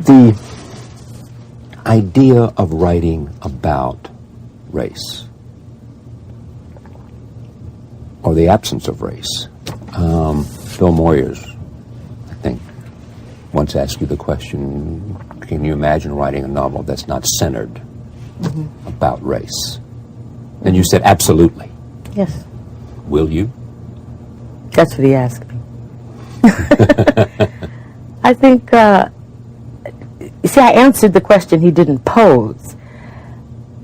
The idea of writing about race, or the absence of race. Bill Moyers, I think, once asked you the question, can you imagine writing a novel that's not centered about race? And you said, absolutely. Yes. Will you? That's what he asked me. I think, you see, I answered the question he didn't pose.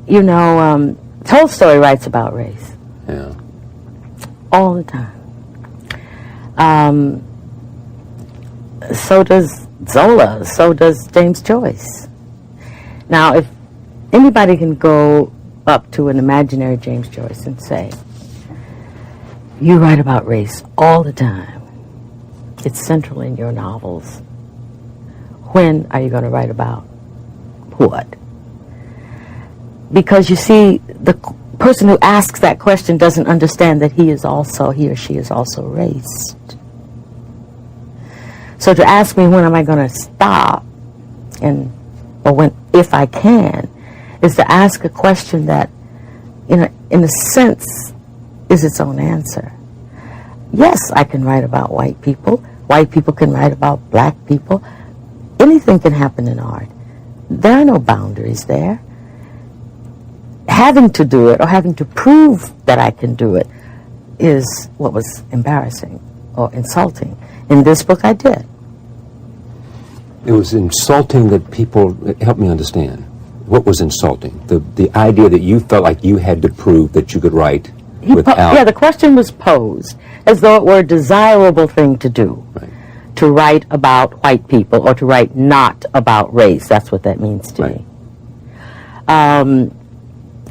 You know, Tolstoy writes about race. Yeah. All the time. So does Zola, so does James Joyce. Now, if anybody can go up to an imaginary James Joyce and say, you write about race all the time, it's central in your novels, when are you going to write about what? Because you see, the person who asks that question doesn't understand that he or she is also raced. So to ask me when am I going to stop, or when, if I can, is to ask a question that, in a sense, is its own answer. Yes, I can write about white people. White people can write about black people. Anything can happen in art. There are no boundaries there. Having to do it or having to prove that I can do it is what was embarrassing or insulting. In this book, I did. It was insulting that people, help me understand, what was insulting? The idea that you felt like you had to prove that you could write without... Yeah, the question was posed as though it were a desirable thing to do. Right. To write about white people or to write not about race. That's what that means to me. And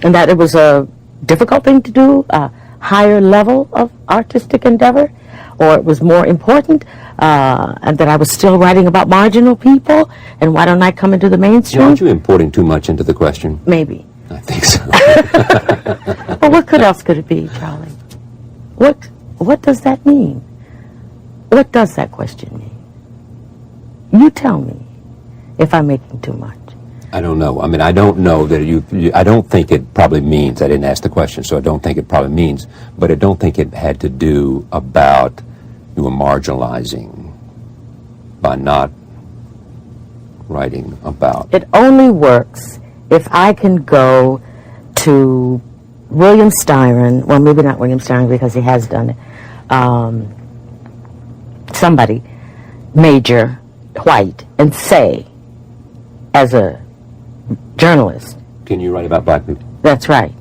that it was a difficult thing to do, a higher level of artistic endeavor, or it was more important, and that I was still writing about marginal people, and why don't I come into the mainstream? Aren't you importing too much into the question? Maybe. I think so. Well, what else could it be, Charlie? What does that mean? What does that question mean? You tell me if I'm making too much. I don't know. I mean, I don't know that I don't think it probably means, I didn't ask the question, so I don't think it probably means, but I don't think it had to do about you were marginalizing by not writing about. It only works if I can go to William Styron, well, maybe not William Styron because he has done it, somebody, major, white, and say, as a journalist. Can you write about black people? That's right.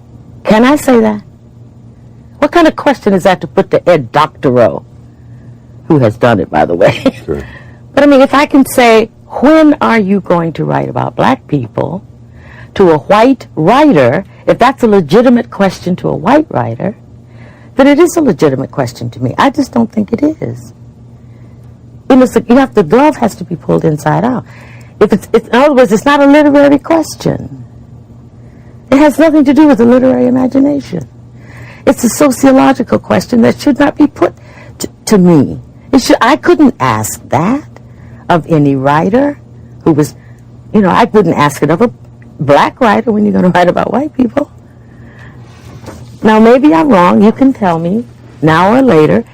Can I say that? What kind of question is that to put to Ed Doctorow, who has done it, by the way? Sure. But I mean, if I can say, when are you going to write about black people, to a white writer, if that's a legitimate question to a white writer, then it is a legitimate question to me. I just don't think it is. The glove has to be pulled inside out. In other words, it's not a literary question. It has nothing to do with the literary imagination. It's a sociological question that should not be put to me. I couldn't ask that of any writer who was, I wouldn't ask it of a black writer when you're going to write about white people. Now, maybe I'm wrong. You can tell me now or later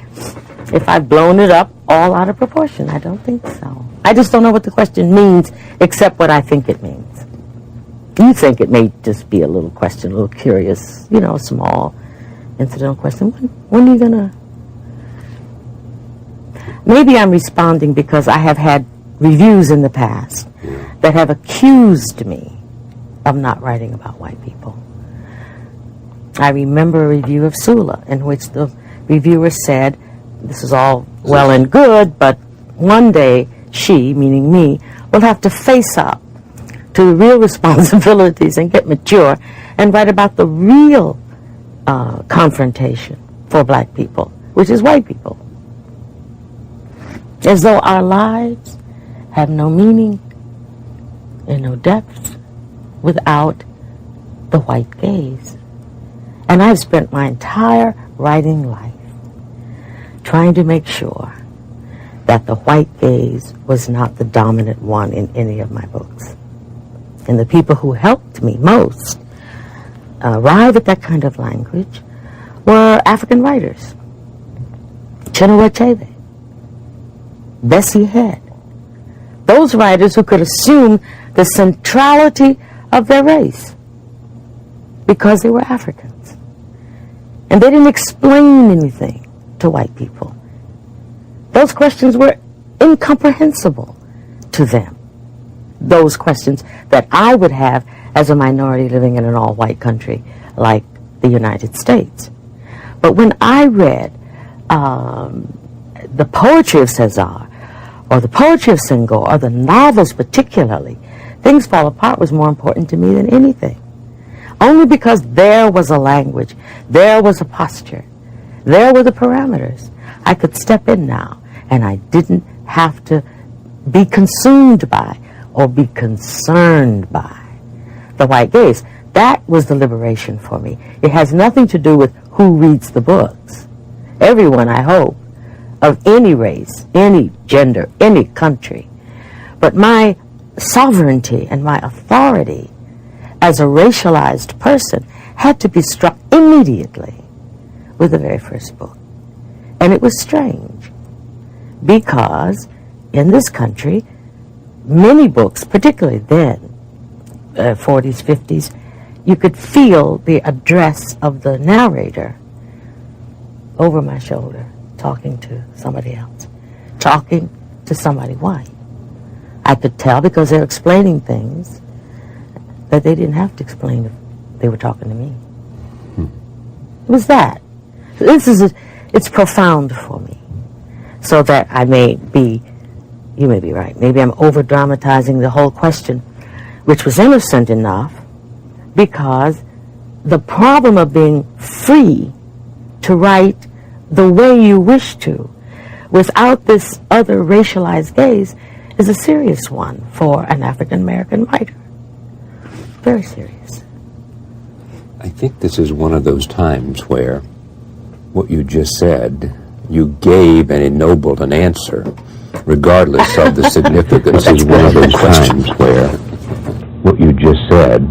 if I've blown it up all out of proportion. I don't think so. I just don't know what the question means except what I think it means. You think it may just be a little question, a little curious, small incidental question. When are you going to... Maybe I'm responding because I have had reviews in the past that have accused me of not writing about white people. I remember a review of Sula in which the reviewer said, this is all well and good, but one day she, meaning me, will have to face up to the real responsibilities and get mature and write about the real confrontation for black people, which is white people. As though our lives have no meaning and no depth without the white gaze. And I've spent my entire writing life trying to make sure that the white gaze was not the dominant one in any of my books. And the people who helped me most arrive at that kind of language were African writers. Chinua Achebe, Bessie Head. Those writers who could assume the centrality of their race because they were Africans. And they didn't explain anything to white people. Those questions were incomprehensible to them. Those questions that I would have as a minority living in an all-white country like the United States. But when I read the poetry of César, or the poetry of Senghor, or the novels particularly, Things Fall Apart was more important to me than anything. Only because there was a language, there was a posture, there were the parameters. I could step in now, and I didn't have to be consumed by or be concerned by the white gaze. That was the liberation for me. It has nothing to do with who reads the books. Everyone, I hope, of any race, any gender, any country. But my sovereignty and my authority as a racialized person had to be struck immediately with the very first book. And it was strange because in this country, many books, particularly then, 40s, 50s, you could feel the address of the narrator over my shoulder, talking to somebody else, talking to somebody white. I could tell because they were explaining things that they didn't have to explain if they were talking to me. It was that. It's profound for me. So that I may be, you may be right, maybe I'm over-dramatizing the whole question, which was innocent enough, because the problem of being free to write the way you wish to, without this other racialized gaze, is a serious one for an African-American writer. Very serious. I think this is one of those times where what you just said, you gave and ennobled an answer, regardless of the significance. This is one of those times where what you just said,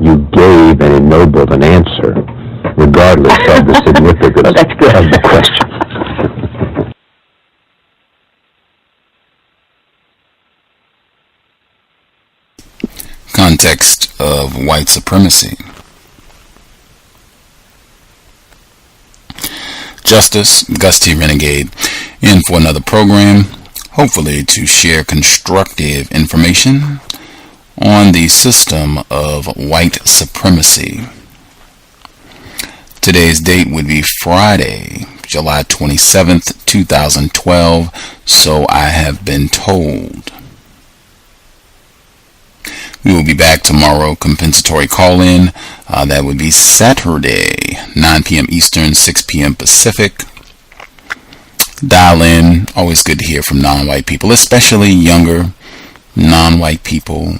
you gave and ennobled an answer, regardless of the significance of the question. Context of White Supremacy. Justice, Gus T Renegade, in for another program, hopefully to share constructive information on the system of white supremacy. Today's date would be Friday, July 27th, 2012, so I have been told. We will be back tomorrow, compensatory call-in. That would be Saturday, 9 p.m. Eastern, 6 p.m. Pacific. Dial in. Always good to hear from non-white people, especially younger non-white people.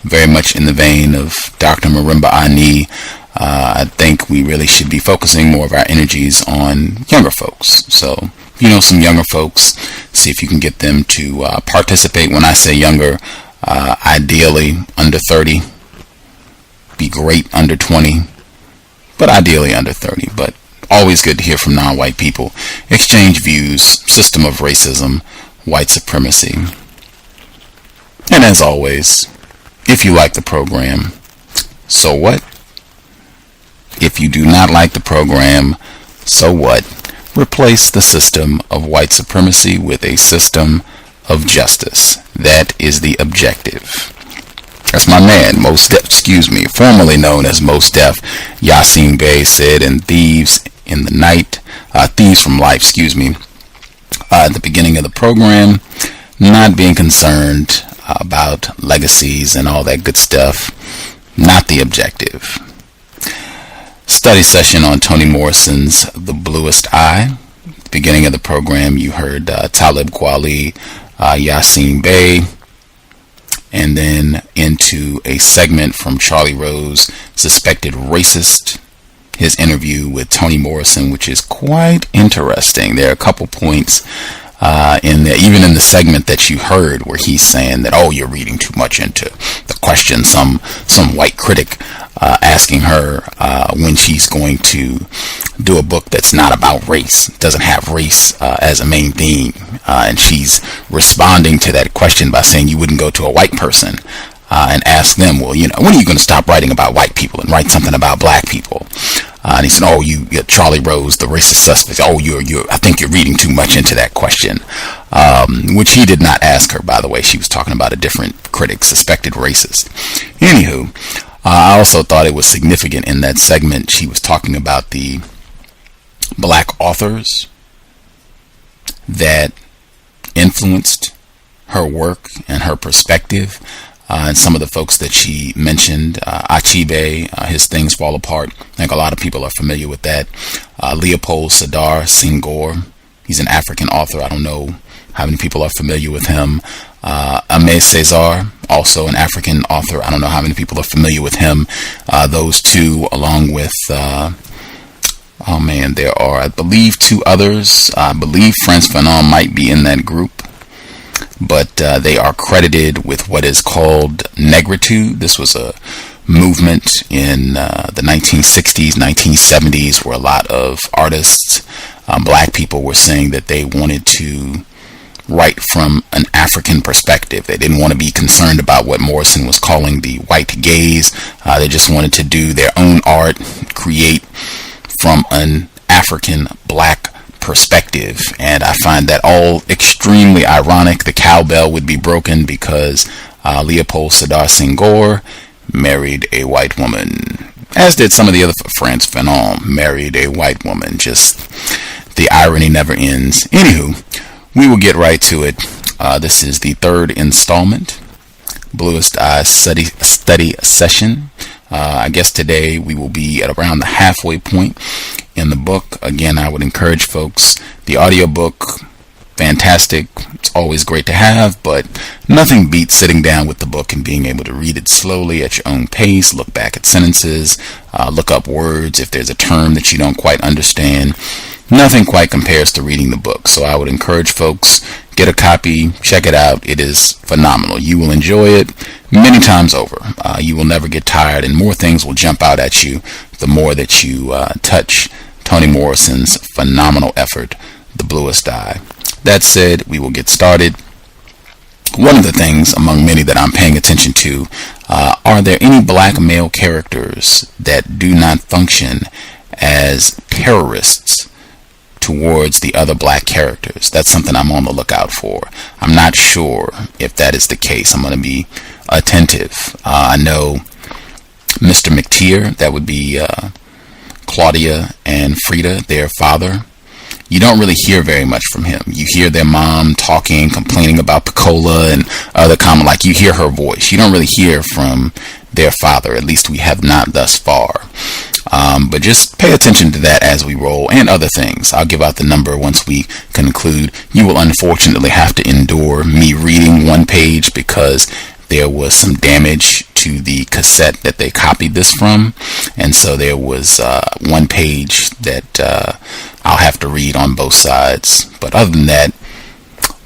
Very much in the vein of Dr. Marimba Ani. I think we really should be focusing more of our energies on younger folks. So, if you know some younger folks, see if you can get them to participate. When I say younger, ideally under 30. Be great under 20, but ideally under 30. But always good to hear from non-white people. Exchange views, system of racism, white supremacy. And as always, if you like the program, so what? If you do not like the program, so what? Replace the system of white supremacy with a system of justice. That is the objective. That's my man, formerly known as Mos Def, Yasin Bey said in Thieves in the Night, Thieves from Life, at the beginning of the program, not being concerned about legacies and all that good stuff, not the objective. Study session on Toni Morrison's The Bluest Eye. Beginning of the program, you heard Talib Kweli, Yasin Bey, and then into a segment from Charlie Rose, Suspected Racist, his interview with Toni Morrison, which is quite interesting. There are a couple points Even in the segment that you heard where he's saying that, oh, you're reading too much into the question, some white critic asking her when she's going to do a book that's not about race, doesn't have race as a main theme, and she's responding to that question by saying you wouldn't go to a white person and ask them, well, when are you going to stop writing about white people and write something about black people? And he said, oh, you're Charlie Rose, the racist suspect. Oh, I think you're reading too much into that question, which he did not ask her, by the way. She was talking about a different critic, suspected racist. Anywho, I also thought it was significant in that segment. She was talking about the black authors that influenced her work and her perspective. And some of the folks that she mentioned, Achebe, His Things Fall Apart. I think a lot of people are familiar with that. Leopold Sedar Senghor, he's an African author. I don't know how many people are familiar with him. Aimé Césaire, also an African author. I don't know how many people are familiar with him. Those two, along with, there are, I believe, two others. I believe Frantz Fanon might be in that group. But they are credited with what is called negritude. This was a movement in the 1960s, 1970s, where a lot of artists, black people, were saying that they wanted to write from an African perspective. They didn't want to be concerned about what Morrison was calling the white gaze. They just wanted to do their own art, create from an African black perspective, and I find that all extremely ironic. The cowbell would be broken because Leopold Sedar Senghor married a white woman, as did some of the other. Frantz Fanon married a white woman. Just the irony never ends. Anywho, we will get right to it. This is the third installment, Bluest Eye study session. I guess today we will be at around the halfway point in the book. Again, I would encourage folks, the audiobook, fantastic. It's always great to have, but nothing beats sitting down with the book and being able to read it slowly at your own pace, look back at sentences, look up words if there's a term that you don't quite understand. Nothing quite compares to reading the book. So I would encourage folks, get a copy, check it out. It is phenomenal. You will enjoy it many times over. You will never get tired, and more things will jump out at you the more that you touch Toni Morrison's phenomenal effort, The Bluest Eye. That said, we will get started. One of the things among many that I'm paying attention to, are there any black male characters that do not function as terrorists towards the other black characters? That's something I'm on the lookout for. I'm not sure if that is the case. I'm going to be attentive. I know Mr. McTeer, that would be Claudia and Frida, their father. You don't really hear very much from him. You hear their mom talking, complaining about the cola and other common, like you hear her voice. You don't really hear from their father. At least we have not thus far. But just pay attention to that as we roll, and other things. I'll give out the number once we conclude. You will unfortunately have to endure me reading one page because there was some damage to the cassette that they copied this from, and so there was one page that I'll have to read on both sides. But other than that,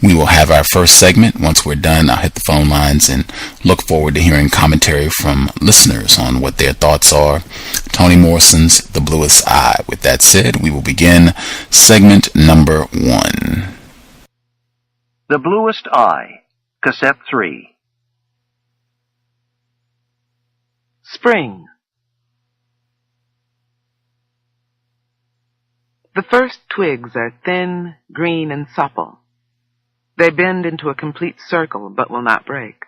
we will have our first segment. Once we're done, I'll hit the phone lines and look forward to hearing commentary from listeners on what their thoughts are. Toni Morrison's The Bluest Eye. With that said, we will begin segment number 1. The Bluest Eye, Cassette 3. Spring. The first twigs are thin, green, and supple. They bend into a complete circle, but will not break.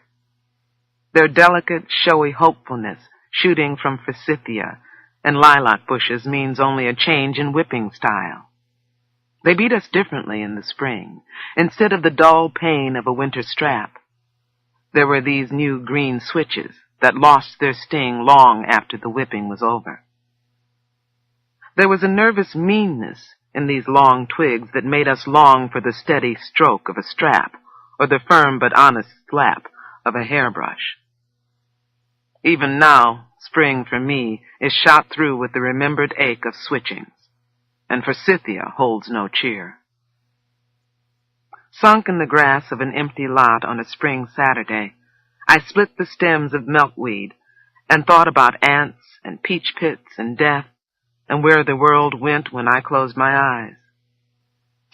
Their delicate, showy hopefulness, shooting from forsythia and lilac bushes, means only a change in whipping style. They beat us differently in the spring. Instead of the dull pain of a winter strap, there were these new green switches that lost their sting long after the whipping was over. There was a nervous meanness in these long twigs that made us long for the steady stroke of a strap or the firm but honest slap of a hairbrush. Even now, spring for me is shot through with the remembered ache of switchings, and forsythia holds no cheer. Sunk in the grass of an empty lot on a spring Saturday, I split the stems of milkweed and thought about ants and peach pits and death and where the world went when I closed my eyes.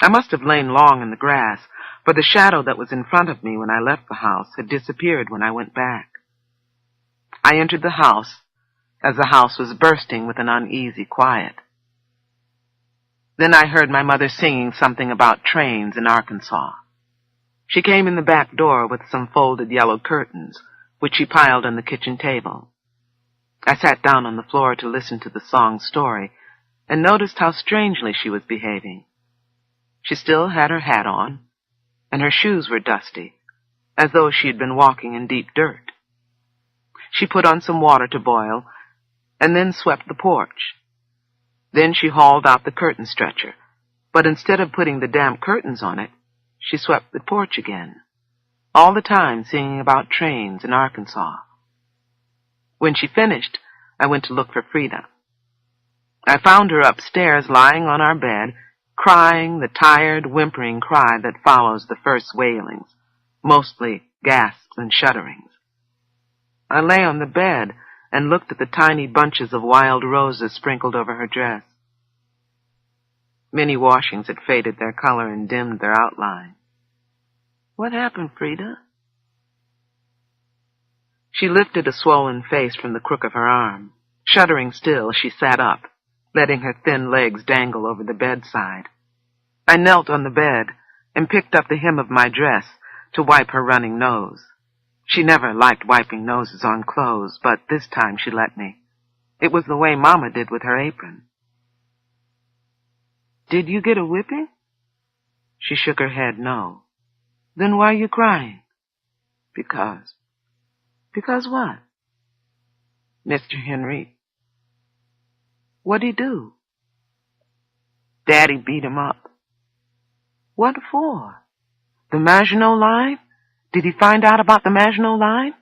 I must have lain long in the grass, for the shadow that was in front of me when I left the house had disappeared when I went back. I entered the house as the house was bursting with an uneasy quiet. Then I heard my mother singing something about trains in Arkansas. She came in the back door with some folded yellow curtains, which she piled on the kitchen table. I sat down on the floor to listen to the song's story and noticed how strangely she was behaving. She still had her hat on, and her shoes were dusty, as though she had been walking in deep dirt. She put on some water to boil, and then swept the porch. Then she hauled out the curtain stretcher, but instead of putting the damp curtains on it, she swept the porch again, all the time singing about trains in Arkansas. When she finished, I went to look for Frida. I found her upstairs lying on our bed, crying the tired, whimpering cry that follows the first wailings, mostly gasps and shudderings. I lay on the bed and looked at the tiny bunches of wild roses sprinkled over her dress. Many washings had faded their color and dimmed their outline. What happened, Frida? She lifted a swollen face from the crook of her arm. Shuddering still, she sat up, letting her thin legs dangle over the bedside. I knelt on the bed and picked up the hem of my dress to wipe her running nose. She never liked wiping noses on clothes, but this time she let me. It was the way Mama did with her apron. Did you get a whipping? She shook her head no. Then why are you crying? Because. Because what? Mr. Henry. What'd he do? Daddy beat him up. What for? The Maginot line? Did he find out about the Maginot line?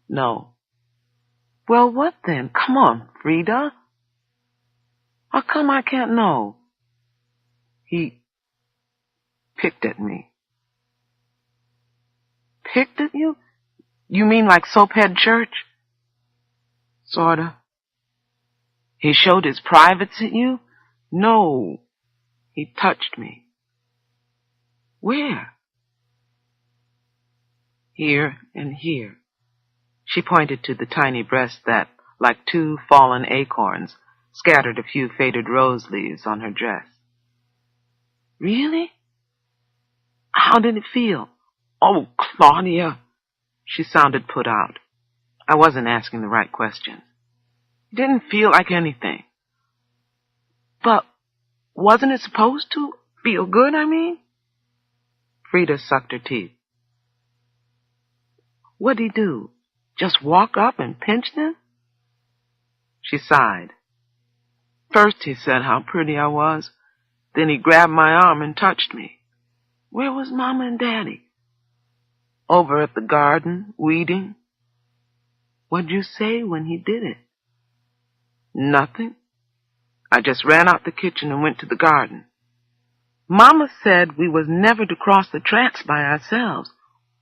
No. Well, what then? Come on, Frida. How come I can't know? He picked at me. Picked at you? You mean like Soaphead Church? Sorta. He showed his privates at you? No. He touched me. Where? Here and here. She pointed to the tiny breast that, like two fallen acorns, scattered a few faded rose leaves on her dress. Really? How did it feel? Oh, Claudia. She sounded put out. I wasn't asking the right questions. It didn't feel like anything. But wasn't it supposed to feel good, I mean? Frida sucked her teeth. What'd he do? Just walk up and pinch them? She sighed. First he said how pretty I was. Then he grabbed my arm and touched me. Where was Mama and Daddy? Over at the garden, weeding. What'd you say when he did it? Nothing. I just ran out the kitchen and went to the garden. Mama said we was never to cross the tracks by ourselves.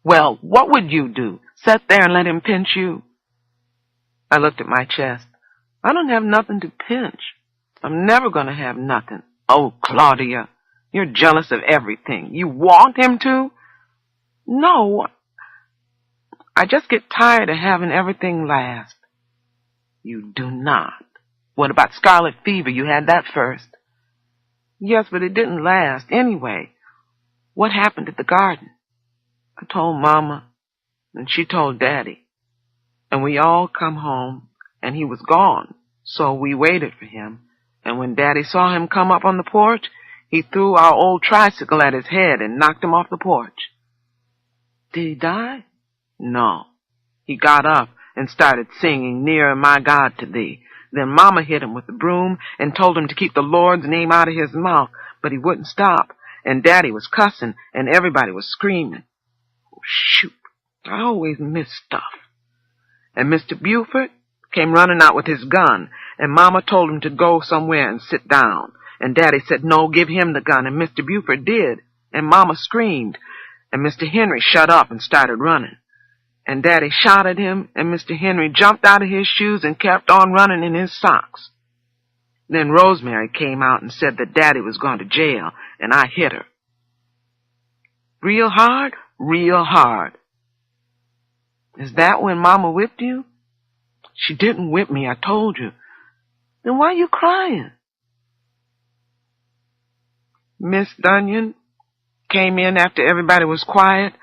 Well, what would you do? Sit there and let him pinch you? I looked at my chest. I don't have nothing to pinch. I'm never going to have nothing. Oh, Claudia, you're jealous of everything. You want him to? No. I just get tired of having everything last. You do not. What about scarlet fever? You had that first. Yes, but it didn't last. Anyway, what happened at the garden? I told Mama, and she told Daddy. And we all come home, and he was gone. So we waited for him. And when Daddy saw him come up on the porch, he threw our old tricycle at his head and knocked him off the porch. Did he die? No. He got up and started singing, Nearer My God to Thee. Then Mama hit him with the broom and told him to keep the Lord's name out of his mouth, but he wouldn't stop. And Daddy was cussing, and everybody was screaming. Oh, shoot. I always miss stuff. And Mr. Buford came running out with his gun, and Mama told him to go somewhere and sit down. And Daddy said, no, give him the gun, and Mr. Buford did, and Mama screamed, and Mr. Henry shut up and started running. And Daddy shot at him, and Mr. Henry jumped out of his shoes and kept on running in his socks. Then Rosemary came out and said that Daddy was going to jail, and I hit her. Real hard? Real hard. Is that when Mama whipped you? She didn't whip me, I told you. Then why are you crying? Miss Dunyan came in after everybody was quiet,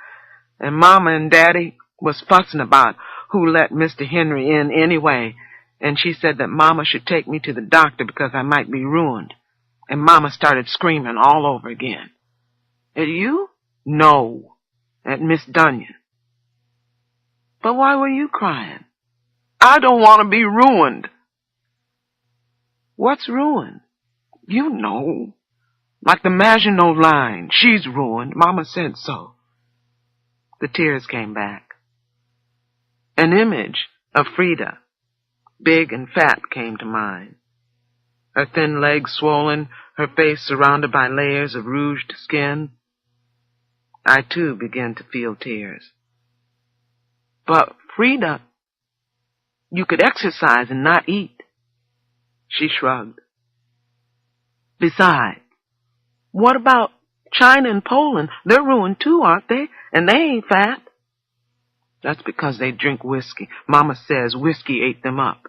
and Mama and Daddy was fussing about who let Mr. Henry in anyway, and she said that Mama should take me to the doctor because I might be ruined. And Mama started screaming all over again. At you? No, at Miss Dunyan. But why were you crying? I don't want to be ruined. What's ruined? You know. Like the Maginot line. She's ruined. Mama said so. The tears came back. An image of Frida, big and fat, came to mind. Her thin legs swollen, her face surrounded by layers of rouged skin. I, too, began to feel tears. But Frida, you could exercise and not eat. She shrugged. Besides, what about China and Poland? They're ruined too, aren't they? And they ain't fat. That's because they drink whiskey. Mama says whiskey ate them up.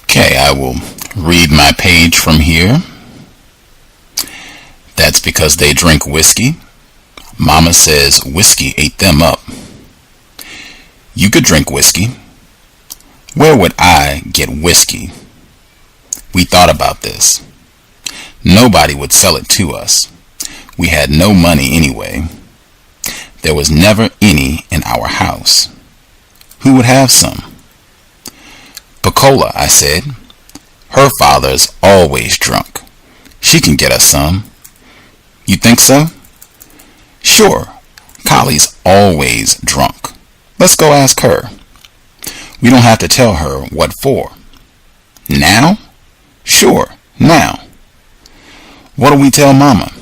Okay, I will read my page from here. That's because they drink whiskey. Mama says whiskey ate them up. You could drink whiskey. Where would I get whiskey? We thought about this. Nobody would sell it to us. We had no money anyway. There was never any in our house. Who would have some? Piccola, I said. Her father's always drunk. She can get us some. You think so? Sure. Collie's always drunk. Let's go ask her. We don't have to tell her what for. Now? Sure, now. What'll we tell Mama?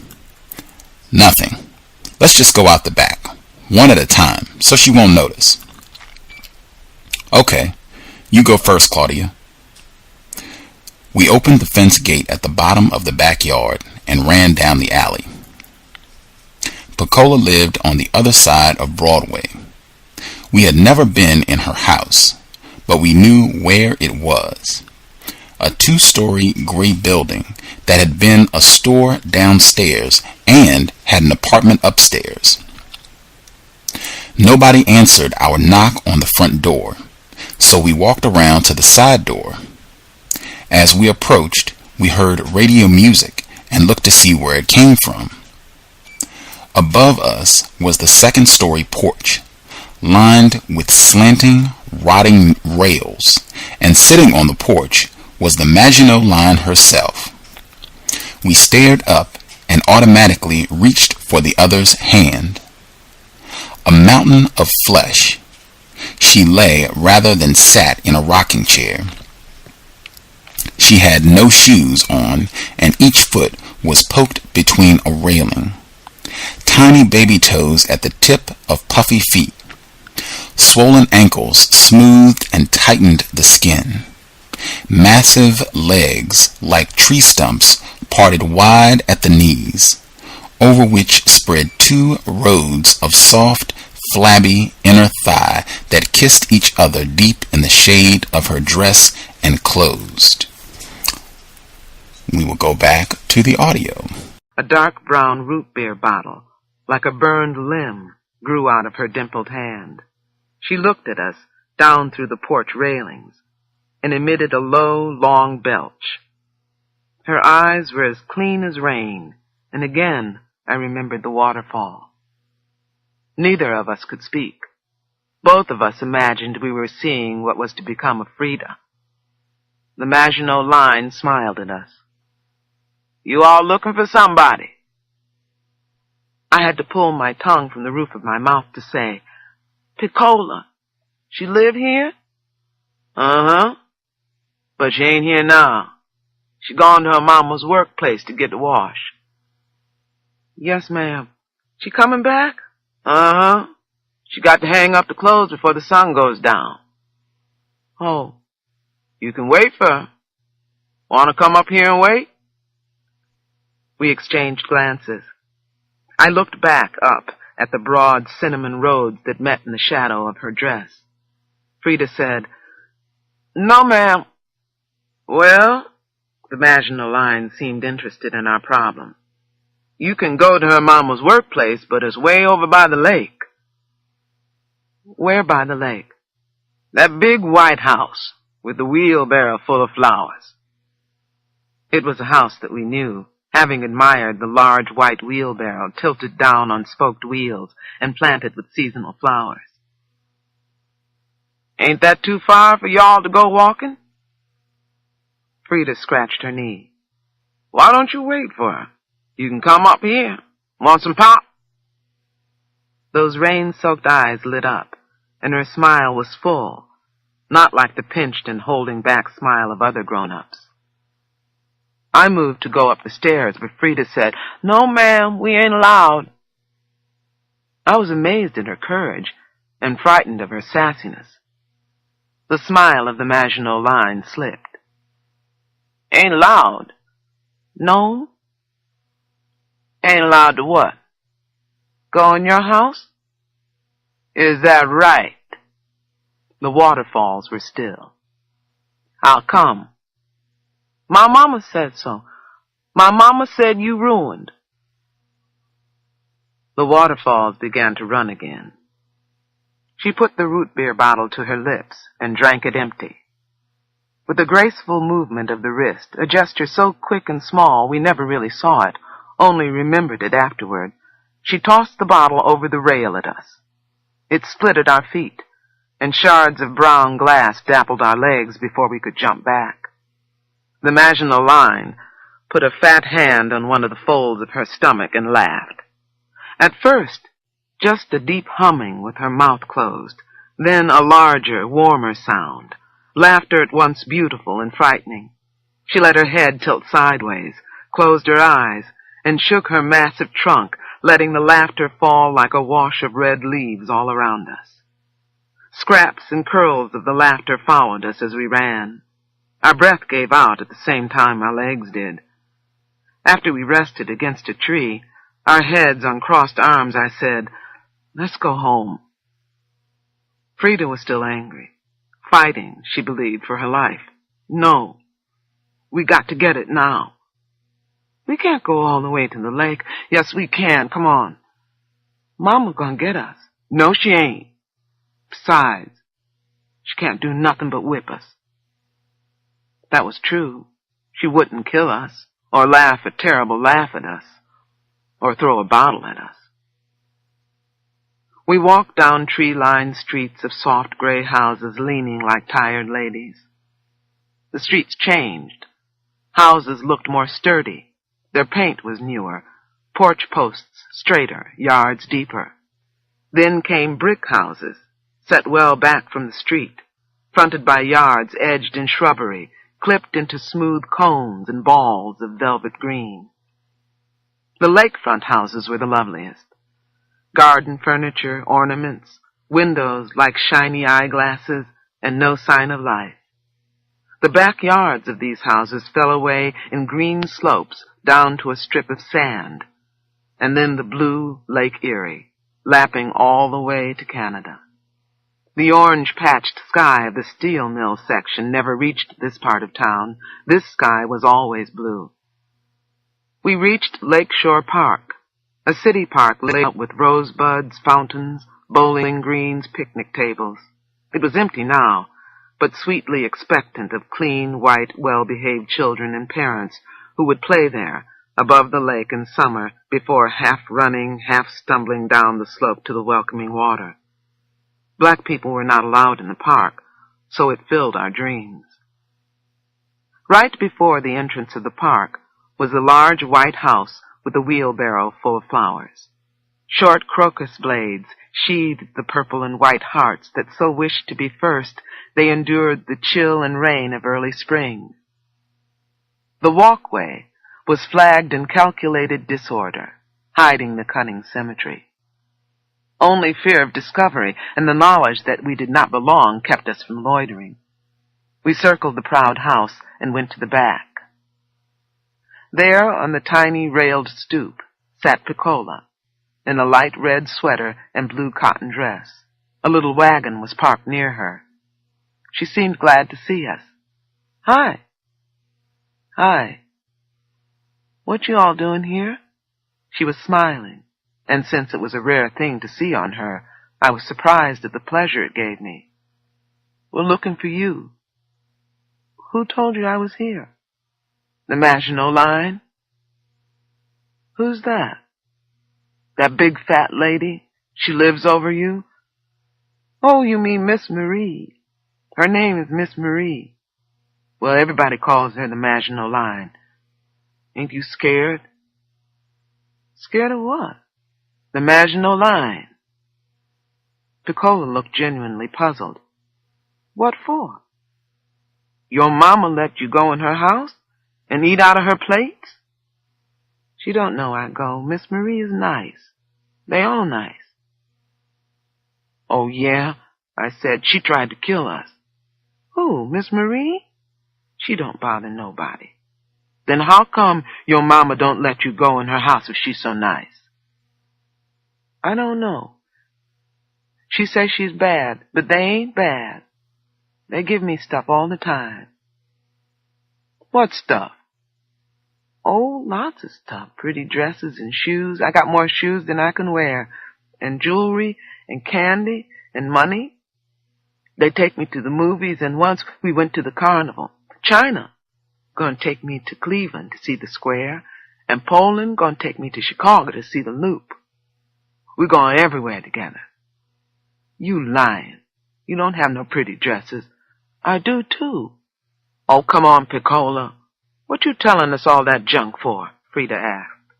Nothing. Let's just go out the back, one at a time, so she won't notice. Okay, you go first, Claudia. We opened the fence gate at the bottom of the backyard and ran down the alley. Piccola lived on the other side of Broadway. We had never been in her house, but we knew where it was. A 2-story gray building that had been a store downstairs and had an apartment upstairs. Nobody answered our knock on the front door, so we walked around to the side door. As we approached, we heard radio music and looked to see where it came from. Above us was the 2nd-story porch, lined with slanting, rotting rails, and sitting on the porch was the Maginot Line herself. We stared up and automatically reached for the other's hand. A mountain of flesh. She lay rather than sat in a rocking chair. She had no shoes on, and each foot was poked between a railing. Tiny baby toes at the tip of puffy feet. Swollen ankles smoothed and tightened the skin. Massive legs, like tree stumps, parted wide at the knees, over which spread 2 roads of soft, flabby inner thigh that kissed each other deep in the shade of her dress and closed. We will go back to the audio. A dark brown root beer bottle, like a burned limb, grew out of her dimpled hand. She looked at us down through the porch railings and emitted a low, long belch. Her eyes were as clean as rain, and again I remembered the waterfall. Neither of us could speak. Both of us imagined we were seeing what was to become of Frida. The Maginot Line smiled at us. You all looking for somebody? I had to pull my tongue from the roof of my mouth to say, Piccola, she live here? Uh-huh. But she ain't here now. She gone to her mama's workplace to get the wash. Yes, ma'am. She coming back? Uh-huh. She got to hang up the clothes before the sun goes down. Oh, you can wait for her. Want to come up here and wait? We exchanged glances. I looked back up at the broad cinnamon roads that met in the shadow of her dress. Frida said, No, ma'am. Well, the Maginot line seemed interested in our problem. You can go to her mama's workplace, but it's way over by the lake. Where by the lake? That big white house with the wheelbarrow full of flowers. It was a house that we knew, having admired the large white wheelbarrow tilted down on spoked wheels and planted with seasonal flowers. Ain't that too far for y'all to go walking? Frida scratched her knee. Why don't you wait for her? You can come up here. Want some pop? Those rain-soaked eyes lit up, and her smile was full, not like the pinched and holding back smile of other grown-ups. I moved to go up the stairs, but Frida said, No, ma'am, we ain't allowed. I was amazed at her courage and frightened of her sassiness. The smile of the Maginot line slipped. Ain't allowed? No? Ain't allowed to what? Go in your house? Is that right? The waterfalls were still. I'll come. My mama said so. My mama said you ruined. The waterfalls began to run again. She put the root beer bottle to her lips and drank it empty. With a graceful movement of the wrist, a gesture so quick and small we never really saw it, only remembered it afterward, she tossed the bottle over the rail at us. It split at our feet, and shards of brown glass dappled our legs before we could jump back. The Maginot line put a fat hand on one of the folds of her stomach and laughed. At first, just a deep humming with her mouth closed, then a larger, warmer sound, laughter at once beautiful and frightening. She let her head tilt sideways, closed her eyes, and shook her massive trunk, letting the laughter fall like a wash of red leaves all around us. Scraps and curls of the laughter followed us as we ran. Our breath gave out at the same time our legs did. After we rested against a tree, our heads on crossed arms, I said, Let's go home. Frida was still angry, fighting, she believed, for her life. No, we got to get it now. We can't go all the way to the lake. Yes, we can. Come on. Mama gonna get us. No, she ain't. Besides, she can't do nothing but whip us. That was true. She wouldn't kill us, or laugh a terrible laugh at us, or throw a bottle at us. We walked down tree-lined streets of soft gray houses leaning like tired ladies. The streets changed. Houses looked more sturdy. Their paint was newer, porch posts straighter, yards deeper. Then came brick houses, set well back from the street, fronted by yards edged in shrubbery, clipped into smooth cones and balls of velvet green. The lakefront houses were the loveliest. Garden furniture, ornaments, windows like shiny eyeglasses, and no sign of life. The backyards of these houses fell away in green slopes down to a strip of sand, and then the blue Lake Erie, lapping all the way to Canada. The orange-patched sky of the steel mill section never reached this part of town. This sky was always blue. We reached Lakeshore Park, a city park lit up with rosebuds, fountains, bowling greens, picnic tables. It was empty now, but sweetly expectant of clean, white, well-behaved children and parents who would play there above the lake in summer before half-running, half-stumbling down the slope to the welcoming water. Black people were not allowed in the park, so it filled our dreams. Right before the entrance of the park was a large white house with a wheelbarrow full of flowers. Short crocus blades sheathed the purple and white hearts that so wished to be first they endured the chill and rain of early spring. The walkway was flagged in calculated disorder. hiding the cunning symmetry. Only fear of discovery and the knowledge that we did not belong kept us from loitering. We circled the proud house and went to the back. There, on the tiny railed stoop, sat Piccola, in a light red sweater and blue cotton dress. A little wagon was parked near her. She seemed glad to see us. "Hi." "Hi. What you all doing here?" She was smiling, and since it was a rare thing to see on her, I was surprised at the pleasure it gave me. "We're looking for you." "Who told you I was here?" "The Maginot line." "Who's that?" "That big fat lady. She lives over you." "Oh, you mean Miss Marie. Her name is Miss Marie. Well, everybody calls her the Maginot line. Ain't you scared?" "Scared of what?" "The Maginot line." Piccola looked genuinely puzzled. "What for?" "Your mama let you go in her house and eat out of her plates?" "She don't know I go. Miss Marie is nice. They all nice." "Oh, yeah," I said. "She tried to kill us." "Who, Miss Marie?" "She don't bother nobody." "Then how come your mama don't let you go in her house if she's so nice?" "I don't know. She says she's bad, but they ain't bad. They give me stuff all the time." "What stuff?" "Oh, lots of stuff. Pretty dresses and shoes. I got more shoes than I can wear. And jewelry and candy and money. They take me to the movies, and once we went to the carnival. China gonna take me to Cleveland to see the square, and Pauline gonna take me to Chicago to see the Loop. We're going everywhere together." "You lying. You don't have no pretty dresses." "I do, too." "Oh, come on, Piccola. What you telling us all that junk for?" Frida asked.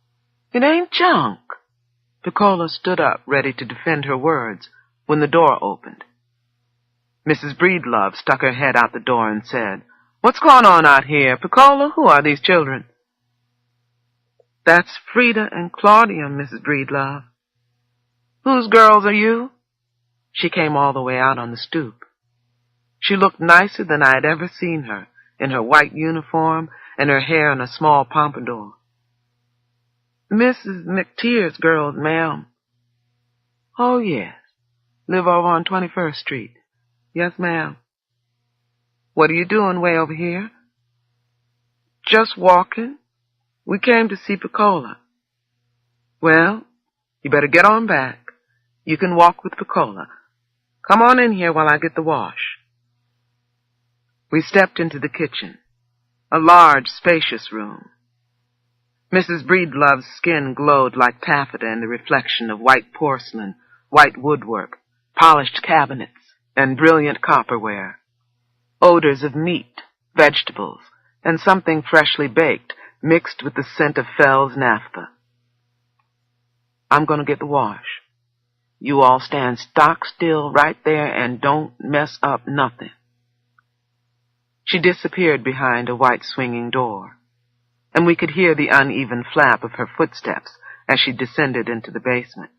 "It ain't junk." Piccola stood up, ready to defend her words, when the door opened. Mrs. Breedlove stuck her head out the door and said, "What's going on out here? Piccola, who are these children?" "That's Frida and Claudia, Mrs. Breedlove." "Whose girls are you?" She came all the way out on the stoop. She looked nicer than I had ever seen her, in her white uniform and her hair in a small pompadour. "Mrs. McTeer's girls, ma'am." "Oh, yes. Live over on 21st Street. "Yes, ma'am." "What are you doing way over here?" "Just walking. We came to see Piccola." "Well, you better get on back. You can walk with Piccola. Come on in here while I get the wash." We stepped into the kitchen, a large, spacious room. Mrs. Breedlove's skin glowed like taffeta in the reflection of white porcelain, white woodwork, polished cabinets, and brilliant copperware. Odors of meat, vegetables, and something freshly baked mixed with the scent of Fell's naphtha. "I'm going to get the wash. You all stand stock still right there and don't mess up nothing." She disappeared behind a white swinging door, and we could hear the uneven flap of her footsteps as she descended into the basement.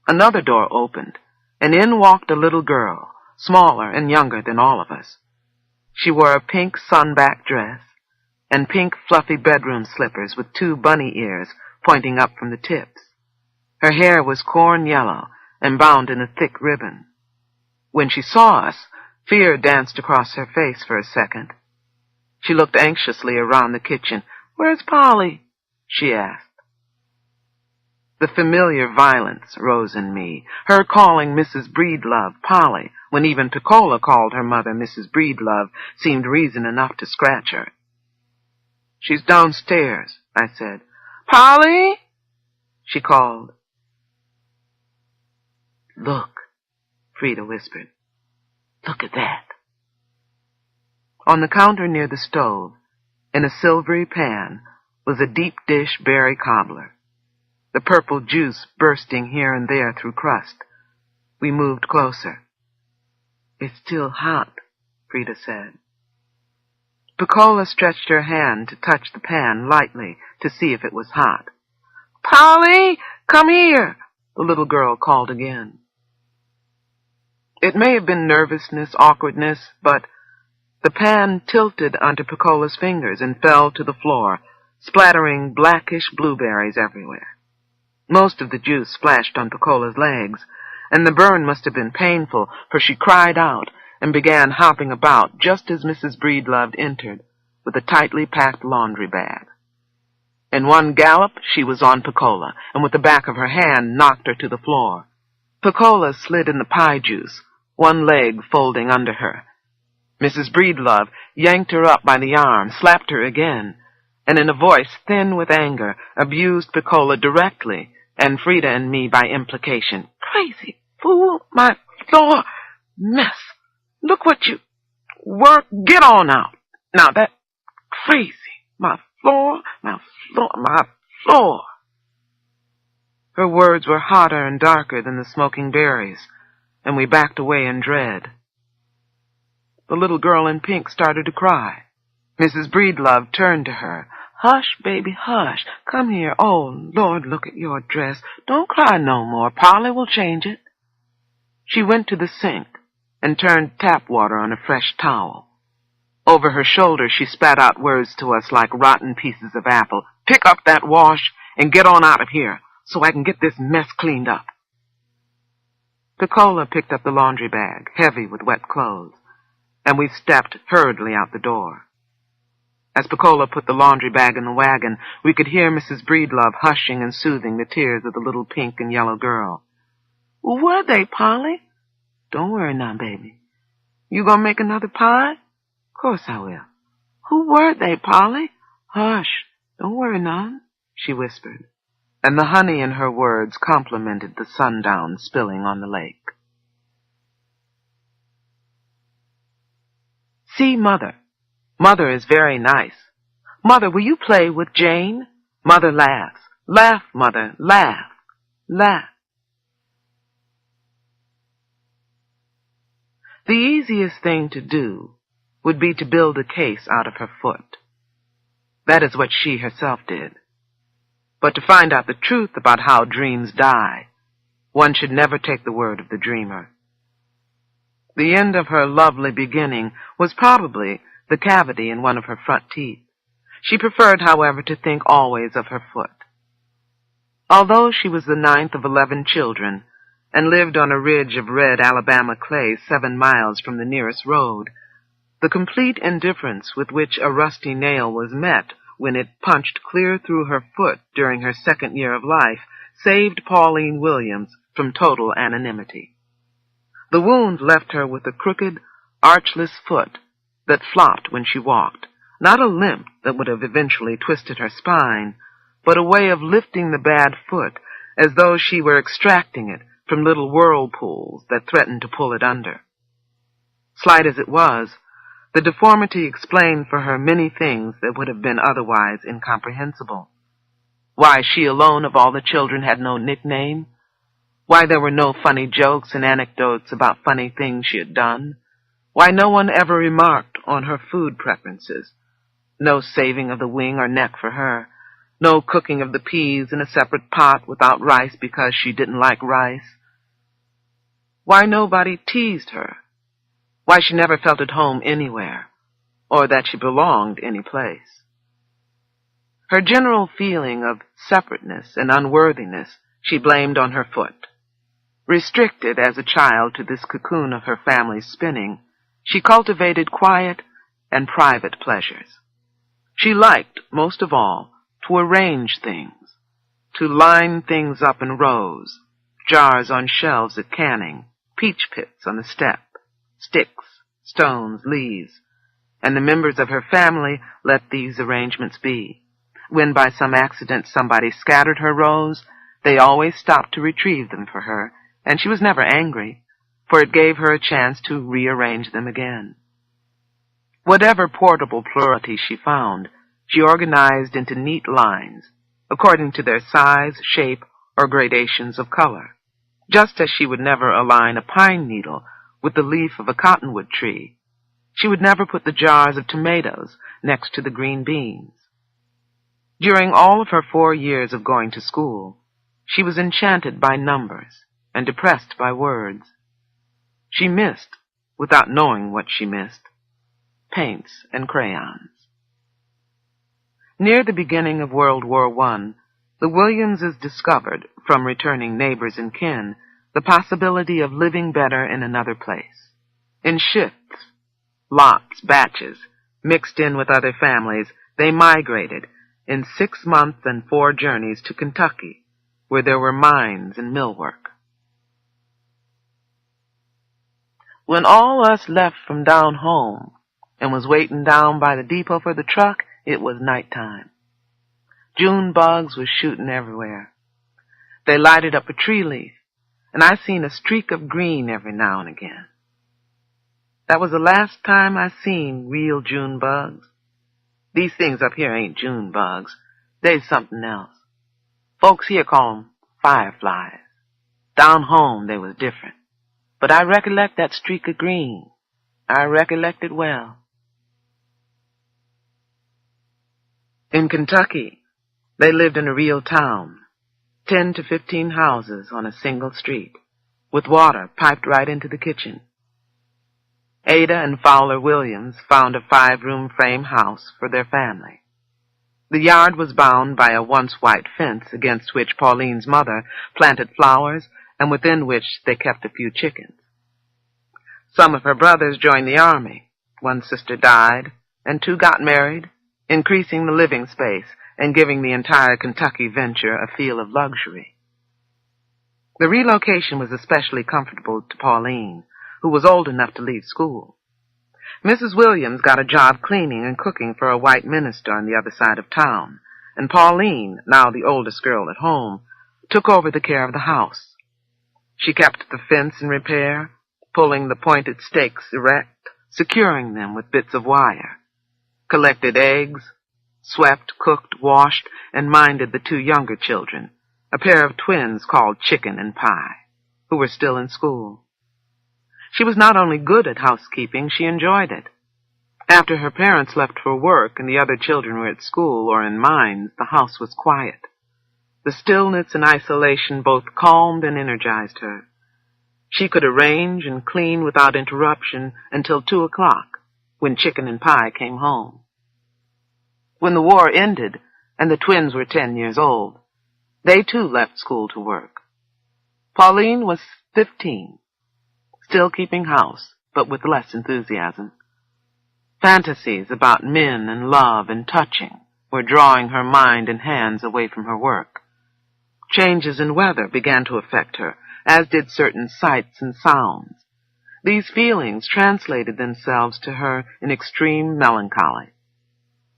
Another door opened, and in walked a little girl, smaller and younger than all of us. She wore a pink sunback dress and pink fluffy bedroom slippers with 2 bunny ears pointing up from the tips. Her hair was corn yellow and bound in a thick ribbon. When she saw us, fear danced across her face for a second. She looked anxiously around the kitchen. "Where's Polly?" she asked. The familiar violence rose in me, her calling Mrs. Breedlove Polly, when even Piccola called her mother Mrs. Breedlove, seemed reason enough to scratch her. "She's downstairs," I said. "Polly?" she called. "Look," Frida whispered. "Look at that." On the counter near the stove, in a silvery pan, was a deep-dish berry cobbler, the purple juice bursting here and there through crust. We moved closer. "It's still hot," Frida said. Piccola stretched her hand to touch the pan lightly to see if it was hot. Polly, come here, the little girl called again. It may have been nervousness, awkwardness, but the pan tilted onto Piccola's fingers and fell to the floor, splattering blackish blueberries everywhere. Most of the juice splashed on Piccola's legs, and the burn must have been painful, for she cried out and began hopping about just as Mrs. Breedlove entered with a tightly packed laundry bag. In one gallop, she was on Piccola, and with the back of her hand knocked her to the floor. Piccola slid in the pie juice, one leg folding under her. Mrs. Breedlove yanked her up by the arm, slapped her again, and in a voice thin with anger, abused Piccola directly, and Frida and me by implication. Crazy fool, my floor, mess. Look what you work. Get on out. Now that crazy, my floor, my floor, my floor. Her words were hotter and darker than the smoking berries, and we backed away in dread. The little girl in pink started to cry. Mrs. Breedlove turned to her. Hush, baby, hush. Come here. Oh, Lord, look at your dress. Don't cry no more. Polly will change it. She went to the sink and turned tap water on a fresh towel. Over her shoulder, she spat out words to us like rotten pieces of apple. Pick up that wash and get on out of here so I can get this mess cleaned up. Piccola picked up the laundry bag, heavy with wet clothes, and we stepped hurriedly out the door. As Piccola put the laundry bag in the wagon, we could hear Mrs. Breedlove hushing and soothing the tears of the little pink and yellow girl. Who were they, Polly? Don't worry now, baby. You gonna make another pie? Course I will. Who were they, Polly? Hush, don't worry none, she whispered, and the honey in her words complemented the sundown spilling on the lake. See Mother. Mother is very nice. Mother, will you play with Jane? Mother laughs. Laugh, Mother, laugh, laugh. The easiest thing to do would be to build a case out of her foot. That is what she herself did. But to find out the truth about how dreams die, one should never take the word of the dreamer. The end of her lovely beginning was probably the cavity in one of her front teeth. She preferred, however, to think always of her foot. Although she was the 9th of 11 children and lived on a ridge of red Alabama clay 7 miles from the nearest road, the complete indifference with which a rusty nail was met when it punched clear through her foot during her 2nd year of life saved Pauline Williams from total anonymity. The wound left her with a crooked, archless foot that flopped when she walked, not a limp that would have eventually twisted her spine, but a way of lifting the bad foot as though she were extracting it from little whirlpools that threatened to pull it under. Slight as it was, the deformity explained for her many things that would have been otherwise incomprehensible. Why she alone of all the children had no nickname, why there were no funny jokes and anecdotes about funny things she had done, why no one ever remarked on her food preferences, no saving of the wing or neck for her, no cooking of the peas in a separate pot without rice because she didn't like rice, why nobody teased her, why she never felt at home anywhere, or that she belonged any place. Her general feeling of separateness and unworthiness she blamed on her foot. Restricted as a child to this cocoon of her family's spinning, she cultivated quiet and private pleasures. She liked, most of all, to arrange things, to line things up in rows, jars on shelves at canning, peach pits on the step, sticks, stones, leaves, and the members of her family let these arrangements be. When by some accident somebody scattered her rows, they always stopped to retrieve them for her, and she was never angry, for it gave her a chance to rearrange them again. Whatever portable plurality she found, she organized into neat lines, according to their size, shape, or gradations of color, just as she would never align a pine needle with the leaf of a cottonwood tree. She would never put the jars of tomatoes next to the green beans. During all of her 4 years of going to school, she was enchanted by numbers and depressed by words. She missed, without knowing what she missed, paints and crayons. Near the beginning of World War I, the Williamses discovered, from returning neighbors and kin, the possibility of living better in another place. In shifts, lots, batches, mixed in with other families, they migrated in 6 months and 4 journeys to Kentucky, where there were mines and millwork. When all us left from down home and was waiting down by the depot for the truck, it was nighttime. June bugs was shooting everywhere. They lighted up a tree leaf, and I seen a streak of green every now and again. That was the last time I seen real June bugs. These things up here ain't June bugs. They's something else. Folks here call 'em fireflies. Down home they was different. But I recollect that streak of green. I recollect it well. In Kentucky, they lived in a real town, 10 to 15 houses on a single street, with water piped right into the kitchen. Ada and Fowler Williams found a 5-room frame house for their family. The yard was bound by a once white fence against which Pauline's mother planted flowers and within which they kept a few chickens. Some of her brothers joined the army. One sister died, and 2 got married, increasing the living space and giving the entire Kentucky venture a feel of luxury. The relocation was especially comfortable to Pauline, who was old enough to leave school. Mrs. Williams got a job cleaning and cooking for a white minister on the other side of town, and Pauline, now the oldest girl at home, took over the care of the house. She kept the fence in repair, pulling the pointed stakes erect, securing them with bits of wire, collected eggs, swept, cooked, washed, and minded the 2 younger children, a pair of twins called Chicken and Pie, who were still in school. She was not only good at housekeeping, she enjoyed it. After her parents left for work and the other children were at school or in mines, the house was quiet. The stillness and isolation both calmed and energized her. She could arrange and clean without interruption until 2 o'clock, when Chicken and Pie came home. When the war ended and the twins were 10 years old, they too left school to work. Pauline was 15. Still keeping house, but with less enthusiasm. Fantasies about men and love and touching were drawing her mind and hands away from her work. Changes in weather began to affect her, as did certain sights and sounds. These feelings translated themselves to her in extreme melancholy.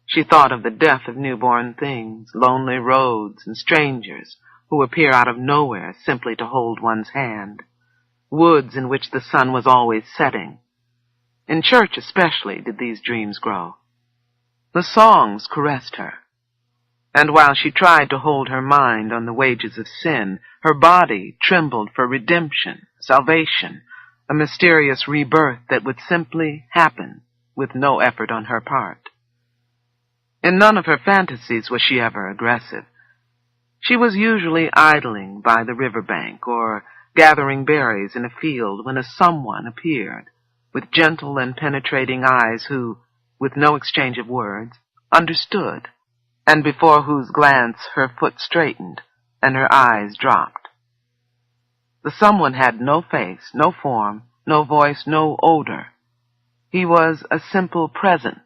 She thought of the death of newborn things, lonely roads, and strangers who appear out of nowhere simply to hold one's hand. Woods in which the sun was always setting. In church especially did these dreams grow. The songs caressed her, and while she tried to hold her mind on the wages of sin, her body trembled for redemption, salvation, a mysterious rebirth that would simply happen with no effort on her part. In none of her fantasies was she ever aggressive. She was usually idling by the riverbank or gathering berries in a field when a someone appeared, with gentle and penetrating eyes who, with no exchange of words, understood, and before whose glance her foot straightened and her eyes dropped. The someone had no face, no form, no voice, no odor. He was a simple presence,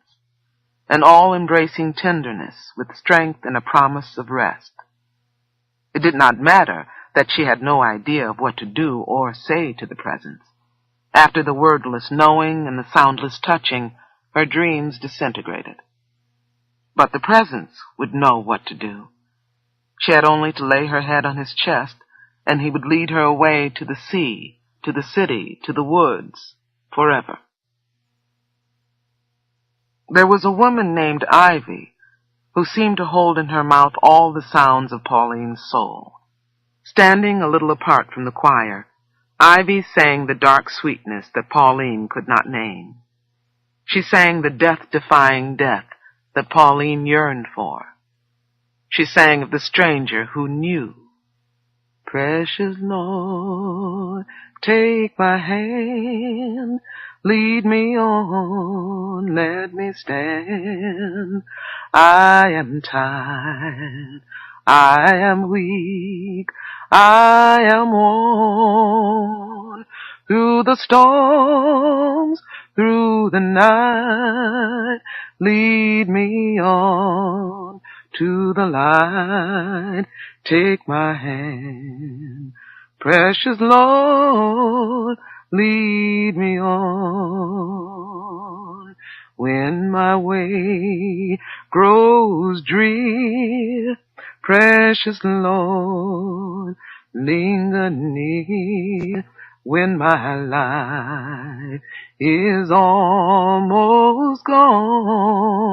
an all-embracing tenderness with strength and a promise of rest. It did not matter that she had no idea of what to do or say to the presence. After the wordless knowing and the soundless touching, her dreams disintegrated. But the presence would know what to do. She had only to lay her head on his chest, and he would lead her away to the sea, to the city, to the woods, forever. There was a woman named Ivy, who seemed to hold in her mouth all the sounds of Pauline's soul. Standing a little apart from the choir, Ivy sang the dark sweetness that Pauline could not name. She sang the death-defying death that Pauline yearned for. She sang of the stranger who knew. Precious Lord, take my hand, lead me on, let me stand. I am tired, I am weak, I am worn. Through the storms, through the night, lead me on to the light. Take my hand, precious Lord, lead me on. When my way grows drear, precious Lord, linger near. When my life is almost gone,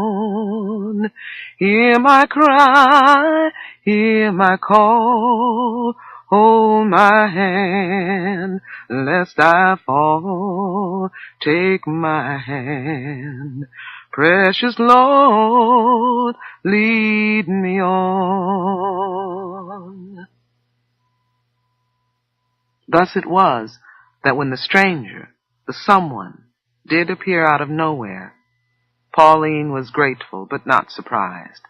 hear my cry, hear my call, hold my hand, lest I fall. Take my hand, precious Lord, lead me on. Thus it was that when the stranger, the someone, did appear out of nowhere, Pauline was grateful but not surprised.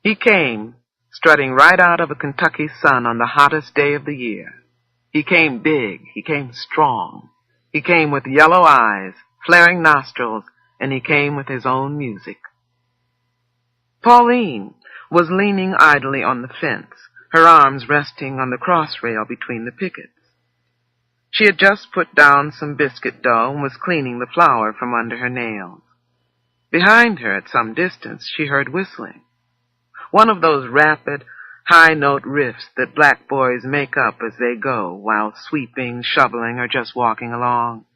He came, strutting right out of a Kentucky sun on the hottest day of the year. He came big, he came strong, he came with yellow eyes, flaring nostrils, and he came with his own music. Pauline was leaning idly on the fence, her arms resting on the cross rail between the pickets. She had just put down some biscuit dough and was cleaning the flour from under her nails. Behind her, at some distance, she heard whistling. One of those rapid, high-note riffs that black boys make up as they go while sweeping, shoveling, or just walking along.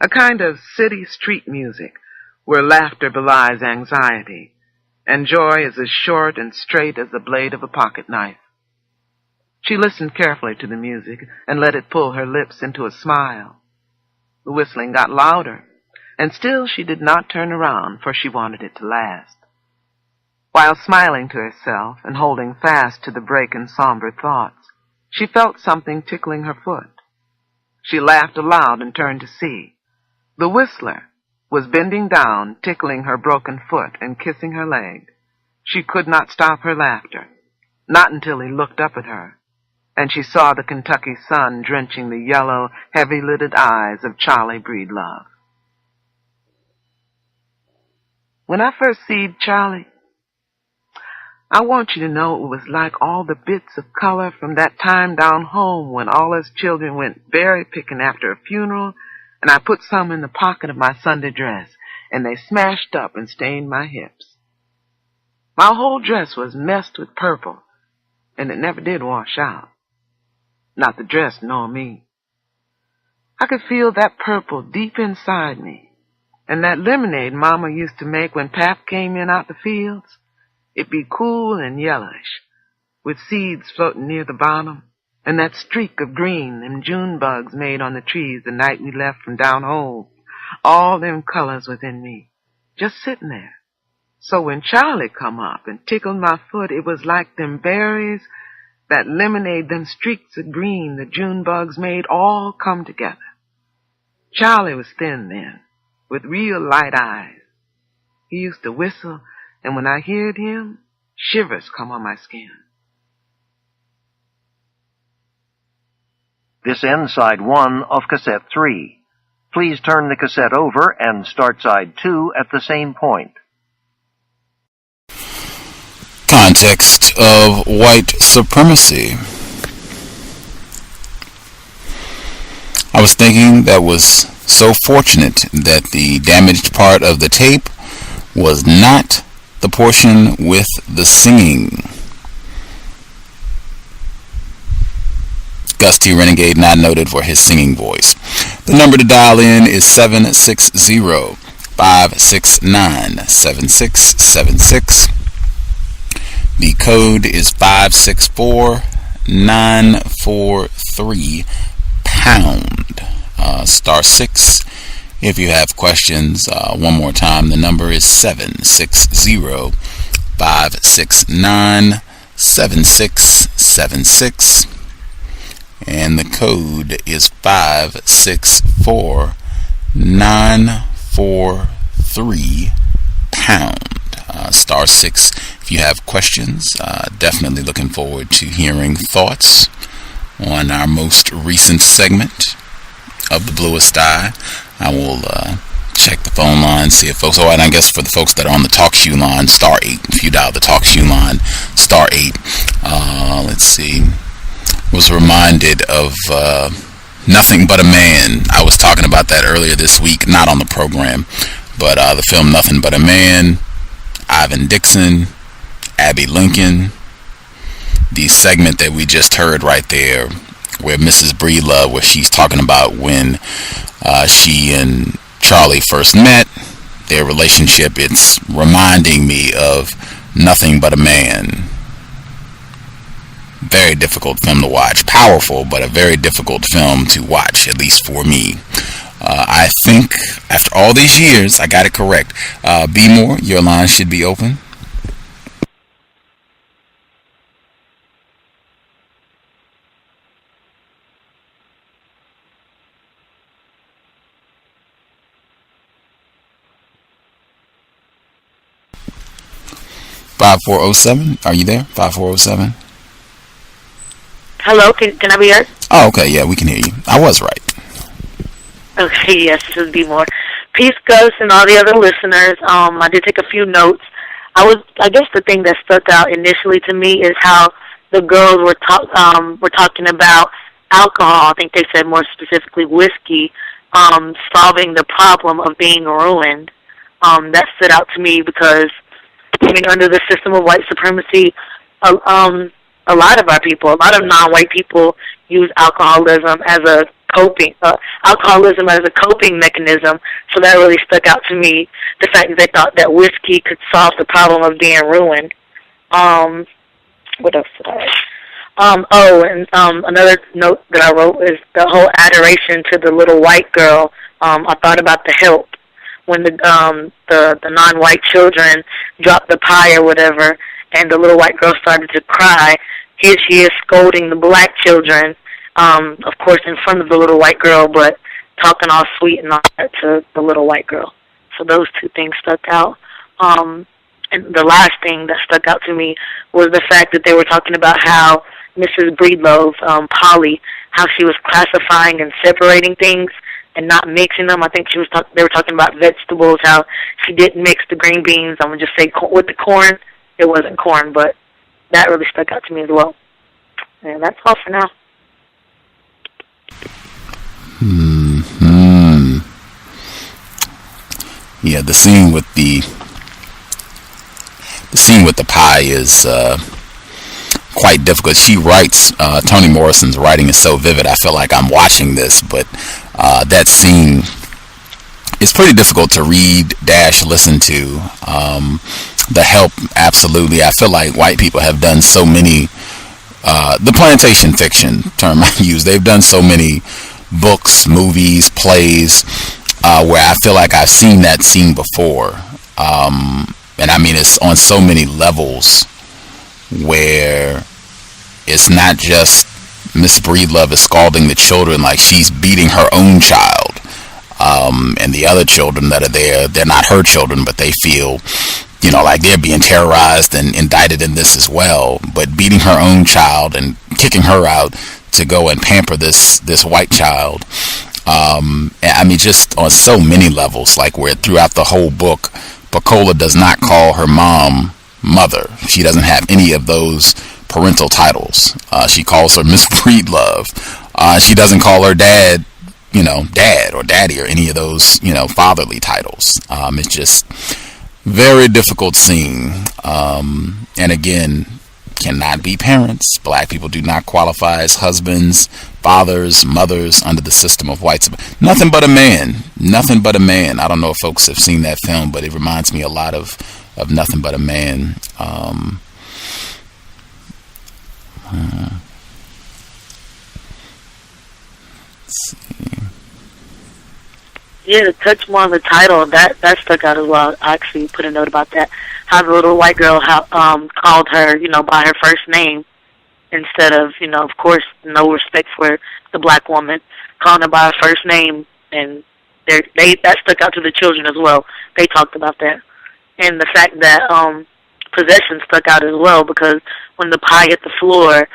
A kind of city street music where laughter belies anxiety, and joy is as short and straight as the blade of a pocket knife. She listened carefully to the music and let it pull her lips into a smile. The whistling got louder, and still she did not turn around, for she wanted it to last. While smiling to herself and holding fast to the break in somber thoughts, she felt something tickling her foot. She laughed aloud and turned to see. The whistler was bending down, tickling her broken foot and kissing her leg. She could not stop her laughter, not until he looked up at her, and she saw the Kentucky sun drenching the yellow, heavy-lidded eyes of Charlie Breedlove. When I first seed Charlie, I want you to know it was like all the bits of color from that time down home when all us children went berry picking after a funeral, and I put some in the pocket of my Sunday dress, and they smashed up and stained my hips. My whole dress was messed with purple, and it never did wash out. Not the dress nor me. I could feel that purple deep inside me, and that lemonade Mama used to make when Pap came in out the fields, it'd be cool and yellowish, with seeds floating near the bottom, and that streak of green them June bugs made on the trees the night we left from down home. All them colors within me, just sitting there. So when Charlie come up and tickled my foot, it was like them berries, that lemonade, them streaks of green the June bugs made all come together. Charlie was thin then, with real light eyes. He used to whistle, and when I heard him, shivers come on my skin. This ends side 1 of cassette 3. Please turn the cassette over and start side 2 at the same point. Context of White Supremacy. I was thinking that was so fortunate that the damaged part of the tape was not the portion with the singing. Gus T Renegade, not noted for his singing voice. The number to dial in is 760-569-7676. The code is 564943 pound *6. If you have questions, one more time, the number is 760 569-7676. And the code is 564943 pound. *6 if you have questions. Definitely looking forward to hearing thoughts on our most recent segment of the Bluest Eye. I will check the phone line, see if folks, and I guess for the folks that are on the TalkShoe line, *8. If you dial the TalkShoe line, *8. Let's see. Was reminded of Nothing But a Man. I was talking about that earlier this week, not on the program, but the film Nothing But a Man, Ivan Dixon, Abby Lincoln. The segment that we just heard right there, where Mrs. Breedlove, where she's talking about when she and Charlie first met, their relationship, it's reminding me of Nothing But a Man. Very difficult film to watch. Powerful, but a very difficult film to watch, at least for me. I think after all these years, I got it correct. B. Moore, your line should be open. (5407). Are you there? 5407. Hello, can I be heard? Oh, okay, yeah, we can hear you. I was right. Okay, yes, this is B. Moore. Peace, Gus, and all the other listeners. I did take a few notes. I guess the thing that stuck out initially to me is how the girls were talking about alcohol. I think they said more specifically whiskey, solving the problem of being ruined. That stood out to me because, I mean, under the system of white supremacy, a lot of our people, a lot of non-white people use alcoholism as a coping mechanism. So that really stuck out to me, the fact that they thought that whiskey could solve the problem of being ruined. What else did I write? Another note that I wrote is the whole adoration to the little white girl. I thought about The Help, when the non-white children dropped the pie or whatever, and the little white girl started to cry. Here she is scolding the black children, of course in front of the little white girl, but talking all sweet and all that to the little white girl. So those two things stuck out. And the last thing that stuck out to me was the fact that they were talking about how Mrs. Breedlove, Polly, how she was classifying and separating things and not mixing them. I think they were talking about vegetables, how she didn't mix the green beans. I'm going to just say with the corn. It wasn't corn, but that really stuck out to me as well. And that's all for now. Yeah, the scene with the pie is quite difficult. She writes, Toni Morrison's writing is so vivid. I feel like I'm watching this, but that scene is pretty difficult to read / listen to. The Help, absolutely. I feel like white people have done so many, the plantation fiction term I use, they've done so many books, movies, plays, where I feel like I've seen that scene before. And I mean, it's on so many levels where it's not just Miss Breedlove is scalding the children like she's beating her own child. And the other children that are there, they're not her children, but they feel, like they're being terrorized and indicted in this as well. But beating her own child and kicking her out to go and pamper this white child. I mean, just on so many levels, like where throughout the whole book, Pecola does not call her mom mother. She doesn't have any of those parental titles. She calls her Miss Breedlove. She doesn't call her dad, dad or daddy or any of those, fatherly titles. It's just very difficult scene. And again, cannot be parents. Black people do not qualify as husbands, fathers, mothers under the system of white supremacy. Nothing But a Man. Nothing But a Man. I don't know if folks have seen that film, but it reminds me a lot of Nothing But a Man. Let's see. to touch more on the title, that stuck out as well. I actually put a note about that. How the little white girl called her, by her first name instead of, of course, no respect for the black woman, calling her by her first name, and that stuck out to the children as well. They talked about that. And the fact that possession stuck out as well, because when the pie hit the floor,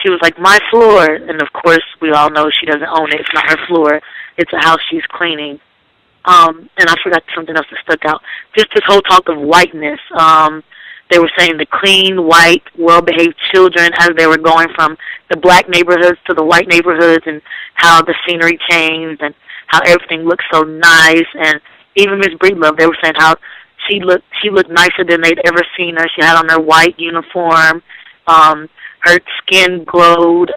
she was like, my floor. And, of course, we all know she doesn't own it. It's not her floor. It's a house she's cleaning. And I forgot something else that stuck out. Just this whole talk of whiteness. They were saying the clean, white, well-behaved children as they were going from the black neighborhoods to the white neighborhoods, and how the scenery changed and how everything looked so nice. And even Miss Breedlove, they were saying how she looked nicer than they'd ever seen her. She had on her white uniform. Her skin glowed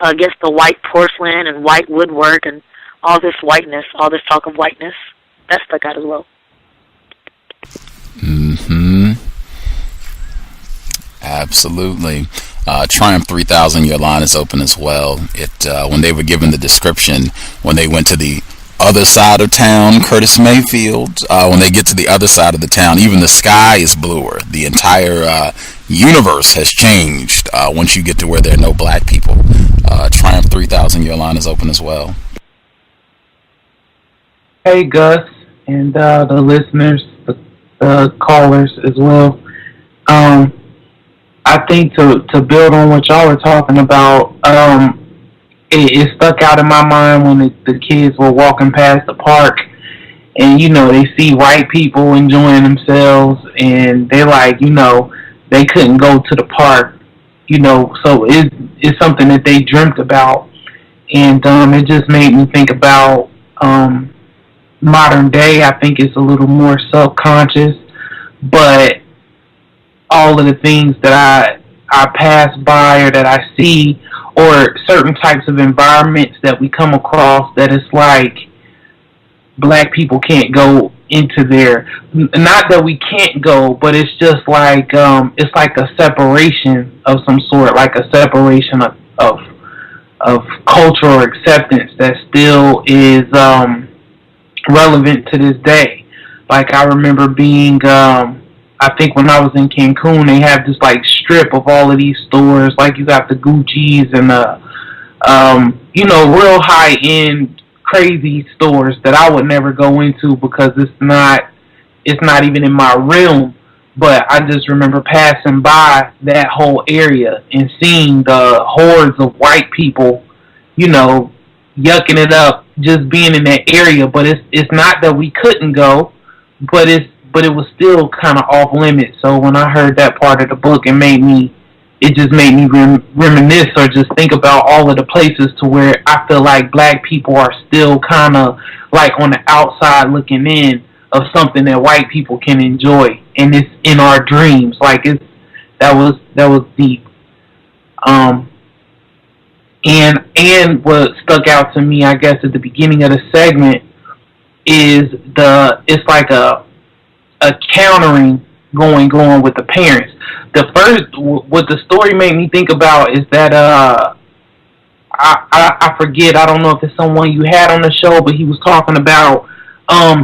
against the white porcelain and white woodwork and all this whiteness, all this talk of whiteness. That stuck out as well. Mm-hmm. Absolutely. Triumph 3000, your line is open as well. When they were given the description, when they went to the other side of town, Curtis Mayfield, when they get to the other side of the town, even the sky is bluer. The entire universe has changed once you get to where there are no black people. Triumph 3000, your line is open as well. Hey, Gus, and the listeners, the callers as well. I think to build on what y'all were talking about, it stuck out in my mind when the kids were walking past the park, and they see white people enjoying themselves, and they they couldn't go to the park, so it's something that they dreamt about, and it just made me think about modern day. I think it's a little more subconscious, but all of the things that I pass by or that I see, or certain types of environments that we come across, that it's like black people can't go into there. Not that we can't go, but it's just like it's like a separation of some sort, like a separation of cultural acceptance that still is relevant to this day. Like I remember being I think when I was in Cancun, they have this like strip of all of these stores. Like you got the Gucci's and the, real high end crazy stores that I would never go into because it's not even in my realm. But I just remember passing by that whole area and seeing the hordes of white people, yucking it up, just being in that area. But it's not that we couldn't go, but it was still kind of off limits. So when I heard that part of the book, it just made me reminisce or just think about all of the places to where I feel like black people are still kind of like on the outside looking in of something that white people can enjoy, and it's in our dreams. Like that was deep. And what stuck out to me, I guess, at the beginning of the segment is it's like a countering going with the parents. What the story made me think about is that I forget, I don't know if it's someone you had on the show, but he was talking about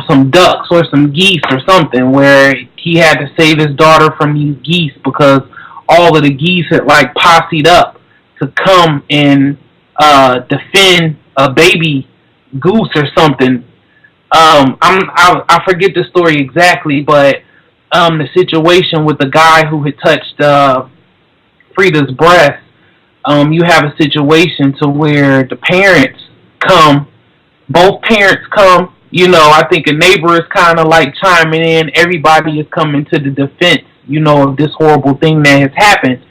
some ducks or some geese or something, where he had to save his daughter from these geese because all of the geese had like posseed up to come and defend a baby goose or something. I forget the story exactly, but the situation with the guy who had touched Frida's breast, you have a situation to where the parents come, both parents come, I think a neighbor is kind of like chiming in, everybody is coming to the defense, of this horrible thing that has happened.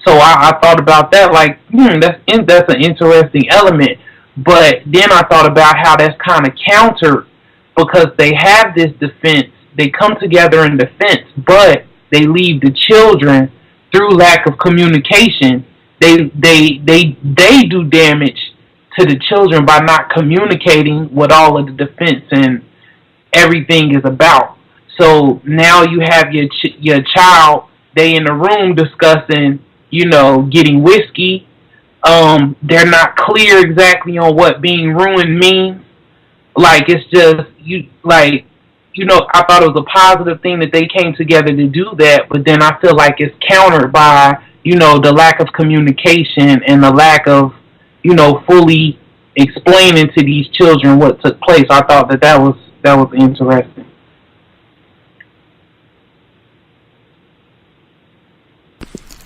So I thought about that, like, that's an interesting element. But then I thought about how that's kind of countered, because they have this defense, they come together in defense, but they leave the children through lack of communication. They do damage to the children by not communicating what all of the defense and everything is about. So now you have your child, they in the room discussing, getting whiskey. They're not clear exactly on what being ruined means. like it's just I thought it was a positive thing that they came together to do that, but then I feel like it's countered by, the lack of communication and the lack of, fully explaining to these children what took place. I thought that was interesting.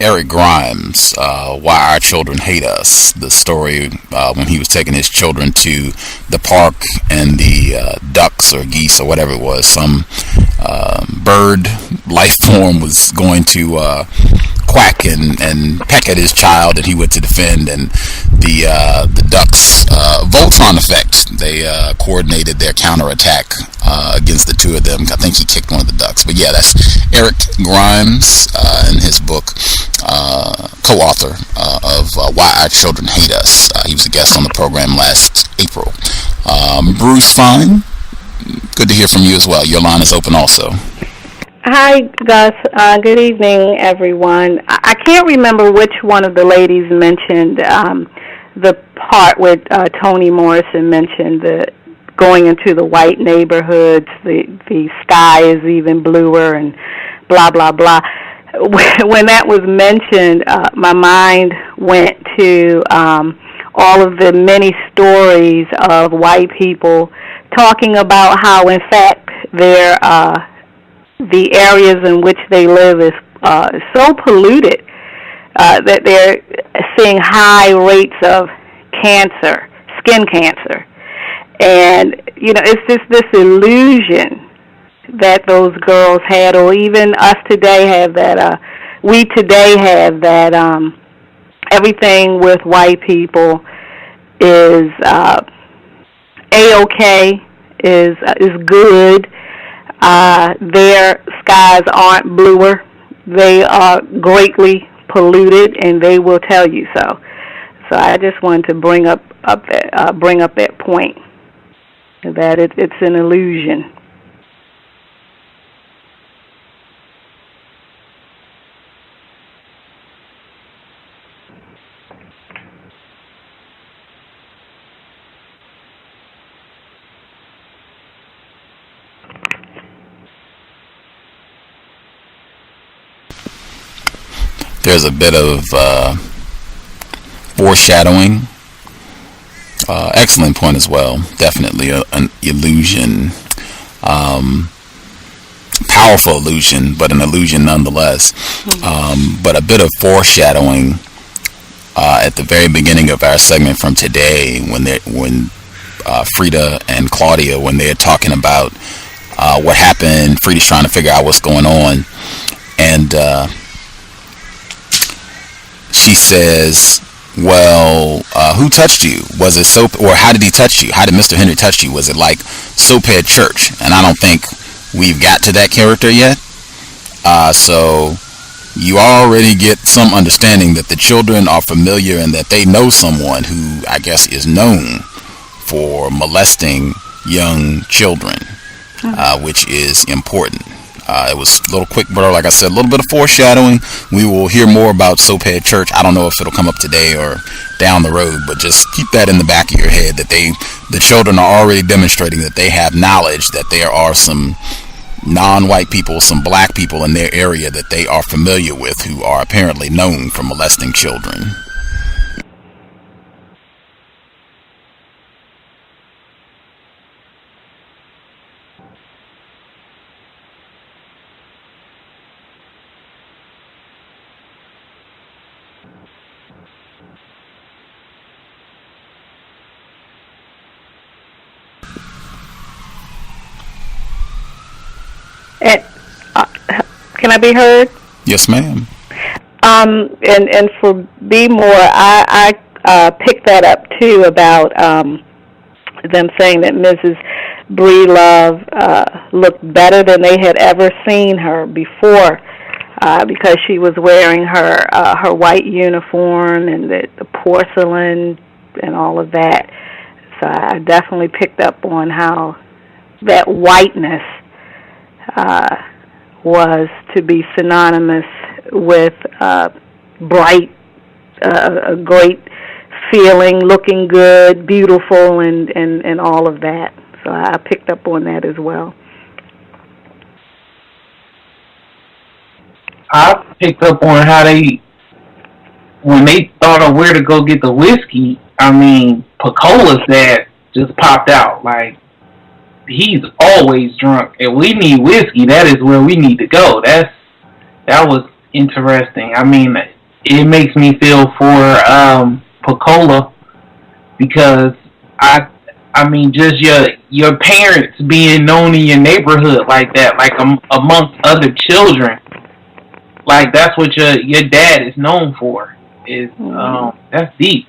Eric Grimes, Why Our Children Hate Us, the story when he was taking his children to the park and the ducks or geese or whatever it was, some bird life form was going to quack and peck at his child, and he went to defend, and the ducks, Voltron effect, they coordinated their counterattack against the two of them. I think he kicked one of the ducks. But yeah, that's Eric Grimes in his book, co-author of Why Our Children Hate Us. He was a guest on the program last April. Bruce Fine, good to hear from you as well. Your line is open also. Hi, Gus. Good evening, everyone. I can't remember which one of the ladies mentioned the part where Toni Morrison mentioned the going into the white neighborhoods, the sky is even bluer and blah, blah, blah. When that was mentioned, my mind went to all of the many stories of white people talking about how, in fact, the areas in which they live is so polluted that they're seeing high rates of cancer, skin cancer. And, it's just this illusion that those girls had, or even us today have that, we today have that everything with white people is A-OK, is good. Their skies aren't bluer. They are greatly polluted, and they will tell you so. So I just wanted to bring up that point, that it's an illusion. There's a bit of foreshadowing. Excellent point as well. Definitely an illusion. Powerful illusion, but an illusion nonetheless. But a bit of foreshadowing at the very beginning of our segment from today, when Frida and Claudia, when they're talking about what happened, Frida's trying to figure out what's going on, and she says, well, who touched you? Was it soap, or how did he touch you? How did Mr. Henry touch you? Was it like Soaphead Church? And I don't think we've got to that character yet. So you already get some understanding that the children are familiar and that they know someone who, I guess, is known for molesting young children, which is important. It was a little quick, but like I said, a little bit of foreshadowing. We will hear more about Soaphead Church. I don't know if it'll come up today or down the road, but just keep that in the back of your head, that the children are already demonstrating that they have knowledge, that there are some non-white people, some black people in their area that they are familiar with who are apparently known for molesting children. Can I be heard? Yes, ma'am. And for B More, I picked that up too about them saying that Mrs. Breedlove looked better than they had ever seen her before, because she was wearing her white uniform and the porcelain and all of that. So I definitely picked up on how that whiteness was to be synonymous with bright, a great feeling, looking good, beautiful, and all of that. So I picked up on that as well. I picked up on how when they thought of where to go get the whiskey, I mean, Picola's dad just popped out. Like, he's always drunk. If we need whiskey, that is where we need to go. That was interesting. I mean, it makes me feel for Picola, because I mean, just your parents being known in your neighborhood like that, like amongst other children, like that's what your dad is known for. Is that's deep.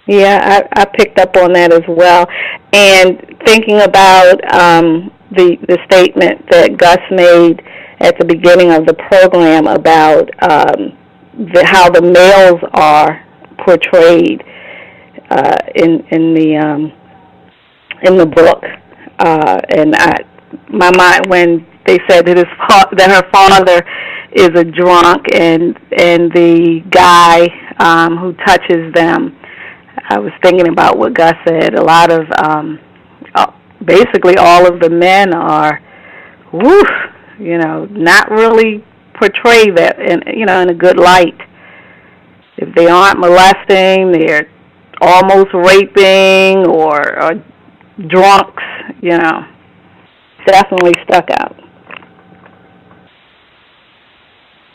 Yeah, I picked up on that as well, and thinking about the statement that Gus made at the beginning of the program about how the males are portrayed in the book, and my mind, when they said that her father is a drunk and the guy who touches them, I was thinking about what Gus said. A lot of basically all of the men are, not really portray that in a good light. If they aren't molesting, they're almost raping or drunks, definitely stuck out.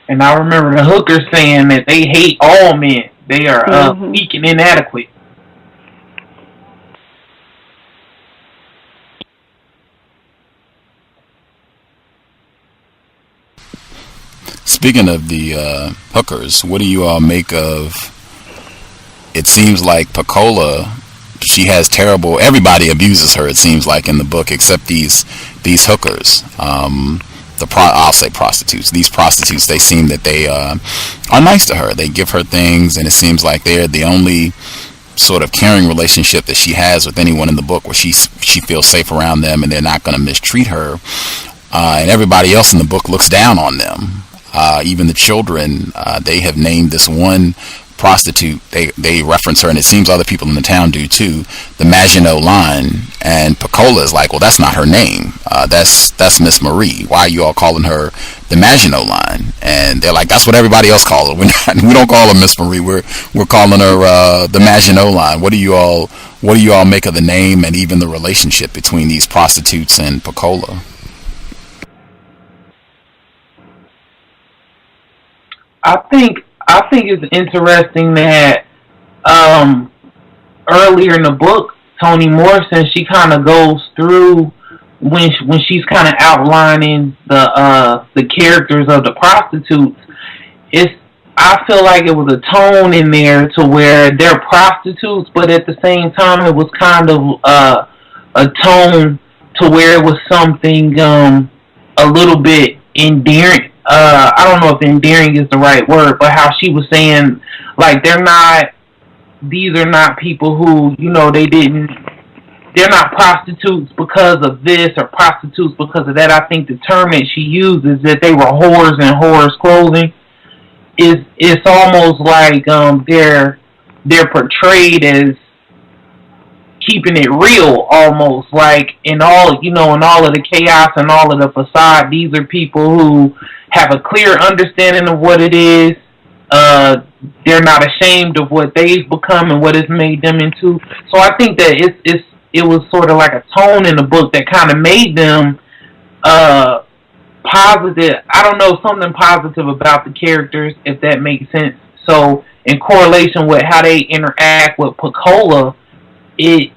And I remember the hooker saying that they hate all men. They are weak and inadequate. Speaking of the hookers, what do you all make of? It seems like Picola, she has terrible. Everybody abuses her. It seems like in the book, except these hookers. I'll say prostitutes. These prostitutes, they seem that they are nice to her. They give her things, and it seems like they're the only sort of caring relationship that she has with anyone in the book, where she feels safe around them, and they're not going to mistreat her. And everybody else in the book looks down on them. Even the children, they have named this one prostitute, they reference her, and it seems other people in the town do too, the Maginot line, and Picola is like, well, that's not her name, that's Miss Marie. Why are you all calling her the Maginot line? And they're like, that's what everybody else calls her. We don't call her Miss Marie, we're calling her the Maginot line. What do you all make of the name and even the relationship between these prostitutes and Picola? I think it's interesting that earlier in the book, Toni Morrison, she kind of goes through when she's kind of outlining the characters of the prostitutes. I feel like it was a tone in there to where they're prostitutes, but at the same time it was kind of a tone to where it was something a little bit endearing. I don't know if endearing is the right word, but how she was saying, like, these are not people who, they're not prostitutes because of this or prostitutes because of that. I think the term that she uses, that they were whores in whores' clothing, it's almost like they're portrayed as keeping it real, almost like in all of the chaos and all of the facade. These are people who have a clear understanding of what it is. They're not ashamed of what they've become and what it's made them into. So I think that it was sort of like a tone in the book that kind of made them positive. I don't know, something positive about the characters, if that makes sense. So in correlation with how they interact with Picola, to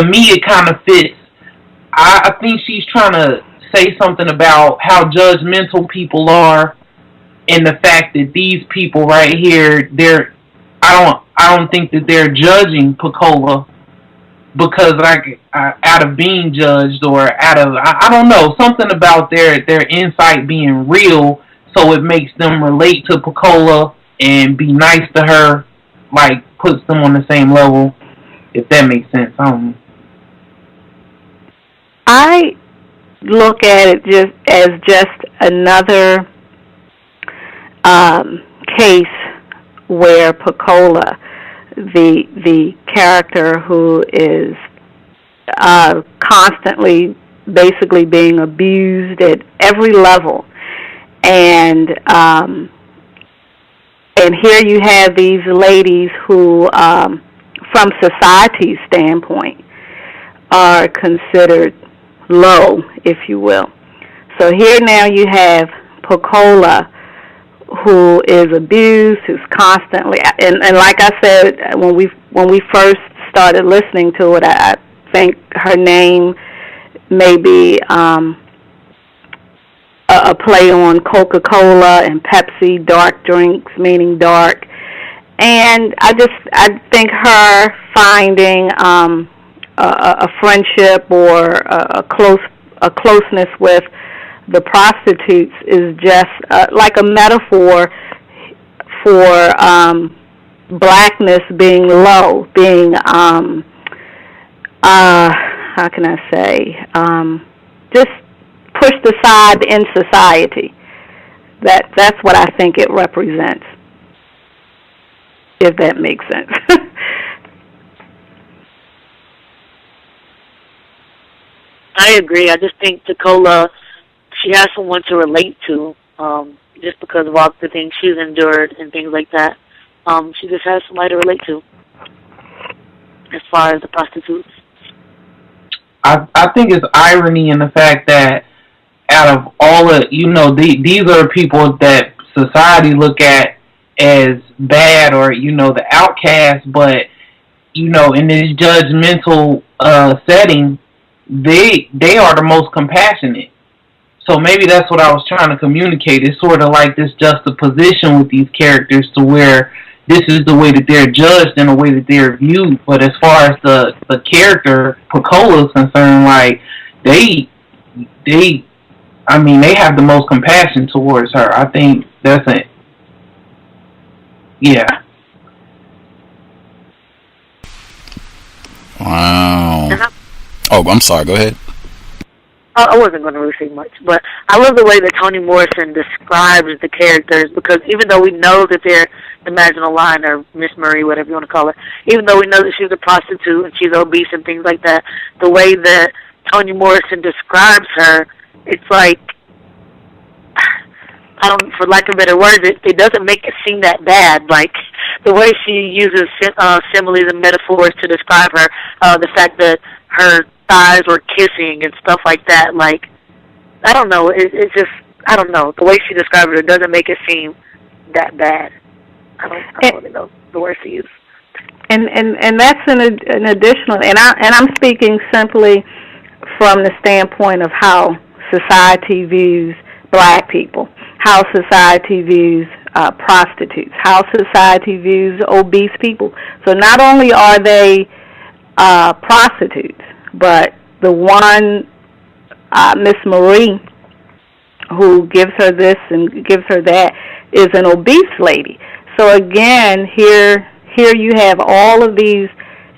me it kind of fits. I think she's trying to say something about how judgmental people are, and the fact that these people right here, I don't think that they're judging Picola because out of being judged, or out of, I don't know, something about their insight being real, so it makes them relate to Picola and be nice to her, like puts them on the same level, if that makes sense. I don't know. I look at it as another case where Picola the character who is constantly basically being abused at every level. And here you have these ladies who, from society's standpoint, are considered low, if you will. So here now you have Pocola, who is abused, who's constantly, and like I said, when we first started listening to it, I think her name may be a play on Coca-Cola and Pepsi, dark drinks, meaning dark. And I think her finding a friendship or a closeness with the prostitutes is just like a metaphor for blackness being low, being how can I say, just pushed aside in society. That's what I think it represents, if that makes sense. I agree. I just think Tacola, she has someone to relate to, just because of all the things she's endured and things like that. She just has somebody to relate to as far as the prostitutes. I think it's irony in the fact that out of all of, these are people that society look at as bad or, the outcast, but, in this judgmental setting, they are the most compassionate. So maybe that's what I was trying to communicate. It's sort of like this juxtaposition with these characters to where this is the way that they're judged and the way that they're viewed. But as far as the character Pocola is concerned, like they have the most compassion towards her. I think that's it. Yeah. Wow. Oh, I'm sorry. Go ahead. I wasn't going to really say much, but I love the way that Toni Morrison describes the characters, because even though we know that they're the Maginot Line, or Miss Marie, whatever you want to call her, even though we know that she's a prostitute and she's obese and things like that, the way that Toni Morrison describes her, it's like, for lack of better words, it doesn't make it seem that bad. Like, the way she uses similes and metaphors to describe her, the fact that her thighs were kissing and stuff like that, like, I don't know, it's just, I don't know, the way she describes it doesn't make it seem that bad. I don't really know the words to use. And that's an additional, and I'm speaking simply from the standpoint of how society views black people, how society views prostitutes, how society views obese people. So not only are they prostitutes, but the one, Miss Marie, who gives her this and gives her that, is an obese lady. So again, here you have all of these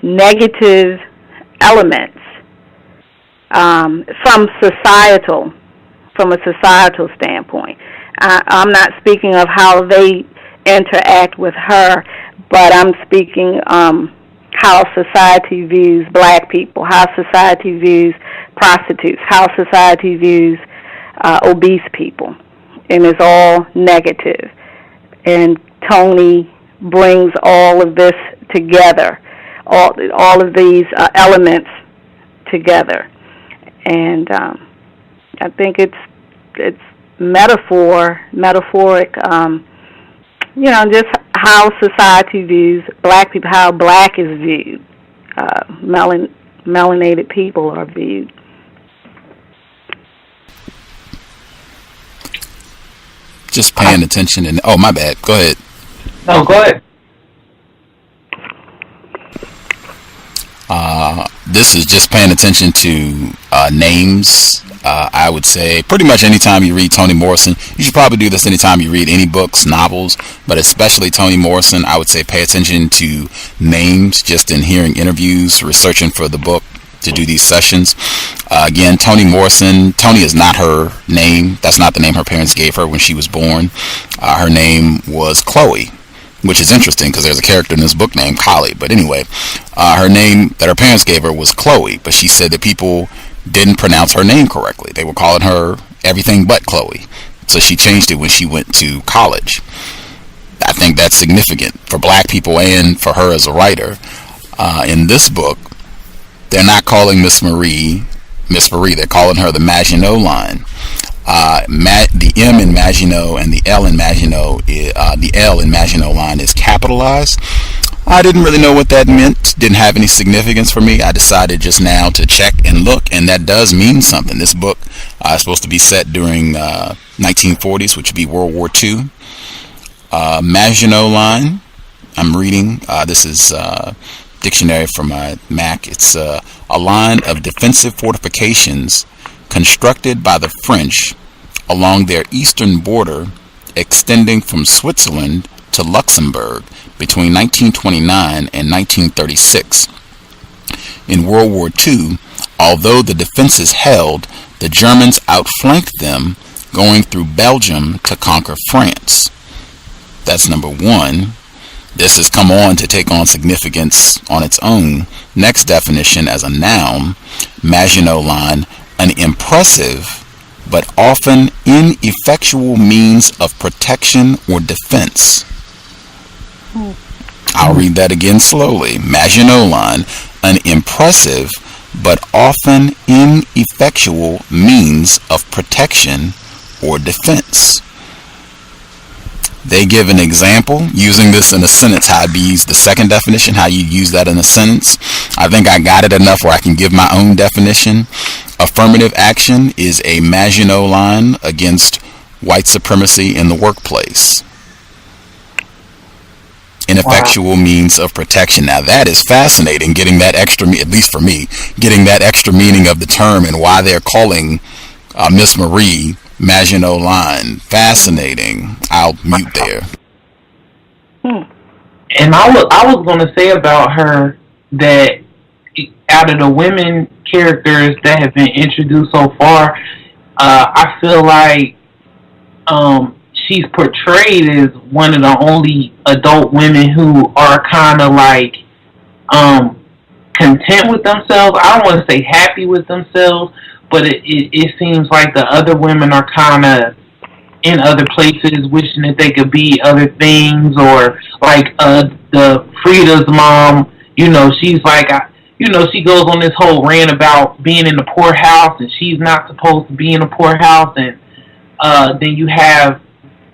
negative elements from a societal standpoint. I'm not speaking of how they interact with her, but I'm speaking how society views black people, how society views prostitutes, how society views obese people, and it's all negative. And Toni brings all of this together, all of these elements together, and I think it's metaphoric. Just how society views black people, how black is viewed, melanated people are viewed. Just paying attention and oh, my bad. Go ahead. No, go ahead. This is just paying attention to names. I would say pretty much anytime you read Toni Morrison, you should probably do this anytime you read any books, novels, but especially Toni Morrison, I would say pay attention to names just in hearing interviews, researching for the book to do these sessions. Again, Toni Morrison, Toni is not her name. That's not the name her parents gave her when she was born. Her name was Chloe. which is interesting because there's a character in this book named Collie. But anyway, her name that her parents gave her was Chloe, but she said that people didn't pronounce her name correctly. They were calling her everything but Chloe. So she changed it when she went to college. I think that's significant for black people and for her as a writer. In this book, they're not calling Miss Marie, they're calling her the Maginot line. The M in Maginot and the L in Maginot, the L in Maginot line is capitalized. I didn't really know what that meant. Didn't have any significance for me. I decided just now to check and look, and that does mean something. This book is supposed to be set during 1940s, which would be World War II. Maginot line, I'm reading. This is dictionary from my Mac. It's a line of defensive fortifications constructed by the French along their eastern border, extending from Switzerland to Luxembourg between 1929 and 1936. In World War II, although the defenses held, the Germans outflanked them, going through Belgium to conquer France. That's number one. This has come on to take on significance on its own. Next definition as a noun, Maginot line, an impressive but often ineffectual means of protection or defense. I'll read that again slowly. Maginot line, an impressive but often ineffectual means of protection or defense. They give an example using this in a sentence, how I'd use the second definition, how you use that in a sentence. I think I got it enough where I can give my own definition. Affirmative action is a Maginot line against white supremacy in the workplace. Ineffectual means of protection. Now that is fascinating, getting that extra, at least for me, getting that extra meaning of the term and why they're calling Miss Marie Maginot line. Fascinating. I'll mute there. And I was going to say about her that out of the women characters that have been introduced so far, I feel like she's portrayed as one of the only adult women who are kind of like content with themselves. I don't want to say happy with themselves, but it seems like the other women are kind of in other places, wishing that they could be other things, or like the Frida's mom, she's like, she goes on this whole rant about being in the poorhouse, and she's not supposed to be in the poorhouse, and then you have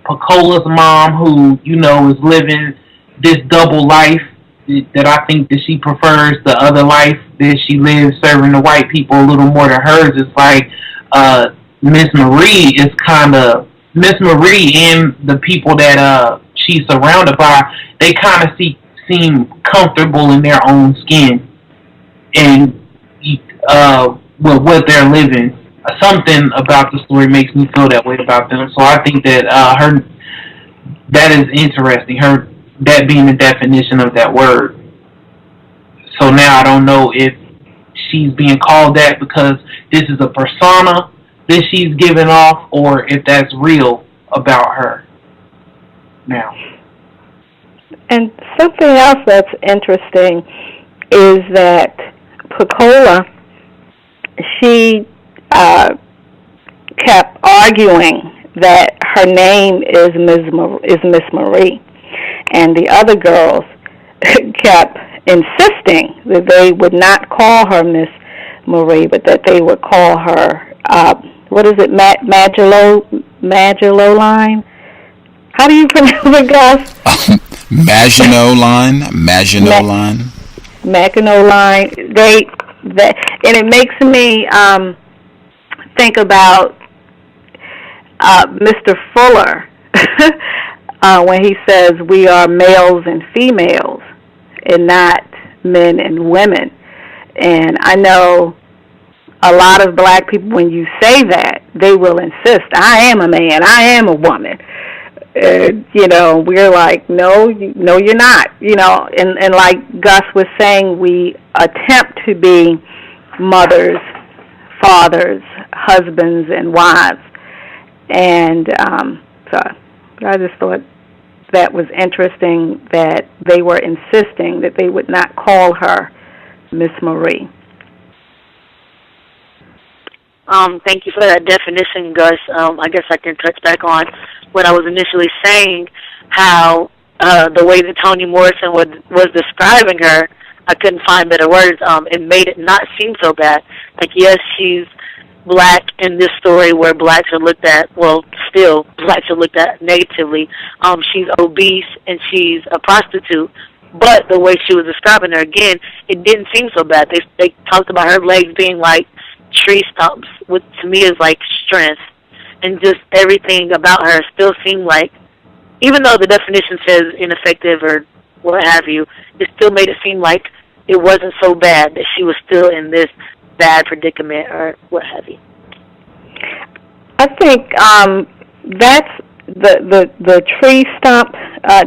Pacola's mom, who, is living this double life that I think that she prefers the other life that she lives serving the white people a little more than hers. It's like Miss Marie is kind of, Miss Marie and the people that she's surrounded by, they kind of seem comfortable in their own skin and with what they're living. Something about the story makes me feel that way about them. So I think that that is interesting, that being the definition of that word. So now I don't know if she's being called that because this is a persona that she's giving off, or if that's real about her now. And something else that's interesting is that Pacola, she kept arguing that her name is Miss Marie, and the other girls kept insisting that they would not call her Miss Marie, but that they would call her what is it, Maginot line? How do you pronounce it, Gus? Maginot line. Maginot line. And it makes me think about Mr. Fuller when he says we are males and females and not men and women. And I know a lot of black people, when you say that, they will insist, I am a man, I am a woman. We're like, no, you're not. And like Gus was saying, we attempt to be mothers, fathers, husbands, and wives. And so I just thought that was interesting that they were insisting that they would not call her Miss Marie. Thank you for that definition, Gus. I guess I can touch back on what I was initially saying, how the way that Toni Morrison was describing her, I couldn't find better words. It made it not seem so bad. Like, yes, she's black in this story where blacks are looked at, well, still, blacks are looked at negatively. She's obese and she's a prostitute. But the way she was describing her, again, it didn't seem so bad. They talked about her legs being like tree stumps, which to me is like strength. And just everything about her still seemed like, even though the definition says ineffective or what have you, it still made it seem like it wasn't so bad that she was still in this bad predicament or what have you. I think that's the tree stump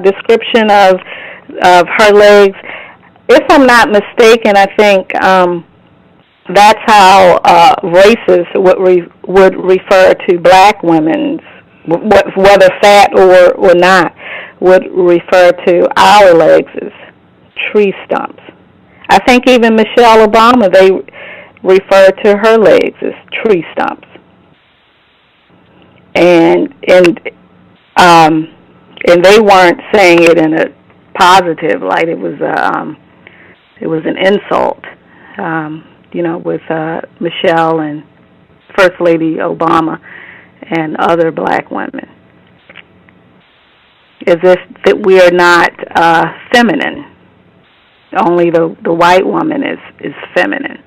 description of her legs. If I'm not mistaken, I think that's how racists would refer to black women's, whether fat or not, would refer to our legs as tree stumps. I think even Michelle Obama, they refer to her legs as tree stumps. And they weren't saying it in a positive light. It was an insult, with Michelle and First Lady Obama and other black women, as if that we are not feminine. Only the white woman is feminine.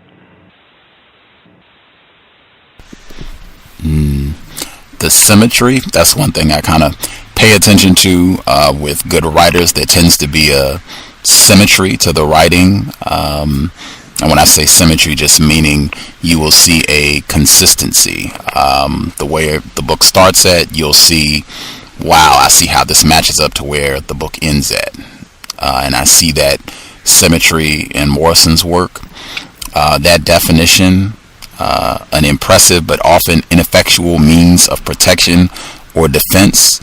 The symmetry, that's one thing I kind of pay attention to with good writers. There tends to be a symmetry to the writing. And when I say symmetry, just meaning you will see a consistency. The way the book starts at, you'll see, wow, I see how this matches up to where the book ends at. And I see that symmetry in Morrison's work. That definition, an impressive but often ineffectual means of protection or defense,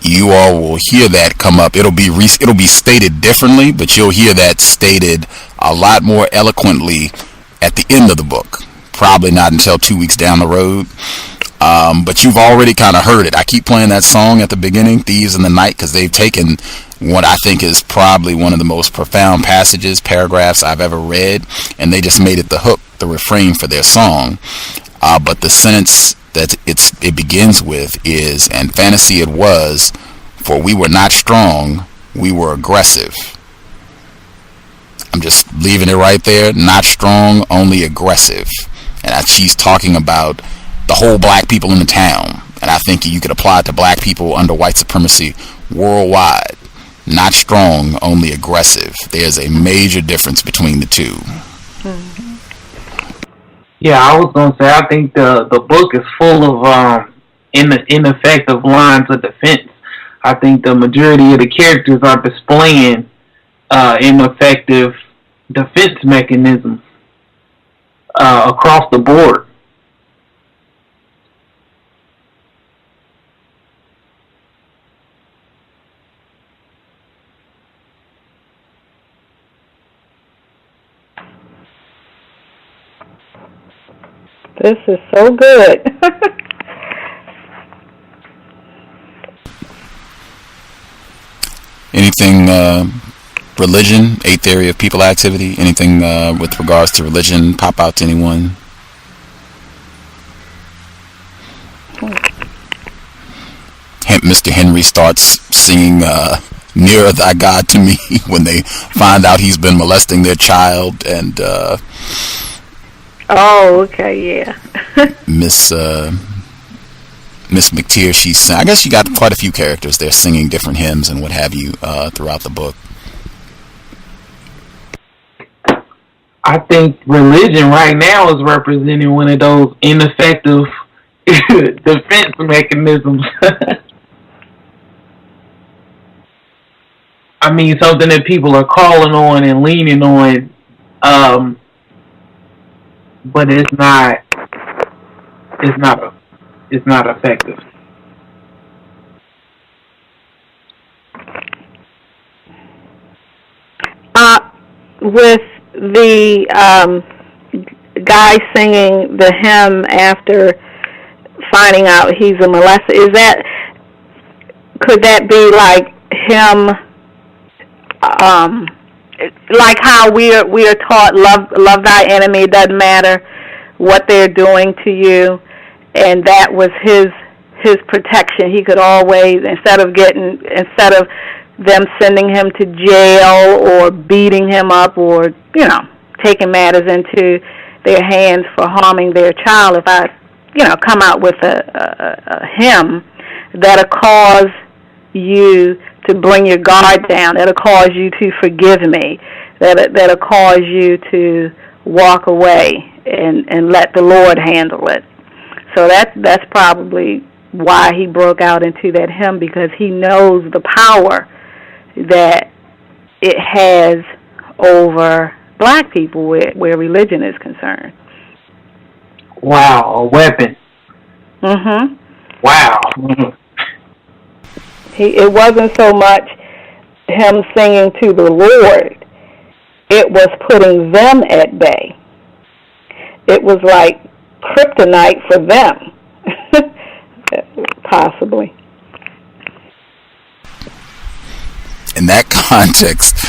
you all will hear that come up. It'll be stated differently, but you'll hear that stated a lot more eloquently at the end of the book. Probably not until 2 weeks down the road. But you've already kind of heard it. I keep playing that song at the beginning, Thieves in the Night, because they've taken what I think is probably one of the most profound paragraphs I've ever read, and they just made it the hook, the refrain for their song. But the sentence that it begins with is, "And fantasy it was, for we were not strong, we were aggressive." I'm just leaving it right there. Not strong, only aggressive. And she's talking about the whole black people in the town. And I think you could apply it to black people under white supremacy worldwide. Not strong, only aggressive. There's a major difference between the two. Yeah, I was going to say, I think the book is full of ineffective lines of defense. I think the majority of the characters are displaying ineffective defense mechanisms across the board. This is so good. Anything, religion, eighth area of people activity, anything with regards to religion pop out to anyone? Mr. Henry starts singing Nearer Thy God to Me when they find out he's been molesting their child, and oh, okay, yeah. Miss McTeer, I guess you got quite a few characters there singing different hymns and what have you throughout the book. I think religion right now is representing one of those ineffective defense mechanisms. I mean, something that people are calling on and leaning on, but it's not effective. with the guy singing the hymn after finding out he's a molester, could that be like him, like how we are taught love thy enemy, it doesn't matter what they're doing to you, and that was his protection. He could always, instead of them sending him to jail or beating him up or, taking matters into their hands for harming their child, if I, come out with a hymn that'll cause you to bring your guard down, that'll cause you to forgive me, that'll cause you to walk away and let the Lord handle it. So that's probably why he broke out into that hymn, because he knows the power that it has over black people where religion is concerned. Wow, a weapon. Mhm. Wow. It wasn't so much him singing to the Lord. It was putting them at bay. It was like kryptonite for them, possibly. In that context,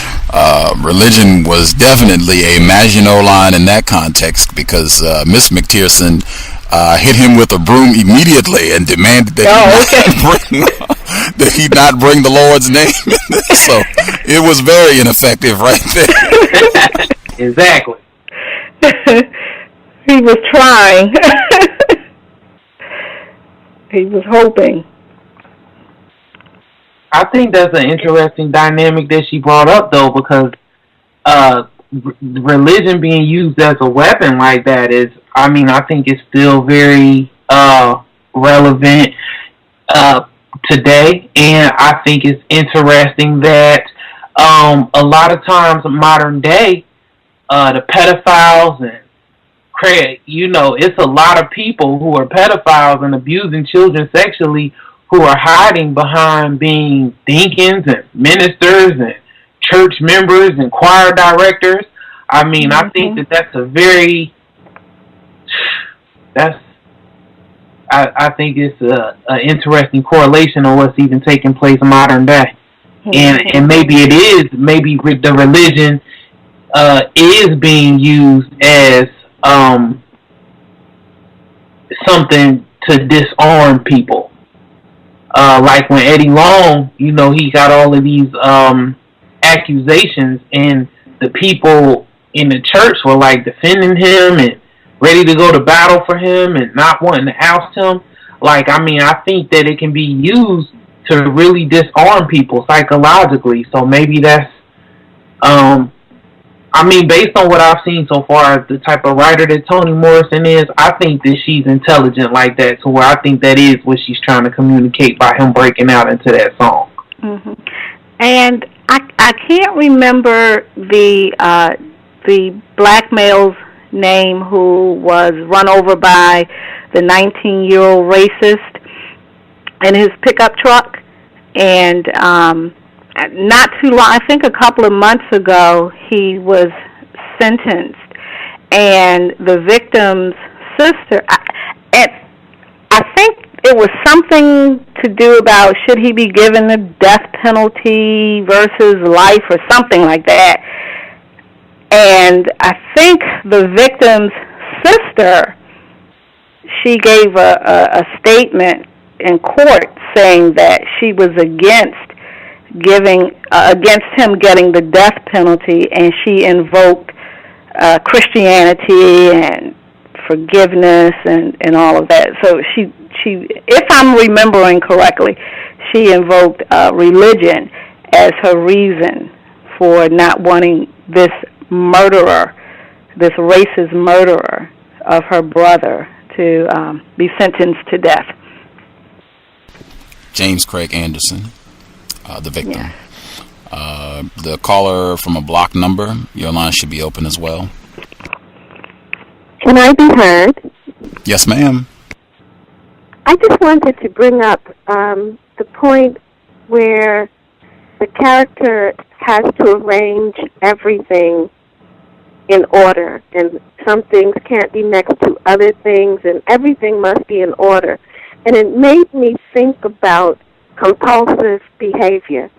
religion was definitely a Maginot line in that context, because Miss McTierson hit him with a broom immediately and demanded that he not bring the Lord's name. So it was very ineffective right there. Exactly. He was trying. He was hoping. I think that's an interesting dynamic that she brought up, though, because religion being used as a weapon like that I think it's still very relevant today, and I think it's interesting that a lot of times modern day, the pedophiles and it's a lot of people who are pedophiles and abusing children sexually who are hiding behind being deacons and ministers and church members and choir directors. I think that's a very... I think it's an interesting correlation on what's even taking place in modern day. And maybe it is, maybe the religion is being used as something to disarm people. Like when Eddie Long, he got all of these accusations, and the people in the church were like defending him and ready to go to battle for him and not wanting to oust him. I think that it can be used to really disarm people psychologically. So maybe that's, based on what I've seen so far, the type of writer that Toni Morrison is, I think that she's intelligent like that, to where I think that is what she's trying to communicate by him breaking out into that song. Mm-hmm. And I can't remember the black male's name who was run over by the 19-year-old racist in his pickup truck. And not too long, I think a couple of months ago, he was sentenced. And the victim's sister, I think it was something to do about should he be given the death penalty versus life or something like that. And I think the victim's sister, she gave a statement in court saying that she was against him getting the death penalty, and she invoked Christianity and forgiveness and all of that. So she, if I'm remembering correctly, she invoked religion as her reason for not wanting this murderer, this racist murderer of her brother, to be sentenced to death. James Craig Anderson, the victim. Yeah. The caller from a block number, your line should be open as well. Can I be heard? Yes, ma'am. I just wanted to bring up the point where the character has to arrange everything in order, and some things can't be next to other things, and everything must be in order. And it made me think about compulsive behavior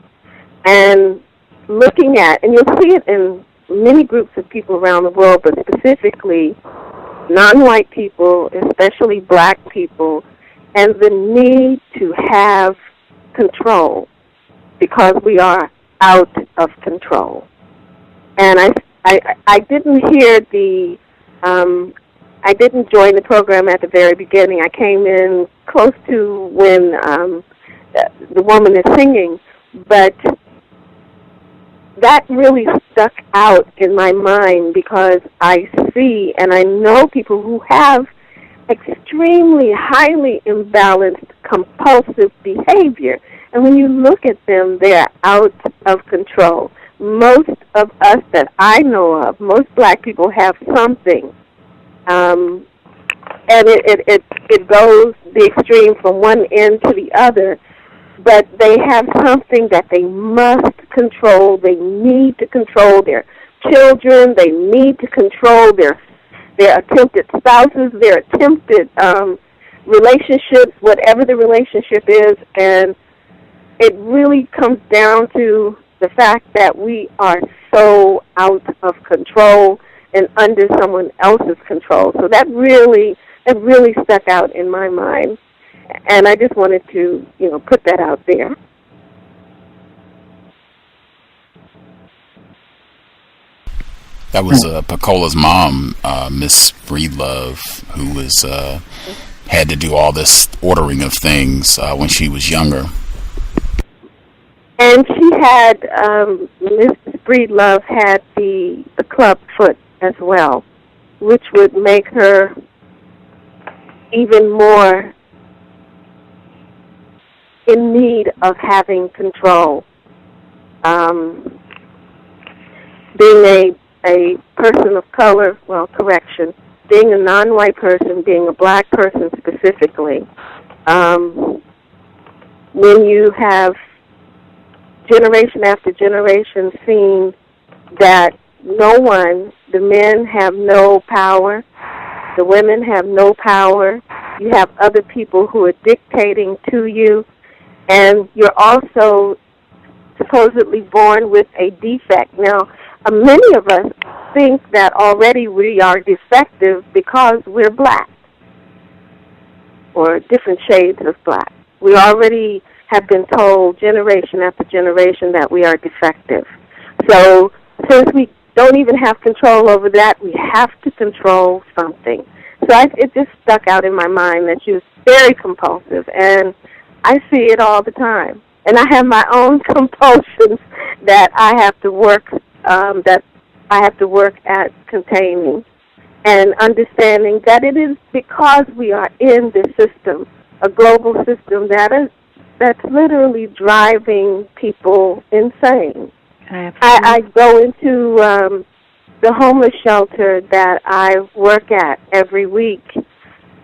and looking at, and you'll see it in many groups of people around the world, but specifically non-white people, especially black people, and the need to have control because we are out of control. And I didn't hear I didn't join the program at the very beginning. I came in close to when the woman is singing, but that really stuck out in my mind because I see and I know people who have extremely highly imbalanced compulsive behavior. And when you look at them, they're out of control. Most of us that I know of, most black people have something. And it goes the extreme from one end to the other. But they have something that they must control. They need to control their children. They need to control their attempted spouses, their attempted relationships, whatever the relationship is. And it really comes down to the fact that we are so out of control and under someone else's control. So that really stuck out in my mind. And I just wanted to, put that out there. That was Pacola's mom, Miss Breedlove, who was had to do all this ordering of things when she was younger. And she had, Miss Breedlove had the club foot as well, which would make her even more in need of having control. Being a person of color, being a non-white person, being a black person specifically, when you have generation after generation seen that the men have no power, the women have no power, you have other people who are dictating to you, and you're also supposedly born with a defect. Now, many of us think that already we are defective because we're black or different shades of black. We already have been told generation after generation that we are defective. So since we don't even have control over that, we have to control something. So it just stuck out in my mind that she was very compulsive, and I see it all the time. And I have my own compulsions that I have to work at containing and understanding that it is because we are in this system, a global system that's literally driving people insane. I go into the homeless shelter that I work at every week,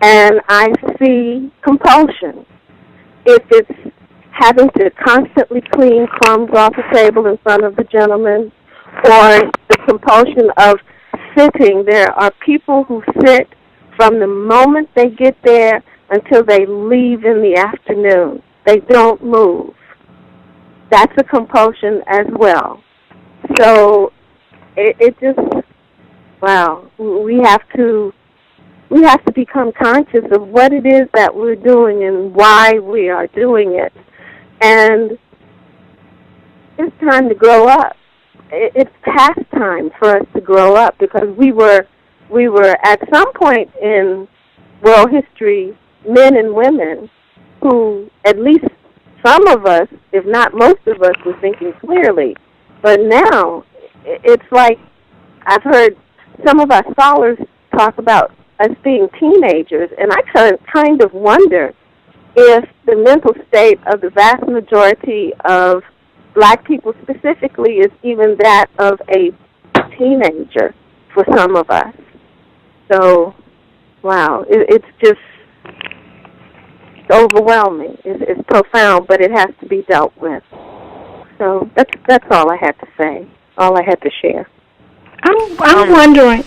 and I see compulsion. If it's having to constantly clean crumbs off the table in front of the gentleman, or the compulsion of sitting, there are people who sit from the moment they get there until they leave in the afternoon. They don't move. That's a compulsion as well. So it just, wow, we have to become conscious of what it is that we're doing and why we are doing it. And it's time to grow up. It's past time for us to grow up, because we were at some point in world history men and women who, at least some of us, if not most of us, were thinking clearly. But now, it's like I've heard some of our scholars talk about us being teenagers, and I kind of wonder if the mental state of the vast majority of black people specifically is even that of a teenager for some of us. So, wow, it's just overwhelming. It's profound, but it has to be dealt with. So that's all I had to say, all I had to share. I'm wondering.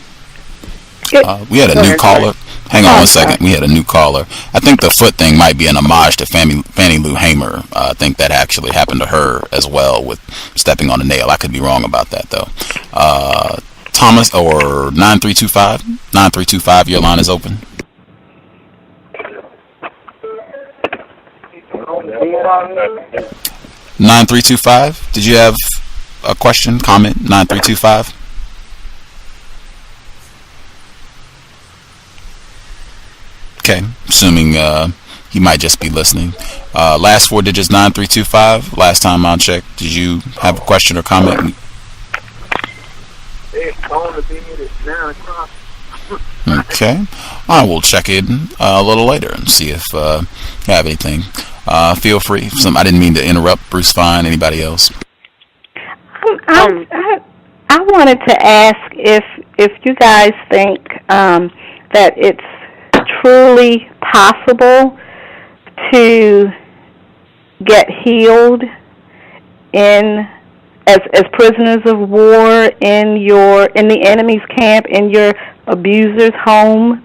We had a new caller. Hang on one second. We had a new caller. I think the foot thing might be an homage to Fannie Lou Hamer. I think that actually happened to her as well with stepping on a nail. I could be wrong about that, though. Thomas, or 9325? 9325, your line is open. (9325) Did you have a question, comment? 9325. Okay, assuming he might just be listening. Last four digits, 9325. Last time I checked, did you have a question or comment? Okay, I will check it a little later and see if you have anything. Feel free. I didn't mean to interrupt. Bruce, fine. Anybody else? I wanted to ask if you guys think that it's truly possible to get healed as prisoners of war in the enemy's camp, in your abuser's home.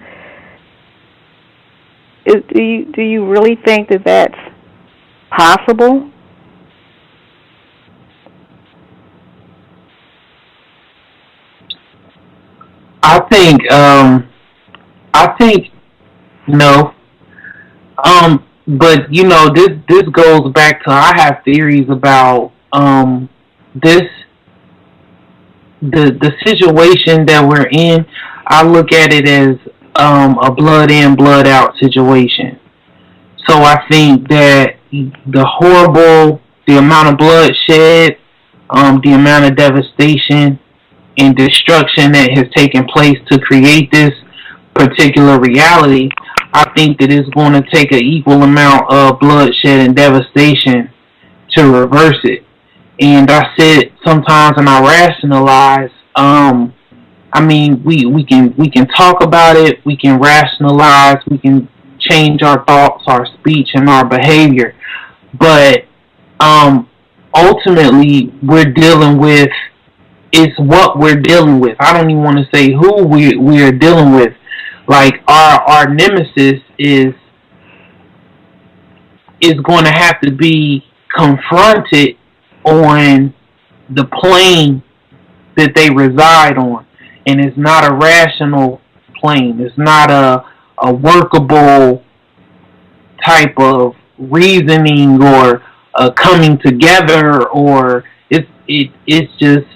Do you really think that that's possible? I think no. But this goes back to, I have theories about the situation that we're in. I look at it as a blood in, blood out situation. So I think that the amount of bloodshed, the amount of devastation and destruction that has taken place to create this particular reality, I think that it's going to take an equal amount of bloodshed and devastation to reverse it. And I said sometimes, and I rationalize, we can talk about it, we can rationalize, we can change our thoughts, our speech, and our behavior, but ultimately we're dealing with, it's what we're dealing with. I don't even want to say who we are dealing with. Like our nemesis is going to have to be confronted on the plane that they reside on, and it's not a rational plane. It's not a workable type of reasoning or coming together, or it's just.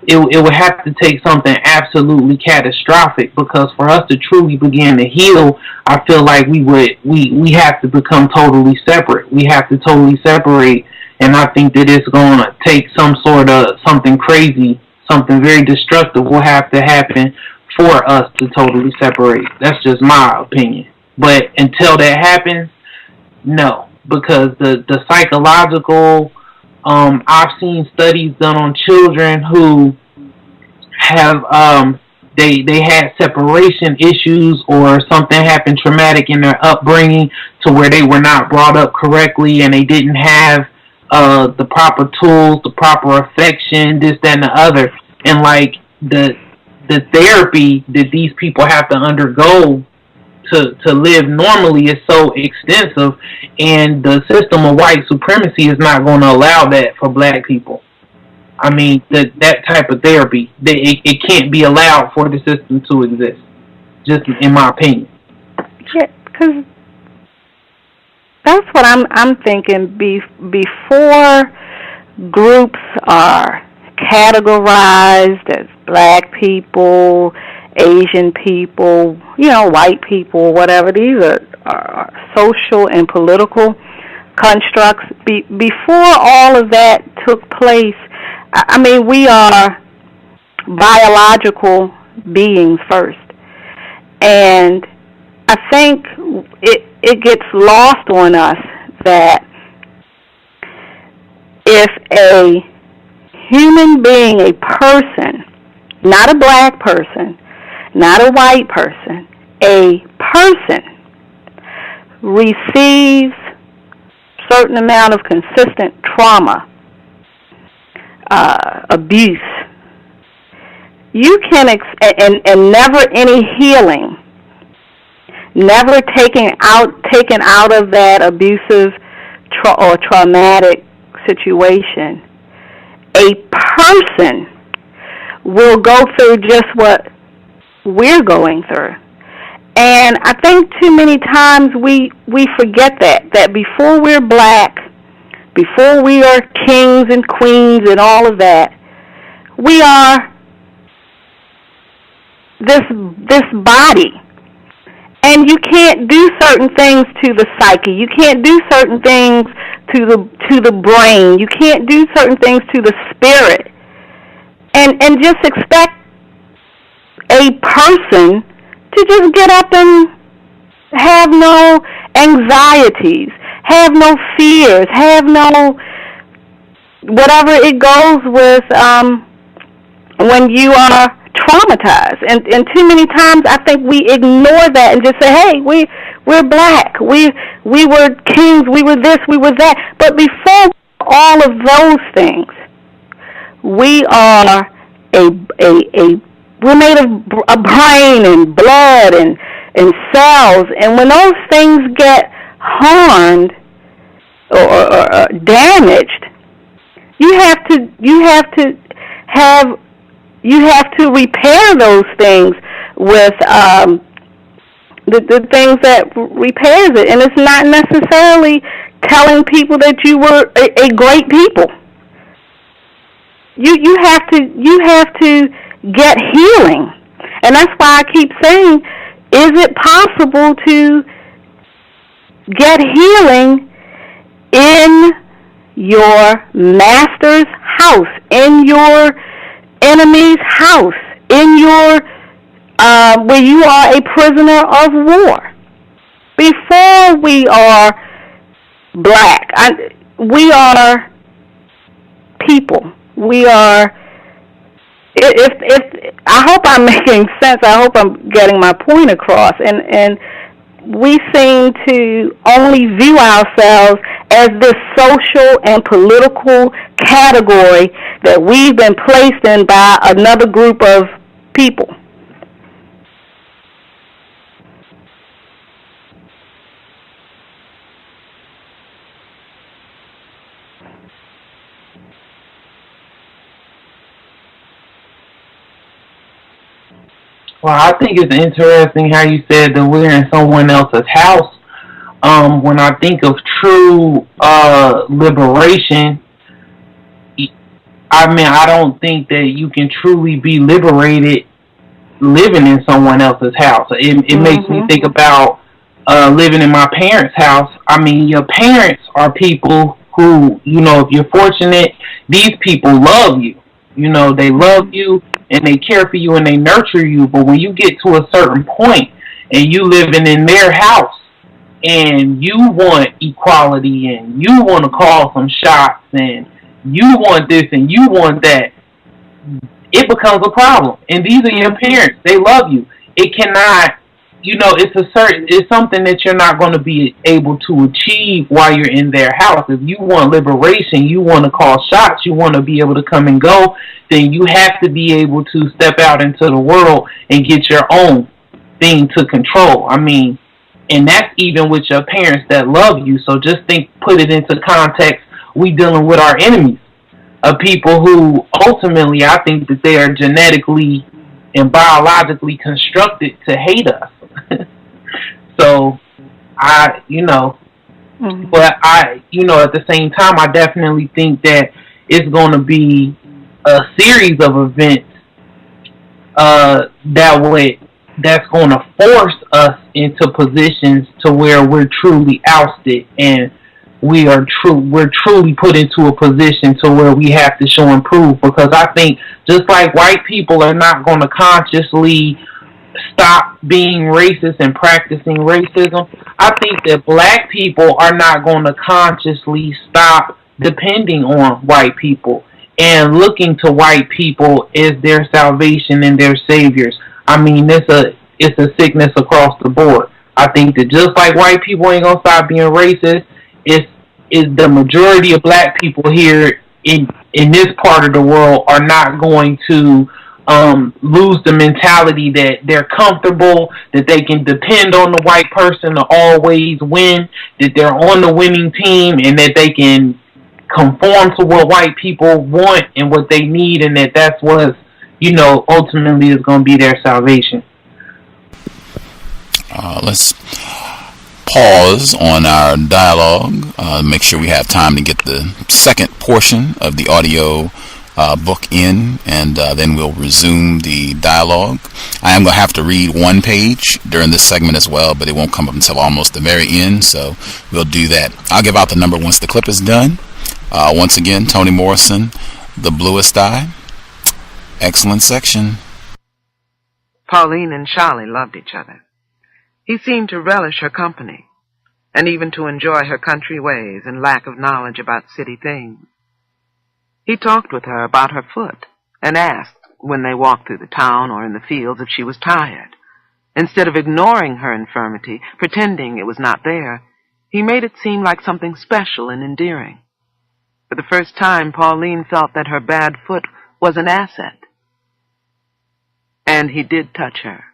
It would have to take something absolutely catastrophic, because for us to truly begin to heal, I feel like we have to become totally separate. We have to totally separate, and I think that it's going to take some sort of something crazy, something very destructive will have to happen for us to totally separate. That's just my opinion. But until that happens, no, because the psychological, I've seen studies done on children who have they had separation issues, or something happened traumatic in their upbringing to where they were not brought up correctly, and they didn't have the proper tools, the proper affection, this, that, and the other. And like the therapy that these people have to undergo to live normally is so extensive, and the system of white supremacy is not going to allow that for black people. I mean, that type of therapy, it can't be allowed for the system to exist, just in my opinion. Yeah, because that's what I'm thinking. Before groups are categorized as black people, Asian people, white people, whatever. These are social and political constructs. Before all of that took place, I mean, we are biological beings first. And I think it gets lost on us that if a human being, a person, not a black person, not a white person, a person receives certain amount of consistent trauma, abuse, you can and never any healing, never taken out of that abusive or traumatic situation. A person will go through just what we're going through. And I think too many times we forget that before we're black, before we are kings and queens and all of that, we are this body. And you can't do certain things to the psyche. You can't do certain things to the brain. You can't do certain things to the spirit. And just expect a person to just get up and have no anxieties, have no fears, have no whatever it goes with when you are traumatized. And too many times I think we ignore that and just say, hey, we're black, we were kings, we were this, we were that. But before all of those things, we are we're made of a brain and blood and cells, and when those things get harmed or damaged, you have to repair those things with the things that repairs it. And it's not necessarily telling people that you were a great people. You have to get healing. And that's why I keep saying, is it possible to get healing in your master's house, in your enemy's house, in your where you are a prisoner of war? Before we are black, we are people. We are. If I hope I'm making sense. I hope I'm getting my point across. And we seem to only view ourselves as this social and political category that we've been placed in by another group of people. Well, I think it's interesting how you said that we're in someone else's house. When I think of true liberation, I don't think that you can truly be liberated living in someone else's house. It makes me think about living in my parents' house. I mean, your parents are people who, if you're fortunate, these people love you. They love you and they care for you and they nurture you. But when you get to a certain point and you living in their house and you want equality and you want to call some shots and you want this and you want that, it becomes a problem. And these are your parents. They love you. It cannot, it's something that you're not going to be able to achieve while you're in their house. If you want liberation, you want to call shots, you want to be able to come and go, then you have to be able to step out into the world and get your own thing to control. I mean, and that's even with your parents that love you. So just put it into context. We dealing with our enemies, of people who ultimately I think that they are genetically and biologically constructed to hate us. So but at the same time, I definitely think that it's going to be a series of events that's going to force us into positions to where we're truly ousted and we're truly put into a position to where we have to show and prove. Because I think just like white people are not going to consciously stop being racist and practicing racism, I think that black people are not going to consciously stop depending on white people and looking to white people as their salvation and their saviors. I mean, it's a sickness across the board. I think that just like white people ain't gonna stop being racist, is the majority of black people here in this part of the world are not going to lose the mentality that they're comfortable, that they can depend on the white person to always win, that they're on the winning team, and that they can conform to what white people want and what they need, and that's what, ultimately is going to be their salvation. Let's pause on our dialogue, make sure we have time to get the second portion of the audio book in, and then we'll resume the dialogue. I am going to have to read one page during this segment as well, but it won't come up until almost the very end, so we'll do that. I'll give out the number once the clip is done. Once again, Toni Morrison, The Bluest Eye. Excellent section. Pauline and Charlie loved each other. He seemed to relish her company, and even to enjoy her country ways and lack of knowledge about city things. He talked with her about her foot and asked, when they walked through the town or in the fields, if she was tired. Instead of ignoring her infirmity, pretending it was not there, he made it seem like something special and endearing. For the first time, Pauline felt that her bad foot was an asset. And he did touch her,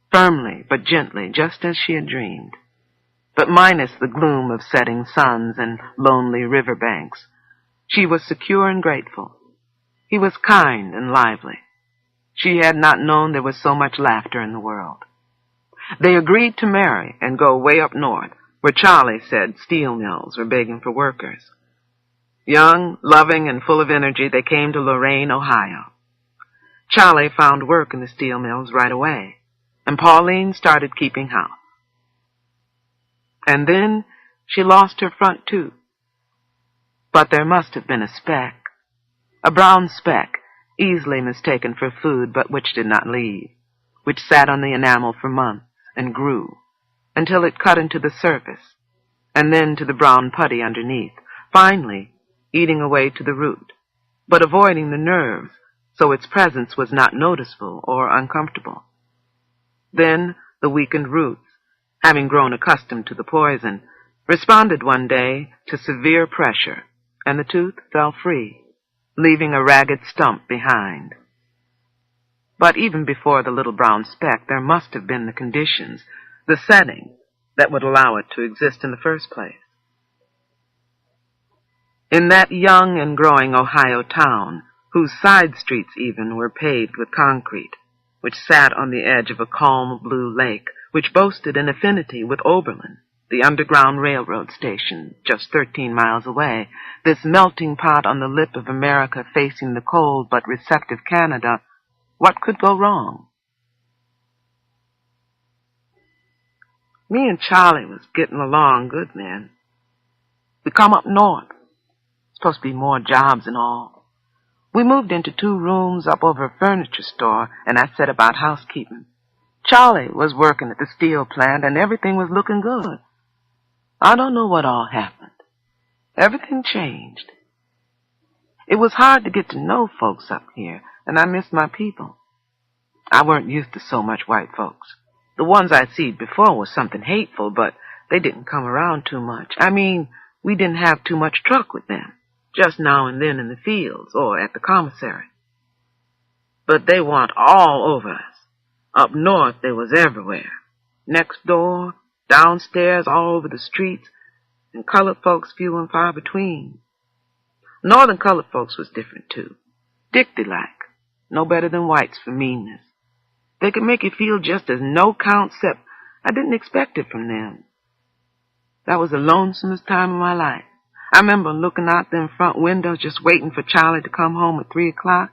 firmly but gently, just as she had dreamed, but minus the gloom of setting suns and lonely river banks. She was secure and grateful. He was kind and lively. She had not known there was so much laughter in the world. They agreed to marry and go way up north, where Charlie said steel mills were begging for workers. Young, loving, and full of energy, they came to Lorain, Ohio. Charlie found work in the steel mills right away, and Pauline started keeping house. And then she lost her front tooth. But there must have been a speck, a brown speck, easily mistaken for food, but which did not leave, which sat on the enamel for months and grew, until it cut into the surface, and then to the brown putty underneath, finally eating away to the root, but avoiding the nerves, so its presence was not noticeable or uncomfortable. Then the weakened roots, having grown accustomed to the poison, responded one day to severe pressure, and the tooth fell free, leaving a ragged stump behind. But even before the little brown speck, there must have been the conditions, the setting, that would allow it to exist in the first place. In that young and growing Ohio town, whose side streets even were paved with concrete, which sat on the edge of a calm blue lake, which boasted an affinity with Oberlin, the underground railroad station just 13 miles away, this melting pot on the lip of America facing the cold but receptive Canada, what could go wrong? Me and Charlie was getting along good, man. We come up north. Supposed to be more jobs and all. We moved into 2 rooms up over a furniture store, and I set about housekeeping. Charlie was working at the steel plant, and everything was looking good. I don't know what all happened. Everything changed. It was hard to get to know folks up here, and I missed my people. I weren't used to so much white folks. The ones I'd seen before was something hateful, but they didn't come around too much. I mean, we didn't have too much truck with them, just now and then in the fields or at the commissary. But they weren't all over us. Up north, they was everywhere. Next door, downstairs, all over the streets, and colored folks few and far between. Northern colored folks was different, too. Dicty-like, no better than whites for meanness. They could make you feel just as no-count, except I didn't expect it from them. That was the lonesomest time of my life. I remember looking out them front windows just waiting for Charlie to come home at 3 o'clock.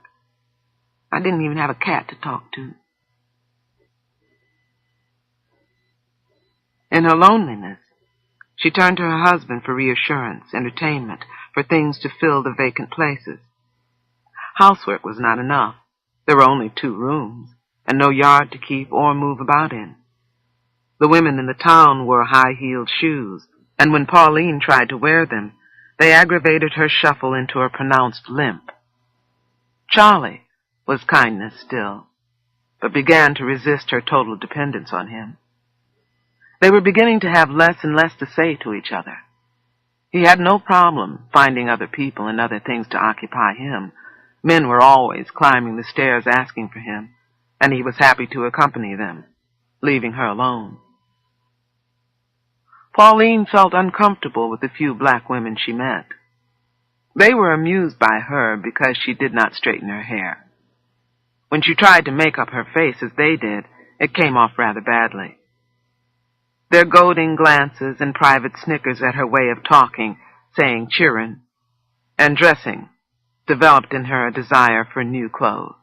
I didn't even have a cat to talk to. In her loneliness, she turned to her husband for reassurance, entertainment, for things to fill the vacant places. Housework was not enough. There were only 2 rooms, and no yard to keep or move about in. The women in the town wore high-heeled shoes, and when Pauline tried to wear them, they aggravated her shuffle into a pronounced limp. Charlie was kindness still, but began to resist her total dependence on him. They were beginning to have less and less to say to each other. He had no problem finding other people and other things to occupy him, Men were always climbing the stairs asking for him, and he was happy to accompany them, leaving her alone. Pauline felt uncomfortable with the few black women she met. They were amused by her because she did not straighten her hair. When she tried to make up her face as they did, it came off rather badly. Their goading glances and private snickers at her way of talking, saying cheerin', and dressing developed in her a desire for new clothes.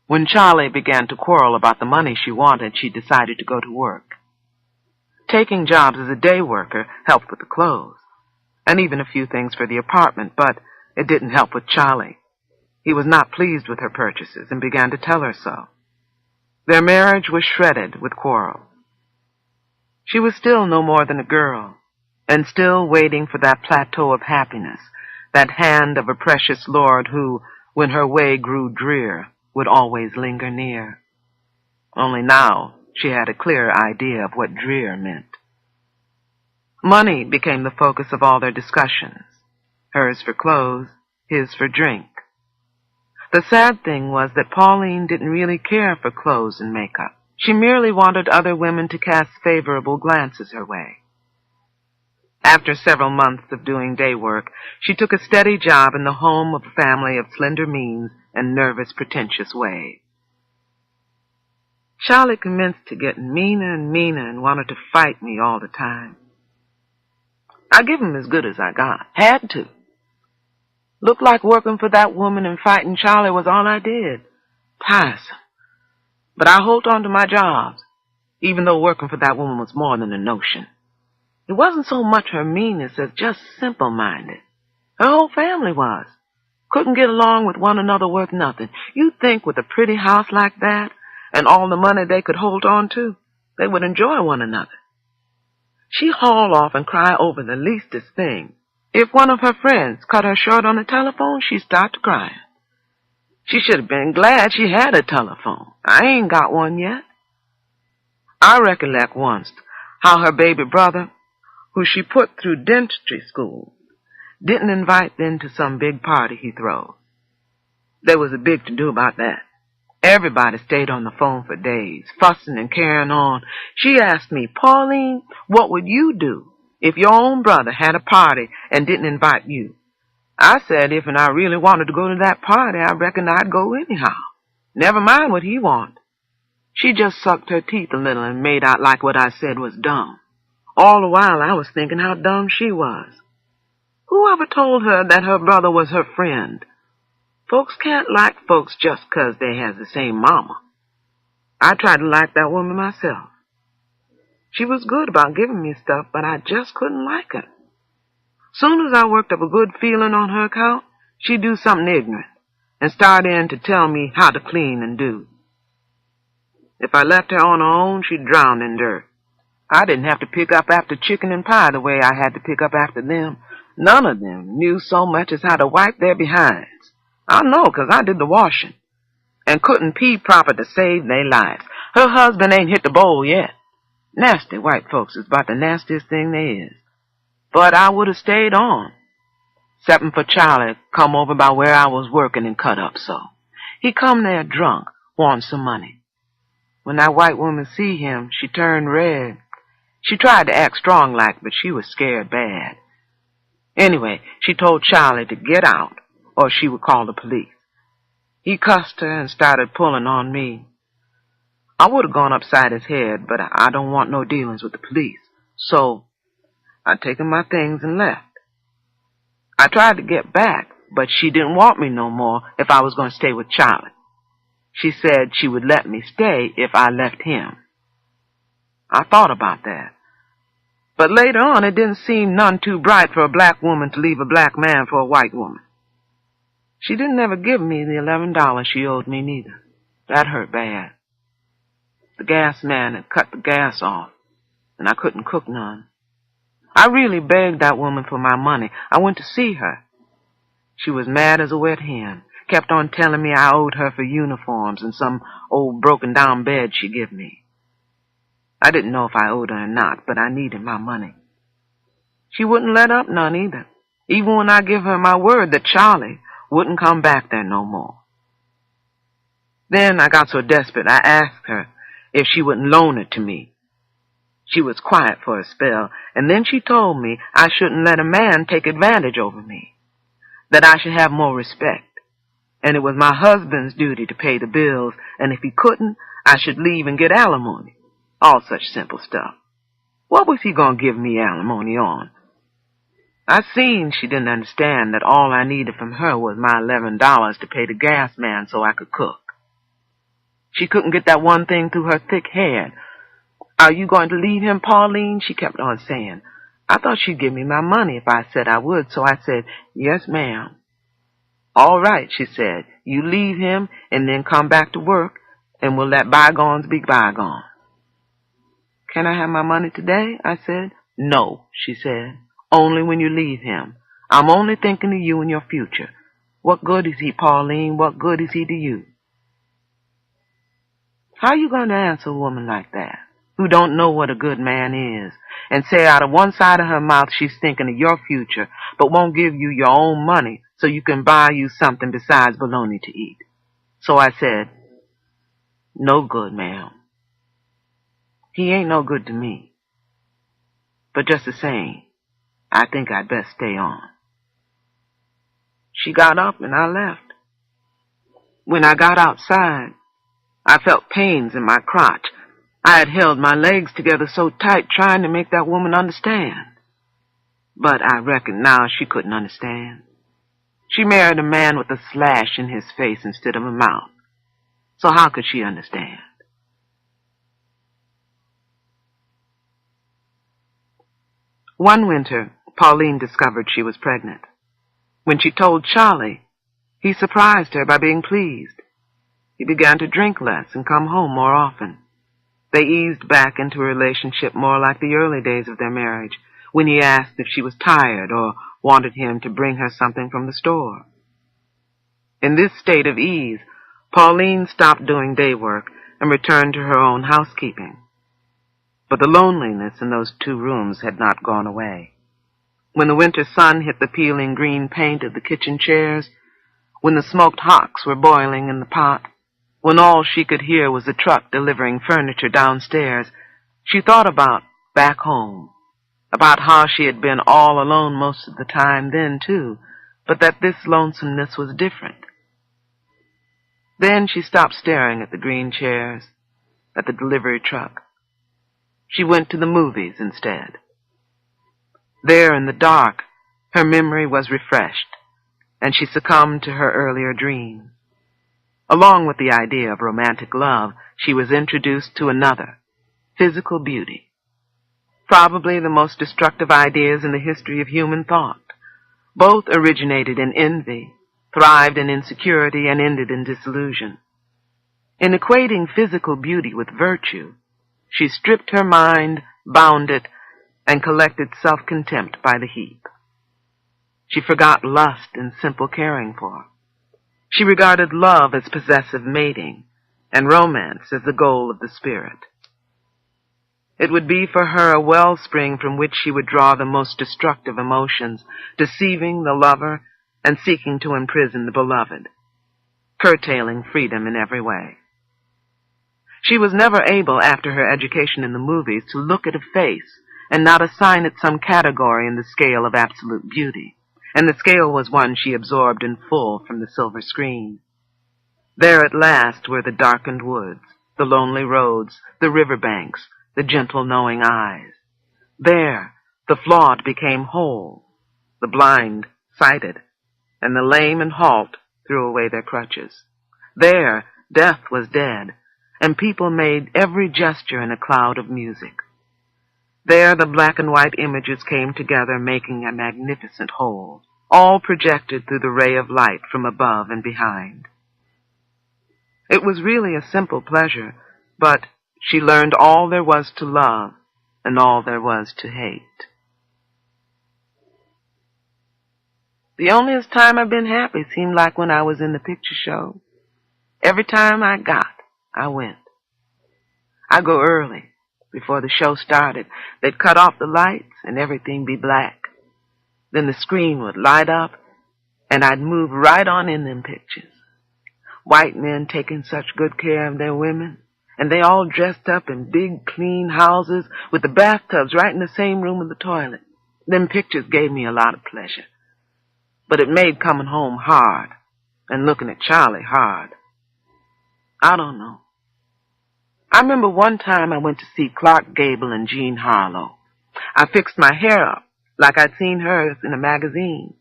When Charlie began to quarrel about the money she wanted, she decided to go to work. Taking jobs as a day worker helped with the clothes, and even a few things for the apartment, but it didn't help with Charlie. He was not pleased with her purchases and began to tell her so. Their marriage was shredded with quarrels. She was still no more than a girl, and still waiting for that plateau of happiness, that hand of a precious lord who, when her way grew drear, would always linger near. Only now she had a clear idea of what drear meant. Money became the focus of all their discussions, hers for clothes, his for drink. The sad thing was that Pauline didn't really care for clothes and makeup. She merely wanted other women to cast favorable glances her way. After several months of doing day work, she took a steady job in the home of a family of slender means and nervous, pretentious ways. Charlie commenced to get meaner and meaner and wanted to fight me all the time. I give him as good as I got. Had to. Looked like working for that woman and fighting Charlie was all I did. Tiresome. But I hold on to my jobs, even though working for that woman was more than a notion. It wasn't so much her meanness as just simple-minded. Her whole family was. Couldn't get along with one another worth nothing. You'd think with a pretty house like that and all the money they could hold on to, they would enjoy one another. She'd haul off and cry over the leastest thing. If one of her friends cut her short on the telephone, she'd start to cry. She should have been glad she had a telephone. I ain't got one yet. I recollect once how her baby brother, who she put through dentistry school, didn't invite them to some big party he throws. There was a big to-do about that. Everybody stayed on the phone for days, fussing and carrying on. She asked me, Pauline, what would you do if your own brother had a party and didn't invite you? I said if and I really wanted to go to that party, I reckon I'd go anyhow. Never mind what he wanted. She just sucked her teeth a little and made out like what I said was dumb. All the while I was thinking how dumb she was. Whoever told her that her brother was her friend? Folks can't like folks just 'cause they has the same mama. I tried to like that woman myself. She was good about giving me stuff, but I just couldn't like her. Soon as I worked up a good feeling on her account, she'd do something ignorant and start in to tell me how to clean and do. If I left her on her own, she'd drown in dirt. I didn't have to pick up after chicken and pie the way I had to pick up after them. None of them knew so much as how to wipe their behinds. I know, 'cause I did the washing, and couldn't pee proper to save their lives. Her husband ain't hit the bowl yet. Nasty white folks is about the nastiest thing there is. But I would have stayed on, excepting for Charlie come over by where I was working and cut up so. He come there drunk, wanting some money. When that white woman see him, she turned red. She tried to act strong like, but she was scared bad. Anyway, she told Charlie to get out, or she would call the police. He cussed her and started pulling on me. I would have gone upside his head, but I don't want no dealings with the police. So I'd taken my things and left. I tried to get back, but she didn't want me no more if I was going to stay with Charlie. She said she would let me stay if I left him. I thought about that. But later on, it didn't seem none too bright for a black woman to leave a black man for a white woman. She didn't ever give me the $11 she owed me neither. That hurt bad. The gas man had cut the gas off, and I couldn't cook none. I really begged that woman for my money. I went to see her. She was mad as a wet hen, kept on telling me I owed her for uniforms and some old broken-down bed she give me. I didn't know if I owed her or not, but I needed my money. She wouldn't let up none either, even when I give her my word that Charlie wouldn't come back there no more. Then I got so desperate I asked her if she wouldn't loan it to me. She was quiet for a spell, and then she told me I shouldn't let a man take advantage over me, that I should have more respect, and it was my husband's duty to pay the bills, and if he couldn't, I should leave and get alimony. All such simple stuff. What was he going to give me alimony on? I seen she didn't understand that all I needed from her was my $11 to pay the gas man so I could cook. She couldn't get that one thing through her thick head. Are you going to leave him, Pauline? She kept on saying. I thought she'd give me my money if I said I would, so I said, yes, ma'am. All right, she said, you leave him and then come back to work, and we'll let bygones be bygones. Can I have my money today? I said. No, she said, only when you leave him. I'm only thinking of you and your future. What good is he, Pauline? What good is he to you? How are you going to answer a woman like that, who don't know what a good man is, and say out of one side of her mouth she's thinking of your future, but won't give you your own money so you can buy you something besides bologna to eat? So I said, no good, ma'am. He ain't no good to me. But just the same, I think I'd best stay on. She got up and I left. When I got outside, I felt pains in my crotch. I had held my legs together so tight trying to make that woman understand. But I reckoned now she couldn't understand. She married a man with a slash in his face instead of a mouth. So how could she understand? One winter, Pauline discovered she was pregnant. When she told Charlie, he surprised her by being pleased. He began to drink less and come home more often. They eased back into a relationship more like the early days of their marriage, when he asked if she was tired or wanted him to bring her something from the store. In this state of ease, Pauline stopped doing day work and returned to her own housekeeping. But the loneliness in those 2 rooms had not gone away. When the winter sun hit the peeling green paint of the kitchen chairs, when the smoked hocks were boiling in the pot, when all she could hear was the truck delivering furniture downstairs, she thought about back home, about how she had been all alone most of the time then, too, but that this lonesomeness was different. Then she stopped staring at the green chairs, at the delivery truck. She went to the movies instead. There in the dark, her memory was refreshed, and she succumbed to her earlier dreams. Along with the idea of romantic love, she was introduced to another, physical beauty. Probably the most destructive ideas in the history of human thought. Both originated in envy, thrived in insecurity, and ended in disillusion. In equating physical beauty with virtue, she stripped her mind, bound it, and collected self-contempt by the heap. She forgot lust in simple caring for. She regarded love as possessive mating, and romance as the goal of the spirit. It would be for her a wellspring from which she would draw the most destructive emotions, deceiving the lover and seeking to imprison the beloved, curtailing freedom in every way. She was never able, after her education in the movies, to look at a face and not assign it some category in the scale of absolute beauty, and the scale was one she absorbed in full from the silver screen. There at last were the darkened woods, the lonely roads, the river banks, the gentle knowing eyes. There the flawed became whole, the blind sighted, and the lame and halt threw away their crutches. There death was dead, and people made every gesture in a cloud of music. There the black and white images came together, making a magnificent whole, all projected through the ray of light from above and behind. It was really a simple pleasure, but she learned all there was to love and all there was to hate. The onlyest time I've been happy seemed like when I was in the picture show. Every time I went. I'd go early, before the show started. They'd cut off the lights and everything be black. Then the screen would light up, and I'd move right on in them pictures. White men taking such good care of their women, and they all dressed up in big, clean houses with the bathtubs right in the same room with the toilet. Them pictures gave me a lot of pleasure. But it made coming home hard, and looking at Charlie hard. I don't know. I remember one time I went to see Clark Gable and Jean Harlow. I fixed my hair up like I'd seen hers in a magazine.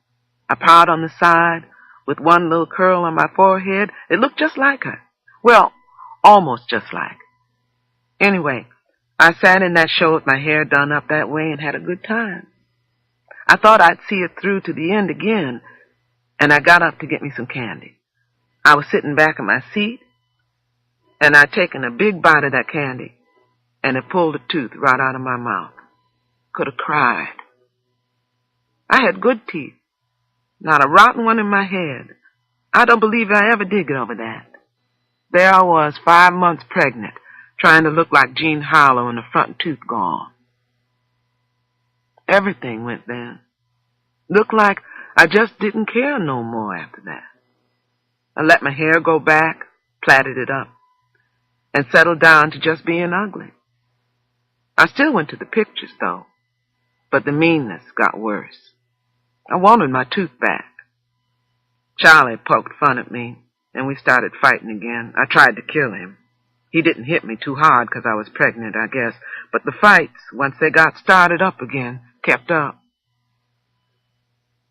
I piled on the side with one little curl on my forehead. It looked just like her. Well, almost just like. Anyway, I sat in that show with my hair done up that way and had a good time. I thought I'd see it through to the end again, and I got up to get me some candy. I was sitting back in my seat, and I'd taken a big bite of that candy, and it pulled a tooth right out of my mouth. Could have cried. I had good teeth, not a rotten one in my head. I don't believe I ever did get over that. There I was, 5 months pregnant, trying to look like Jean Harlow and the front tooth gone. Everything went then. Looked like I just didn't care no more after that. I let my hair go back, plaited it up, and settled down to just being ugly. I still went to the pictures, though, but the meanness got worse. I wanted my tooth back. Charlie poked fun at me, and we started fighting again. I tried to kill him. He didn't hit me too hard because I was pregnant, I guess, but the fights, once they got started up again, kept up.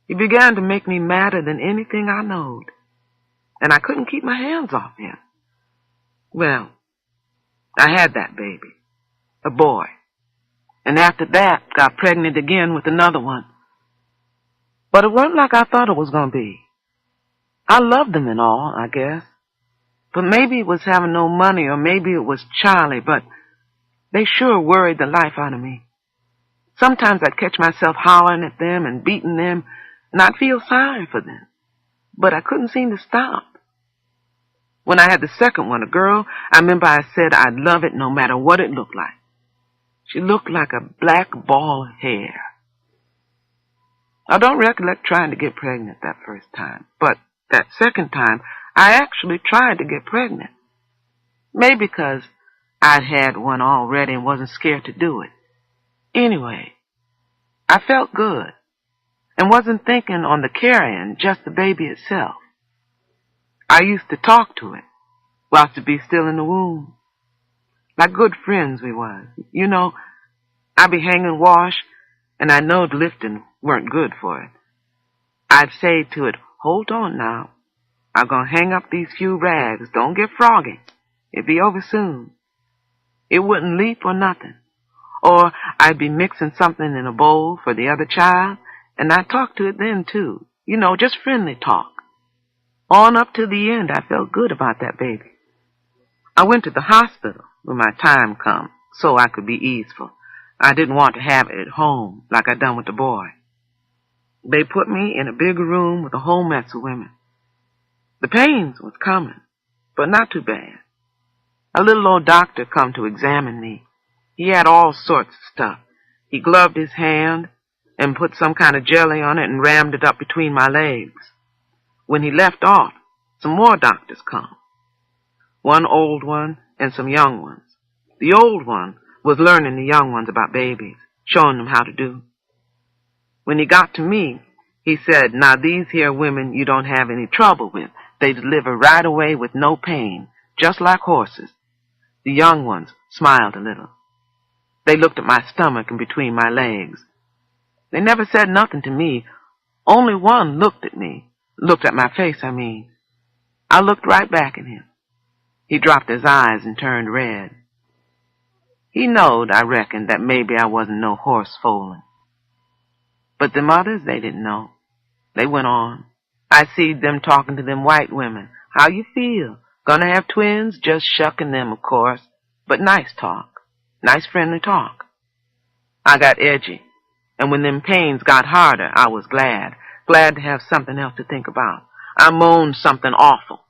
He began to make me madder than anything I knowed, and I couldn't keep my hands off him. Well, I had that baby, a boy, and after that got pregnant again with another one. But it wasn't like I thought it was going to be. I loved them and all, I guess, but maybe it was having no money or maybe it was Charlie, but they sure worried the life out of me. Sometimes I'd catch myself hollering at them and beating them, and I'd feel sorry for them. But I couldn't seem to stop. When I had the second one, a girl, I remember I said I'd love it no matter what it looked like. She looked like a black ball of hair. I don't recollect trying to get pregnant that first time, but that second time, I actually tried to get pregnant. Maybe because I'd had one already and wasn't scared to do it. Anyway, I felt good and wasn't thinking on the carrying, just the baby itself. I used to talk to it whilst it be still in the womb. Like good friends we was. You know, I'd be hanging wash and I knowed lifting weren't good for it. I'd say to it, hold on now. I'm going to hang up these few rags. Don't get froggy. It'll be over soon. It wouldn't leap or nothing. Or I'd be mixing something in a bowl for the other child, and I'd talk to it then, too. You know, just friendly talk. On up to the end, I felt good about that baby. I went to the hospital when my time come, so I could be easeful. I didn't want to have it at home like I done with the boy. They put me in a big room with a whole mess of women. The pains was coming, but not too bad. A little old doctor come to examine me. He had all sorts of stuff. He gloved his hand and put some kind of jelly on it and rammed it up between my legs. When he left off, some more doctors come. One old one and some young ones. The old one was learning the young ones about babies, showing them how to do. When he got to me, he said, now these here women you don't have any trouble with. They deliver right away with no pain, just like horses. The young ones smiled a little. They looked at my stomach and between my legs. They never said nothing to me. Only one looked at me. Looked at my face, I mean. I looked right back at him. He dropped his eyes and turned red. He knowed, I reckoned, that maybe I wasn't no horse foaling. But them others, they didn't know. They went on. I seed them talking to them white women. How you feel? Gonna have twins? Just shucking them, of course. But nice talk. Nice friendly talk. I got edgy. And when them pains got harder, I was glad. Glad to have something else to think about. I moaned something awful.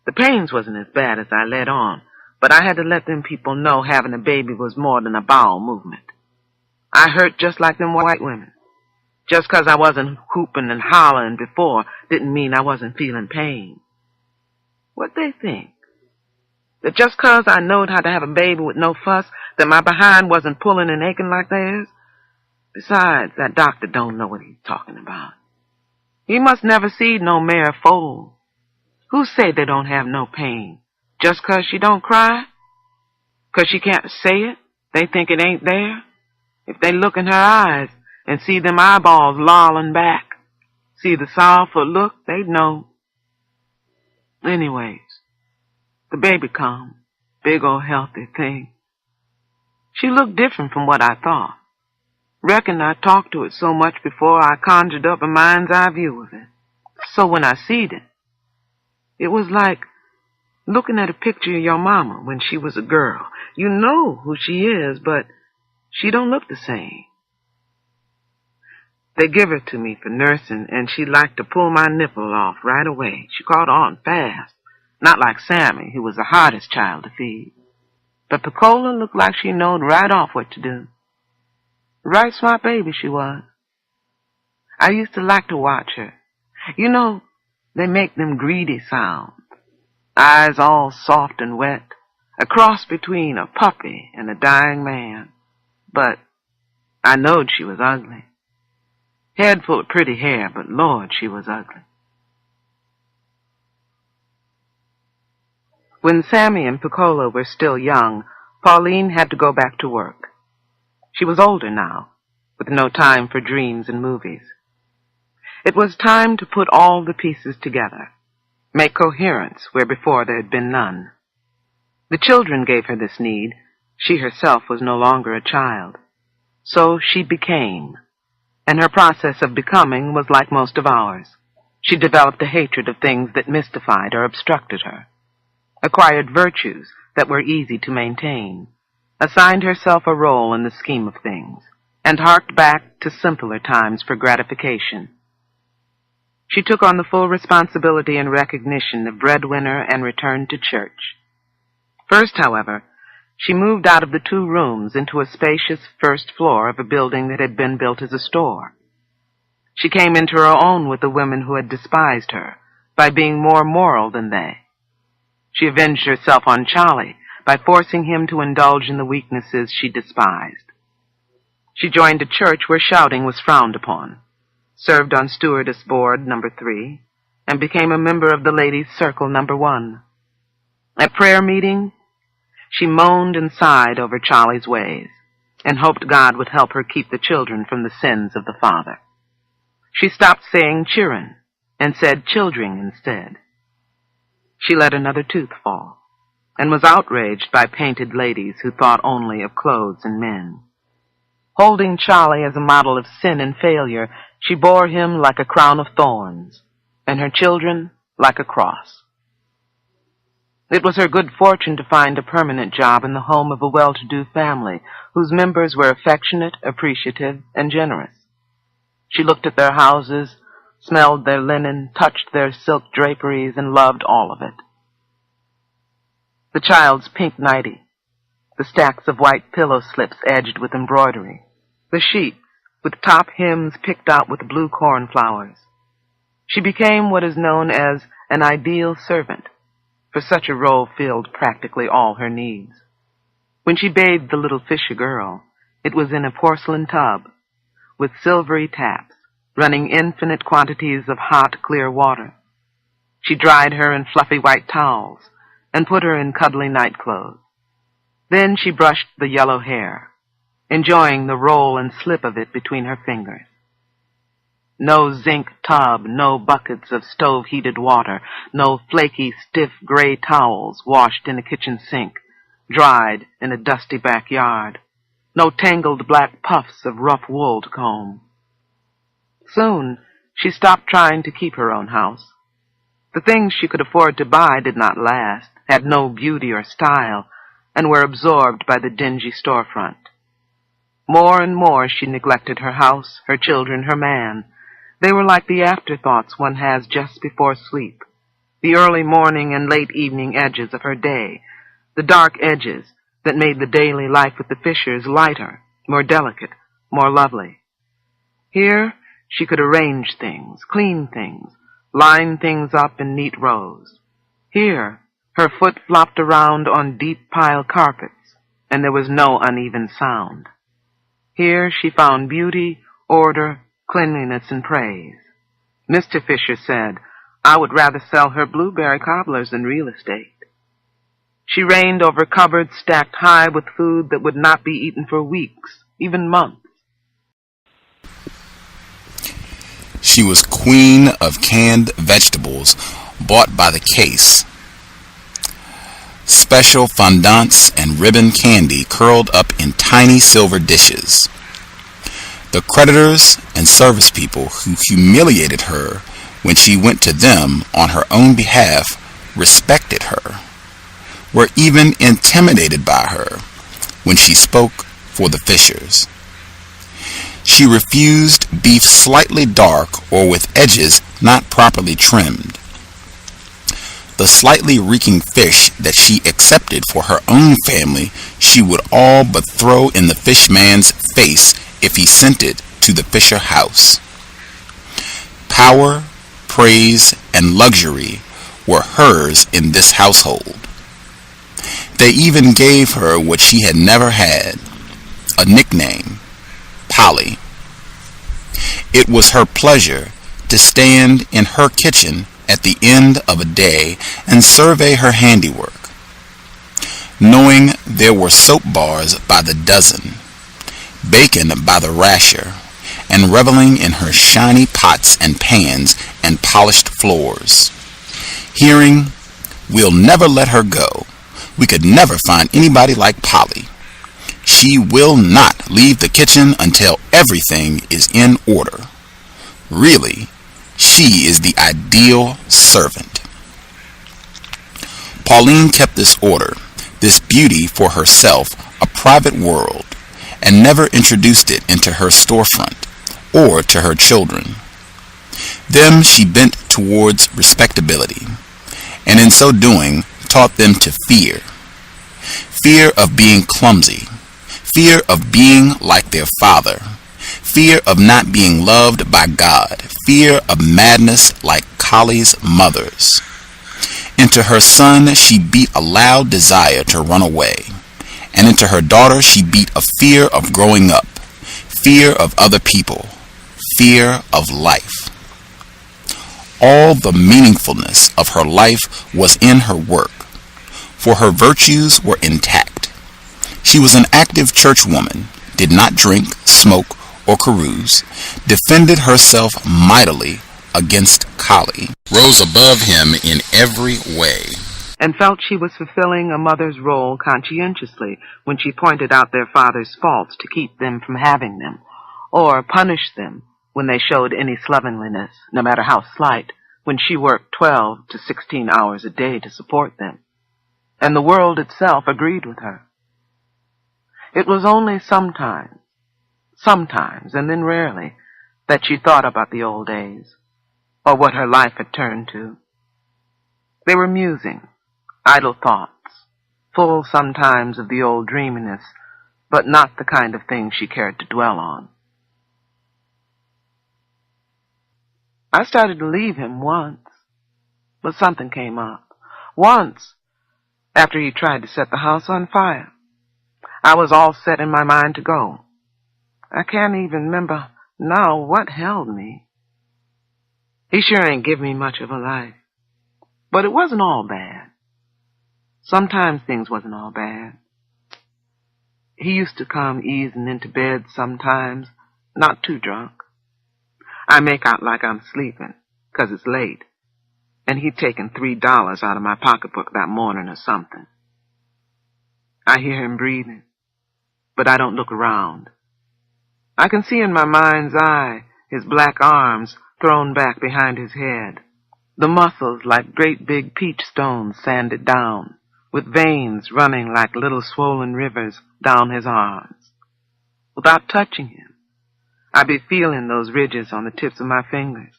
The pains wasn't as bad as I let on, but I had to let them people know having a baby was more than a bowel movement. I hurt just like them white women. Just 'cause I wasn't whooping and hollering before didn't mean I wasn't feeling pain. What'd they think? That just 'cause I knowed how to have a baby with no fuss, that my behind wasn't pulling and aching like theirs? Besides, that doctor don't know what he's talking about. He must never see no mare foal. Who say they don't have no pain? Just 'cause she don't cry? 'Cause she can't say it? They think it ain't there? If they look in her eyes and see them eyeballs lolling back, see the sorrowful look, they'd know. Anyways, the baby come, big old healthy thing. She looked different from what I thought. Reckon I talked to it so much before I conjured up a mind's eye view of it. So when I seed it, it was like looking at a picture of your mama when she was a girl. You know who she is, but she don't look the same. They give her to me for nursing, and she liked to pull my nipple off right away. She caught on fast, not like Sammy, who was the hardest child to feed. But Pecola looked like she knowed right off what to do. Right smart baby she was. I used to like to watch her. You know, they make them greedy sounds. Eyes all soft and wet. A cross between a puppy and a dying man. But I knowed she was ugly. Head full of pretty hair, but Lord, she was ugly. When Sammy and Pecola were still young, Pauline had to go back to work. She was older now, with no time for dreams and movies. It was time to put all the pieces together, make coherence where before there had been none. The children gave her this need. She herself was no longer a child. So she became, and her process of becoming was like most of ours. She developed a hatred of things that mystified or obstructed her, acquired virtues that were easy to maintain, assigned herself a role in the scheme of things, and harked back to simpler times for gratification. She took on the full responsibility and recognition of breadwinner and returned to church. First, however, she moved out of the 2 rooms into a spacious first floor of a building that had been built as a store. She came into her own with the women who had despised her by being more moral than they. She avenged herself on Charlie by forcing him to indulge in the weaknesses she despised. She joined a church where shouting was frowned upon, served on Stewardess Board No. 3, and became a member of the Ladies' Circle No. 1. At prayer meeting, she moaned and sighed over Charlie's ways, and hoped God would help her keep the children from the sins of the father. She stopped saying cheerin' and said childring instead. She let another tooth fall, and was outraged by painted ladies who thought only of clothes and men. Holding Charlie as a model of sin and failure, she bore him like a crown of thorns, and her children like a cross. It was her good fortune to find a permanent job in the home of a well-to-do family whose members were affectionate, appreciative, and generous. She looked at their houses, smelled their linen, touched their silk draperies, and loved all of it. The child's pink nightie, the stacks of white pillow slips edged with embroidery, the sheets with top hems picked out with blue cornflowers. She became what is known as an ideal servant, for such a role filled practically all her needs. When she bathed the little fisher girl, it was in a porcelain tub, with silvery taps, running infinite quantities of hot, clear water. She dried her in fluffy white towels, and put her in cuddly nightclothes. Then she brushed the yellow hair, enjoying the roll and slip of it between her fingers. No zinc tub, no buckets of stove-heated water, no flaky, stiff gray towels washed in a kitchen sink, dried in a dusty backyard, no tangled black puffs of rough wool to comb. Soon, she stopped trying to keep her own house. The things she could afford to buy did not last, had no beauty or style, and were absorbed by the dingy storefront. More and more she neglected her house, her children, her man. They were like the afterthoughts one has just before sleep, the early morning and late evening edges of her day, the dark edges that made the daily life with the Fishers lighter, more delicate, more lovely. Here, She could arrange things, clean things, line things up in neat rows. Here, her foot flopped around on deep pile carpets, and there was no uneven sound. Here she found beauty, order, cleanliness, and praise. Mr. Fisher said, I would rather sell her blueberry cobblers than real estate. She reigned over cupboards stacked high with food that would not be eaten for weeks, even months. She was queen of canned vegetables bought by the case. Special fondants and ribbon candy curled up in tiny silver dishes. The creditors and service people who humiliated her when she went to them on her own behalf respected her, were even intimidated by her when she spoke for the Fishers. She refused beef slightly dark or with edges not properly trimmed. The slightly reeking fish that she accepted for her own family she would all but throw in the fishman's face if he sent it to the Fisher house. Power, praise, and luxury were hers in this household. They even gave her what she had never had, a nickname, Polly. It was her pleasure to stand in her kitchen at the end of a day and survey her handiwork, knowing there were soap bars by the dozen, bacon by the rasher, and reveling in her shiny pots and pans and polished floors. Hearing, we'll never let her go. We could never find anybody like Polly. She will not leave the kitchen until everything is in order. Really, she is the ideal servant. Pauline kept this order, this beauty for herself, a private world, and never introduced it into her storefront or to her children. Them she bent towards respectability, and in so doing taught them to fear. Fear of being clumsy, fear of being like their father, fear of not being loved by God, fear of madness like Collie's mother's. Into her son she beat a loud desire to run away, and into her daughter she beat a fear of growing up, fear of other people, fear of life. All the meaningfulness of her life was in her work, for her virtues were intact. She was an active churchwoman, did not drink, smoke, or carouse, defended herself mightily against Collie, rose above him in every way, and felt she was fulfilling a mother's role conscientiously when she pointed out their father's faults to keep them from having them, or punished them when they showed any slovenliness, no matter how slight, when she worked 12 to 16 hours a day to support them. And the world itself agreed with her. It was only sometimes, and then rarely, that she thought about the old days, or what her life had turned to. They were musing, idle thoughts, full sometimes of the old dreaminess, but not the kind of thing she cared to dwell on. I started to leave him once, but something came up. Once, after he tried to set the house on fire. I was all set in my mind to go. I can't even remember now what held me. He sure ain't give me much of a life. But it wasn't all bad. Sometimes things wasn't all bad. He used to come easing into bed sometimes, not too drunk. I make out like I'm sleeping, 'cause it's late, and he'd taken $3 out of my pocketbook that morning or something. I hear him breathing, but I don't look around. I can see in my mind's eye his black arms thrown back behind his head, the muscles like great big peach stones sanded down, with veins running like little swollen rivers down his arms. Without touching him, I be feeling those ridges on the tips of my fingers.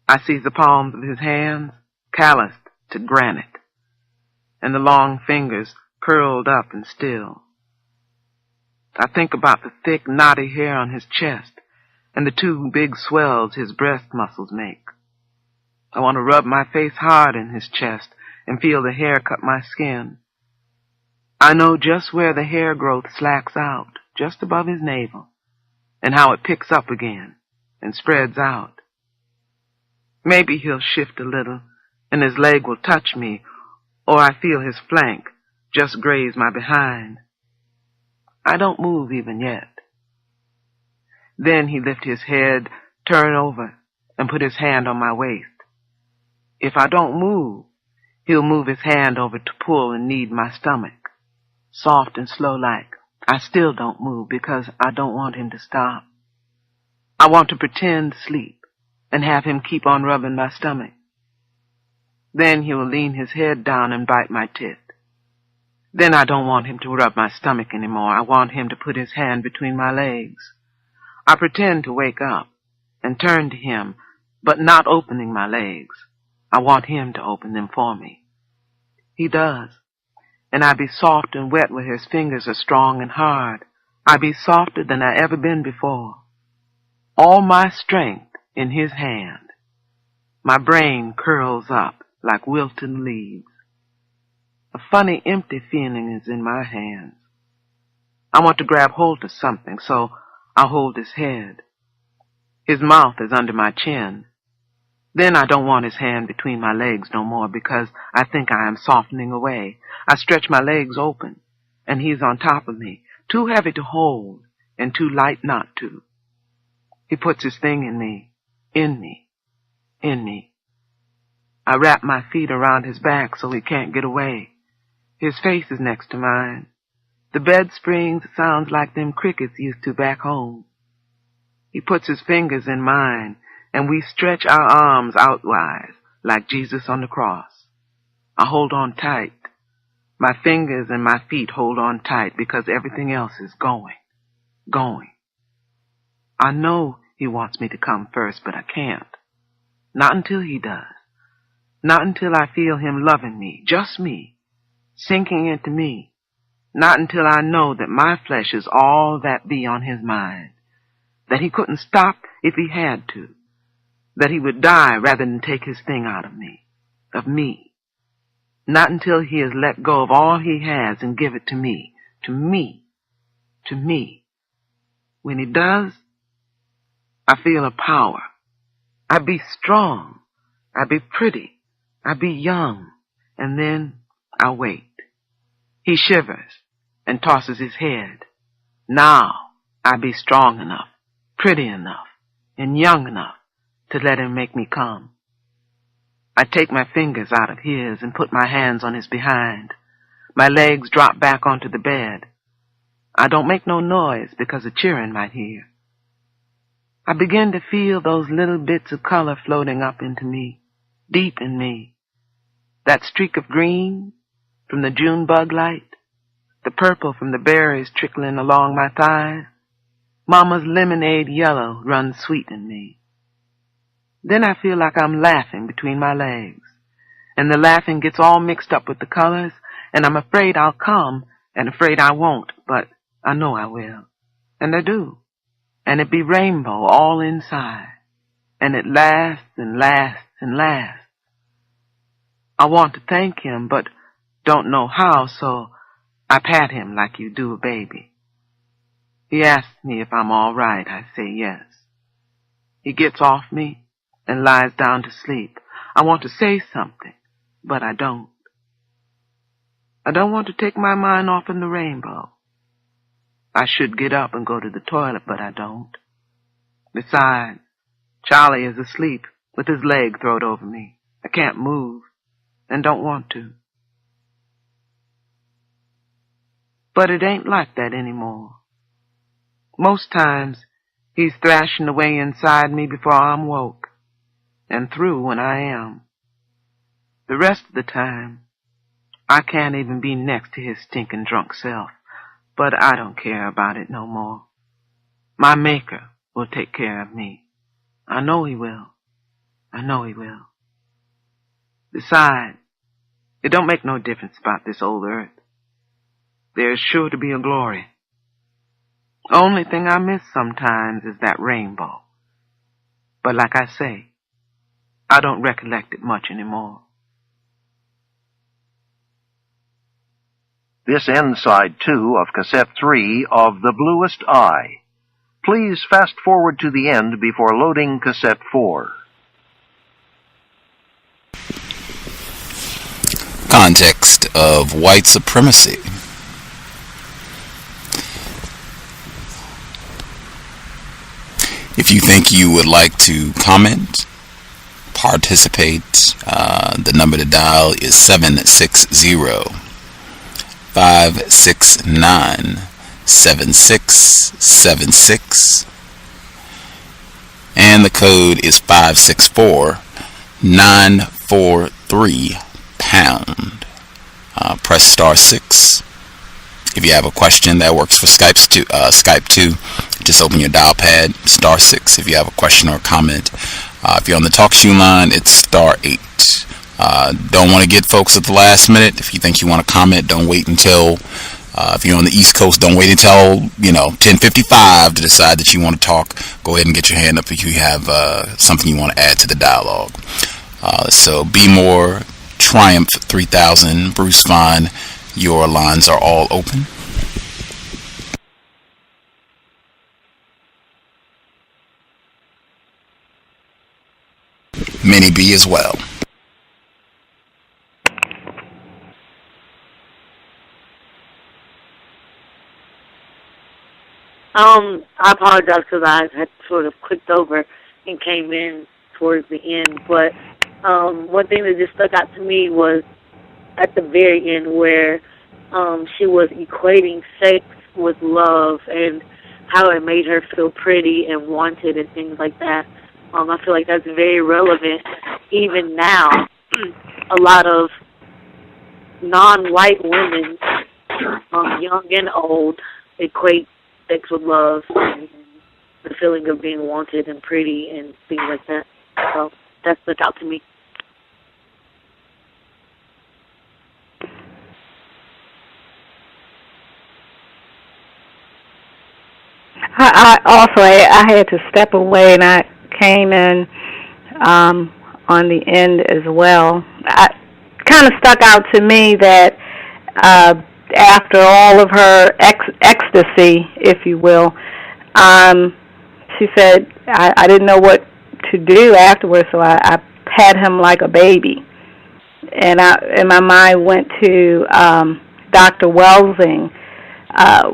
I see the palms of his hands calloused to granite, and the long fingers curled up and still. I think about the thick, knotty hair on his chest and the two big swells his breast muscles make. I want to rub my face hard in his chest and feel the hair cut my skin. I know just where the hair growth slacks out, just above his navel, and how it picks up again and spreads out. Maybe he'll shift a little, and his leg will touch me, or I feel his flank just graze my behind. I don't move even yet. Then he lift his head, turn over, and put his hand on my waist. If I don't move, he'll move his hand over to pull and knead my stomach. Soft and slow like. I still don't move because I don't want him to stop. I want to pretend sleep and have him keep on rubbing my stomach. Then he will lean his head down and bite my tit. Then I don't want him to rub my stomach anymore. I want him to put his hand between my legs. I pretend to wake up and turn to him, but not opening my legs. I want him to open them for me. He does. And I be soft and wet where his fingers are strong and hard. I be softer than I ever been before. All my strength in his hand. My brain curls up like wilted leaves. A funny empty feeling is in my hands. I want to grab hold of something, so I'll hold his head. His mouth is under my chin. Then I don't want his hand between my legs no more because I think I am softening away. I stretch my legs open, and he's on top of me, too heavy to hold and too light not to. He puts his thing in me, in me, in me. I wrap my feet around his back so he can't get away. His face is next to mine. The bed springs sounds like them crickets used to back home. He puts his fingers in mine, and we stretch our arms outwise like Jesus on the cross. I hold on tight. My fingers and my feet hold on tight because everything else is going. I know he wants me to come first, but I can't. Not until he does. Not until I feel him loving me, just me, sinking into me. Not until I know that my flesh is all that be on his mind, that he couldn't stop if he had to, that he would die rather than take his thing out of me. Not until he has let go of all he has and give it to me, to me, to me. When he does, I feel a power. I be strong. I be pretty. I be young. And then I wait. He shivers and tosses his head. Now I be strong enough, pretty enough, and young enough to let him make me come. I take my fingers out of his and put my hands on his behind. My legs drop back onto the bed. I don't make no noise because a cheering might hear. I begin to feel those little bits of color floating up into me, deep in me. That streak of green from the June bug light, the purple from the berries trickling along my thighs. Mama's lemonade yellow runs sweet in me. Then I feel like I'm laughing between my legs, and the laughing gets all mixed up with the colors, and I'm afraid I'll come and afraid I won't, but I know I will. And I do. And it be rainbow all inside, and it lasts and lasts and lasts. I want to thank him, but don't know how, so I pat him like you do a baby. He asks me if I'm all right. I say yes. He gets off me and lies down to sleep. I want to say something, but I don't. I don't want to take my mind off in the rainbow. I should get up and go to the toilet, but I don't. Besides, Charlie is asleep with his leg thrown over me. I can't move and don't want to. But it ain't like that anymore. Most times, he's thrashing away inside me before I'm woke, and through when I am. The rest of the time, I can't even be next to his stinking drunk self, but I don't care about it no more. My Maker will take care of me. I know he will. I know he will. Besides, it don't make no difference about this old earth. There's sure to be a glory. The only thing I miss sometimes is that rainbow. But like I say, I don't recollect it much anymore. This ends side 2 of cassette 3 of The Bluest Eye. Please fast forward to the end before loading cassette 4. Context of White Supremacy. If you think you would like to comment, participate, the number to dial is 760-569-7676, and the code is 564-943#. Press *6. If you have a question that works for Skype too, just open your dial pad, *6 if you have a question or a comment. If you're on the TalkShoe line, it's *8. Don't want to get folks at the last minute. If you think you want to comment, don't wait until, if you're on the East Coast, don't wait until 10:55 to decide that you want to talk. Go ahead and get your hand up if you have something you want to add to the dialogue. So Be More, Triumph 3000, Bruce Vaughn, your lines are all open. Minnie B as well. I apologize because I had sort of clicked over and came in towards the end. But one thing that just stuck out to me was at the very end where she was equating sex with love and how it made her feel pretty and wanted and things like that. I feel like that's very relevant even now. A lot of non-white women, young and old, equate sex with love and the feeling of being wanted and pretty and things like that. So that stuck out to me. I had to step away, and I came in on the end as well. It kind of stuck out to me that after all of her ecstasy, if you will, she said, I didn't know what to do afterwards, so I pat him like a baby. And my mind went to Dr. Welsing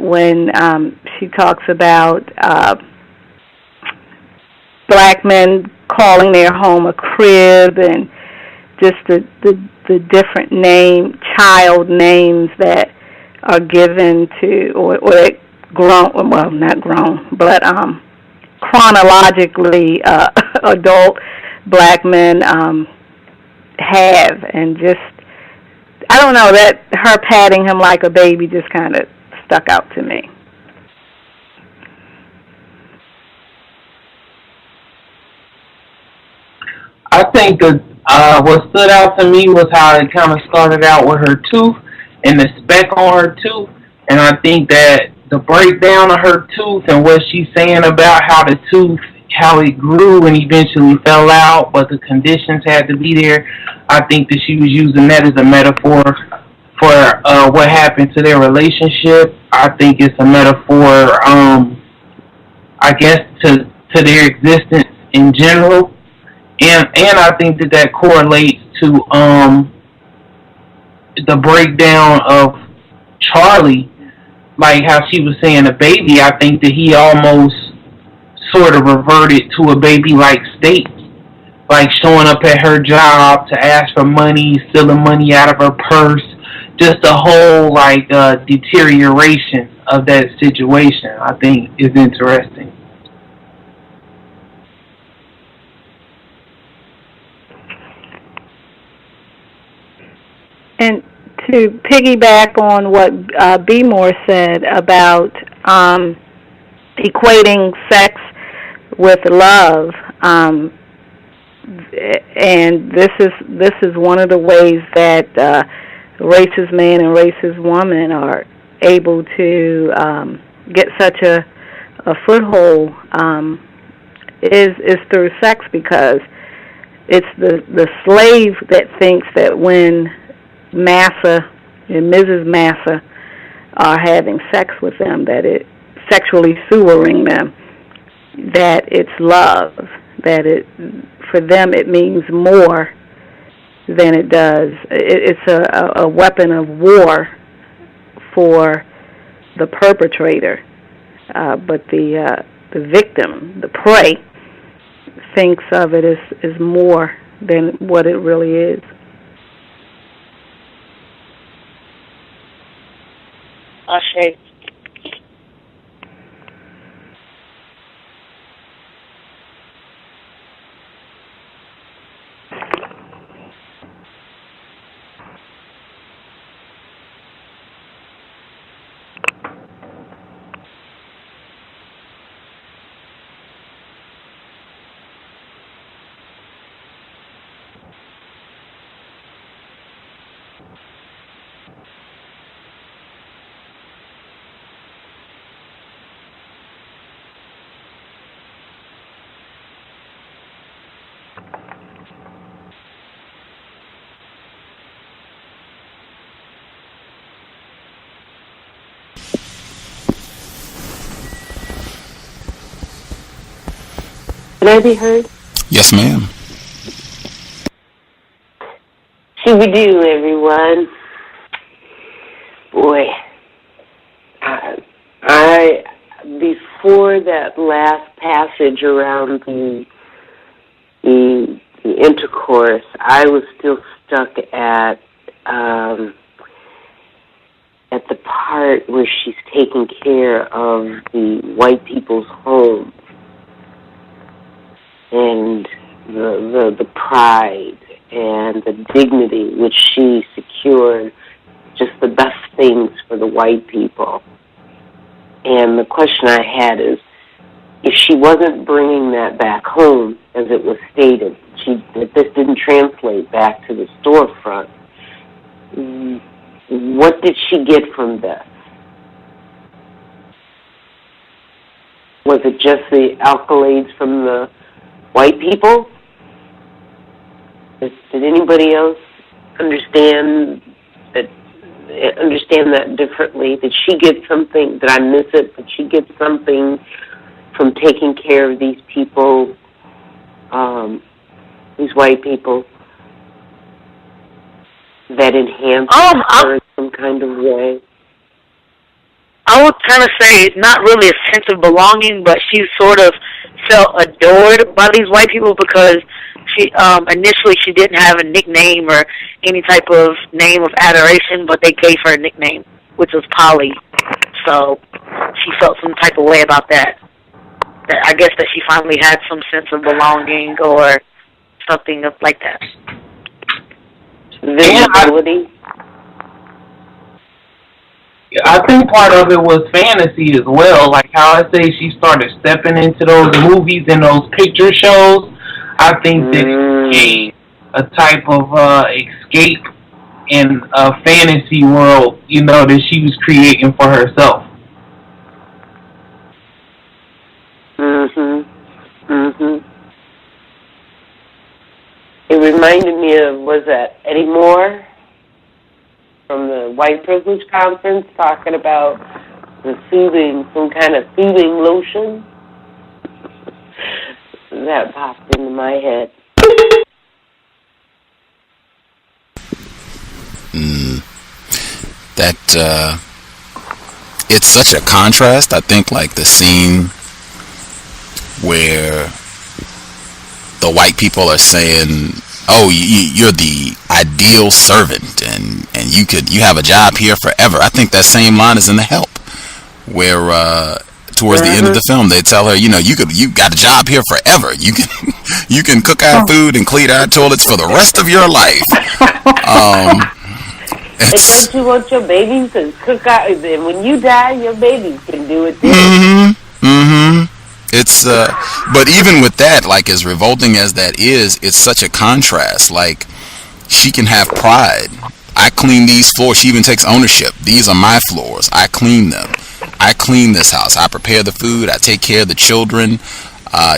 when she talks about black men calling their home a crib and just the different child names that are given to, or grown, well, not grown, but chronologically adult black men have, and just, I don't know, that her patting him like a baby just kind of stuck out to me. I think that what stood out to me was how it kind of started out with her tooth and the speck on her tooth, and I think that the breakdown of her tooth and what she's saying about how the tooth, how it grew and eventually fell out, but the conditions had to be there. I think that she was using that as a metaphor for what happened to their relationship. I think it's a metaphor, I guess, to their existence in general. And I think that correlates to the breakdown of Charlie, like how she was saying a baby. I think that he almost sort of reverted to a baby-like state, like showing up at her job to ask for money, stealing money out of her purse, just a whole deterioration of that situation, I think is interesting. And to piggyback on what B. Moore said about equating sex with love, and this is one of the ways that racist man and racist woman are able to get such a foothold is through sex, because it's the slave that thinks that when Massa and Mrs. Massa are having sex with them, that it sexually sewering them, that it's love, that it for them it means more than it does. It's a weapon of war for the perpetrator, but the victim, the prey, thinks of it as more than what it really is. Ashe. Can I be heard? Yes, ma'am. Shoo-be-doo, everyone. Boy, I before that last passage around the intercourse, I was still stuck at the part where she's taking care of the white people's home. And the pride and the dignity which she secured, just the best things for the white people. And the question I had is, if she wasn't bringing that back home, as it was stated, that this didn't translate back to the storefront, what did she get from this? Was it just the accolades from the white people? Did anybody else understand that differently? Did she get something? Did I miss it? Did she get something from taking care of these people, these white people, that enhanced her in some kind of way? I would kind of say not really a sense of belonging, but she sort of felt adored by these white people, because she initially she didn't have a nickname or any type of name of adoration, but they gave her a nickname, which was Polly. So she felt some type of way about that. That I guess that she finally had some sense of belonging or something like that. Visibility. I think part of it was fantasy as well, like how I say she started stepping into those movies and those picture shows. I think that it became a type of escape in a fantasy world, that she was creating for herself. It reminded me of, was that Eddie Moore from the White Privilege Conference, talking about some kind of soothing lotion? That popped into my head. It's such a contrast. I think like the scene where the white people are saying, oh, you're the ideal servant, and you have a job here forever. I think that same line is in The Help, where towards the end of the film they tell her, you got a job here forever. You can cook our food and clean our toilets for the rest of your life. And don't you want your babies to cook out? And when you die, your babies can do it too. It's but even with that, like as revolting as that is, it's such a contrast. Like she can have pride. I clean these floors. She even takes ownership. These are my floors. I clean them. I clean this house. I prepare the food. I take care of the children.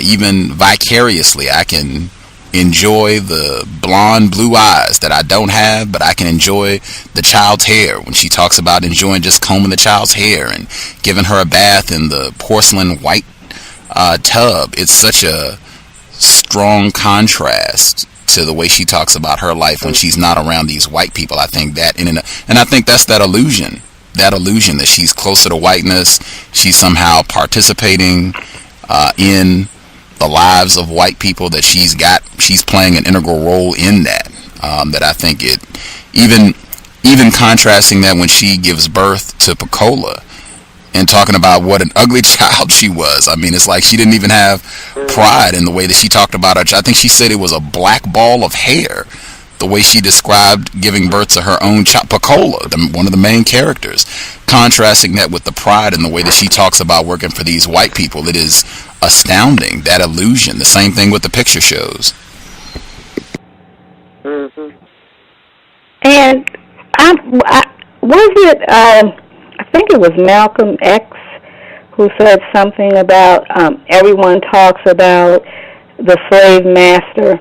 even vicariously, I can enjoy the blonde blue eyes that I don't have, but I can enjoy the child's hair when she talks about enjoying just combing the child's hair and giving her a bath in the porcelain white tub. It's such a strong contrast to the way she talks about her life when she's not around these white people. I think that and I think that's that illusion that she's closer to whiteness. She's somehow participating in the lives of white people, that she's playing an integral role in that. That I think it even contrasting that when she gives birth to Pecola and talking about what an ugly child she was. I mean, it's like she didn't even have pride in the way that she talked about her. I think she said it was a black ball of hair, the way she described giving birth to her own child, Pecola, one of the main characters, contrasting that with the pride in the way that she talks about working for these white people. It is astounding, that illusion. The same thing with the picture shows. Mm-hmm. And I think it was Malcolm X who said something about everyone talks about the slave master,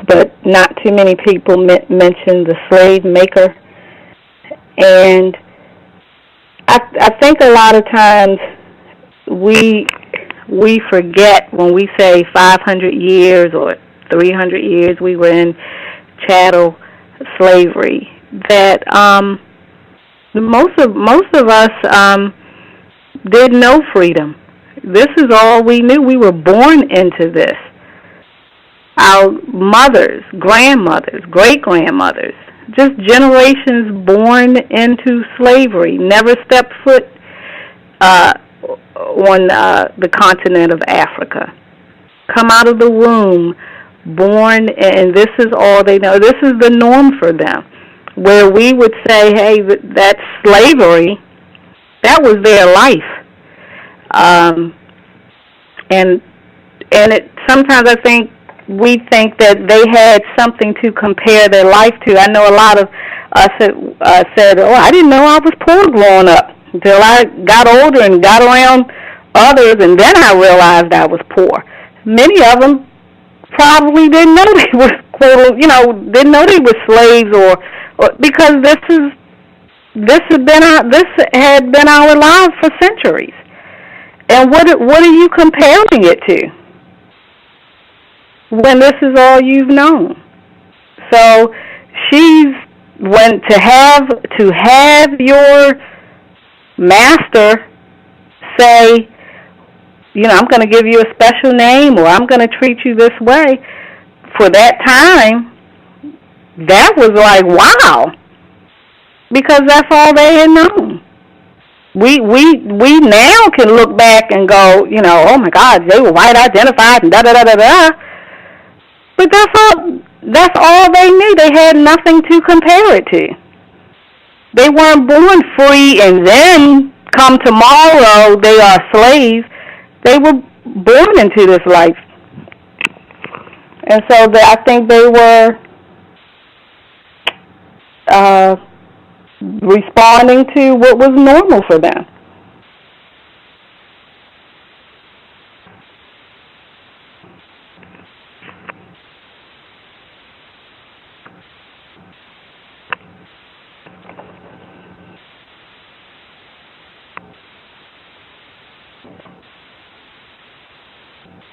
but not too many people mention the slave maker. And I think a lot of times we forget when we say 500 years or 300 years we were in chattel slavery, that most of us didn't know freedom. This is all we knew. We were born into this. Our mothers, grandmothers, great-grandmothers, just generations born into slavery, never stepped foot on the continent of Africa. Come out of the womb, born, and this is all they know. This is the norm for them. Where we would say, hey, that's slavery, that was their life. And it sometimes I think we think that they had something to compare their life to. I know a lot of us said, oh, I didn't know I was poor growing up until I got older and got around others, and then I realized I was poor. Many of them probably didn't know they were, didn't know they were slaves, or because this had been our lives for centuries. And what are you comparing it to when this is all you've known? So to have your master say, I'm going to give you a special name, or I'm going to treat you this way, for that time, that was like, wow, because that's all they had known. We now can look back and go, oh my God, they were white identified and da-da-da-da-da. But that's all they knew. They had nothing to compare it to. They weren't born free and then come tomorrow they are slaves. They were born into this life. And so I think they were responding to what was normal for them.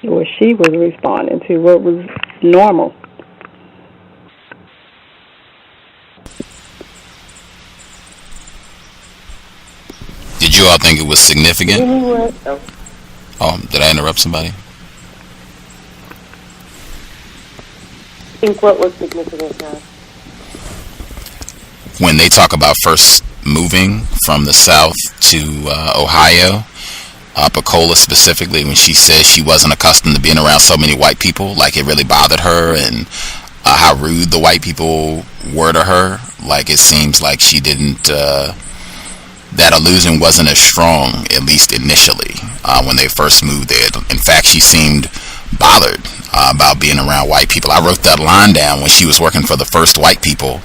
Or she was responding to what was normal. Did you all think it was significant? Oh, did I interrupt somebody? I think what was significant now? When they talk about first moving from the South to Ohio, Pecola specifically, when she says she wasn't accustomed to being around so many white people, like it really bothered her, and how rude the white people were to her. Like it seems like she didn't, that illusion wasn't as strong, at least initially, when they first moved there. In fact, she seemed bothered about being around white people. I wrote that line down when she was working for the first white people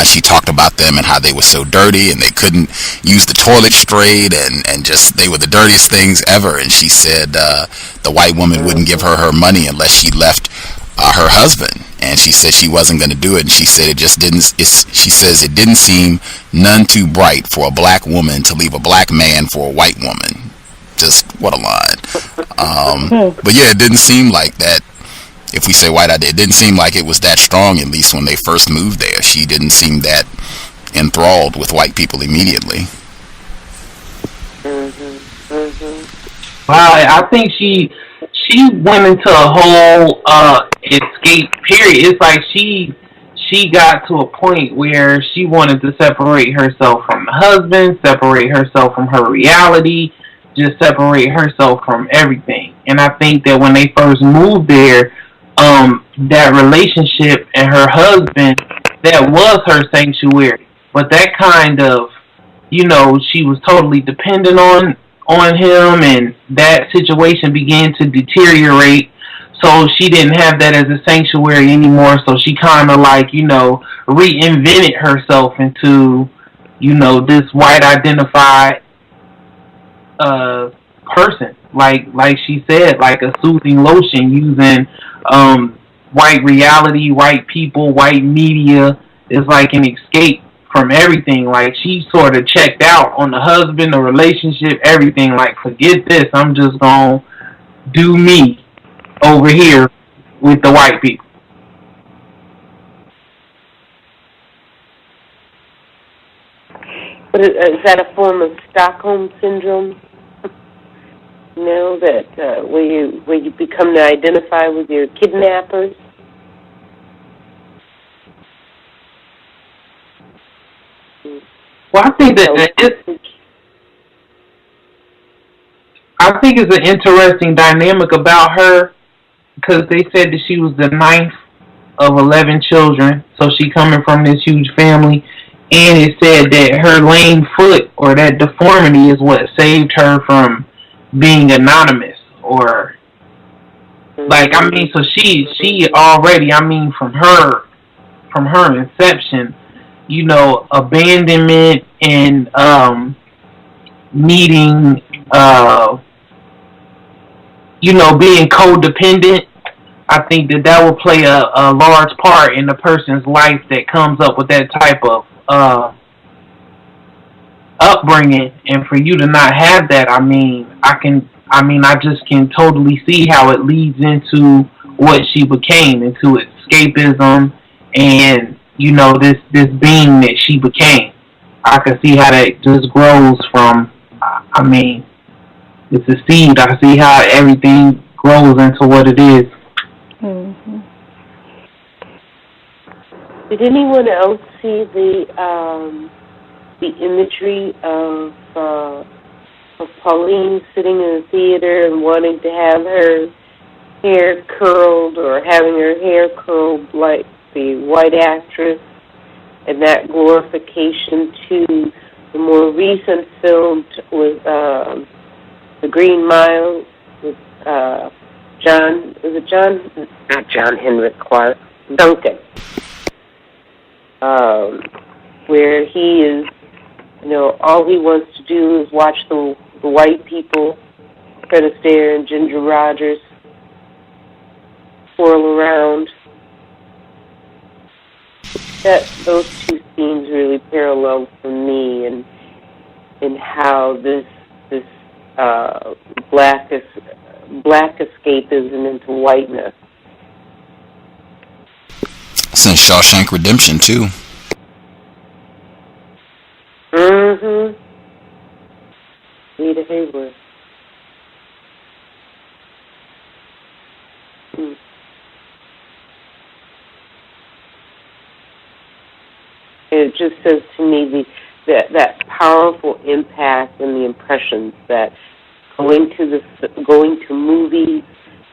She talked about them and how they were so dirty and they couldn't use the toilet straight, and just they were the dirtiest things ever. And she said the white woman wouldn't give her money unless she left her husband, and she said she wasn't going to do it. And she said she says it didn't seem none too bright for a black woman to leave a black man for a white woman. Just what a line. But yeah, it didn't seem like that. If we say white idea, it didn't seem like it was that strong, at least when they first moved there. She didn't seem that enthralled with white people immediately. Wow, I think she went into a whole escape period. It's like she got to a point where she wanted to separate herself from the husband, separate herself from her reality, just separate herself from everything. And I think that when they first moved there, that relationship and her husband, that was her sanctuary. But that kind of, she was totally dependent on him, and that situation began to deteriorate. So she didn't have that as a sanctuary anymore. So she kind of reinvented herself into, this white identified person. Like she said, like a soothing lotion, using white reality, white people, white media is like an escape from everything. Like she sort of checked out on the husband, the relationship, everything. Like, forget this, I'm just gonna do me over here with the white people. But is that a form of Stockholm syndrome? That where you become to identify with your kidnappers? Well, I think it's an interesting dynamic about her, because they said that she was the 9th of 11 children, so she coming from this huge family, and it said that her lame foot, or that deformity, is what saved her from being anonymous, or so she already, from her inception, abandonment and needing being codependent. I think that will play a large part in the person's life that comes up with that type of upbringing. And for you to not have that, I just can totally see how it leads into what she became, into escapism and this being that she became. I can see how that just grows from, it's a seed. I see how everything grows into what it is. Mm-hmm. Did anyone else see the imagery of Pauline sitting in the theater and wanting to have her hair curled, or having her hair curled like the white actress, and that glorification to the more recent film with The Green Mile with Duncan, where he is, all he wants to do is watch the white people, Fred Astaire and Ginger Rogers, swirl around. Those two scenes really parallel for me, and how this black escapism into whiteness. Since Shawshank Redemption too. Mm-hmm. Rita Hayworth. It just says to me that powerful impact and the impressions that going to movies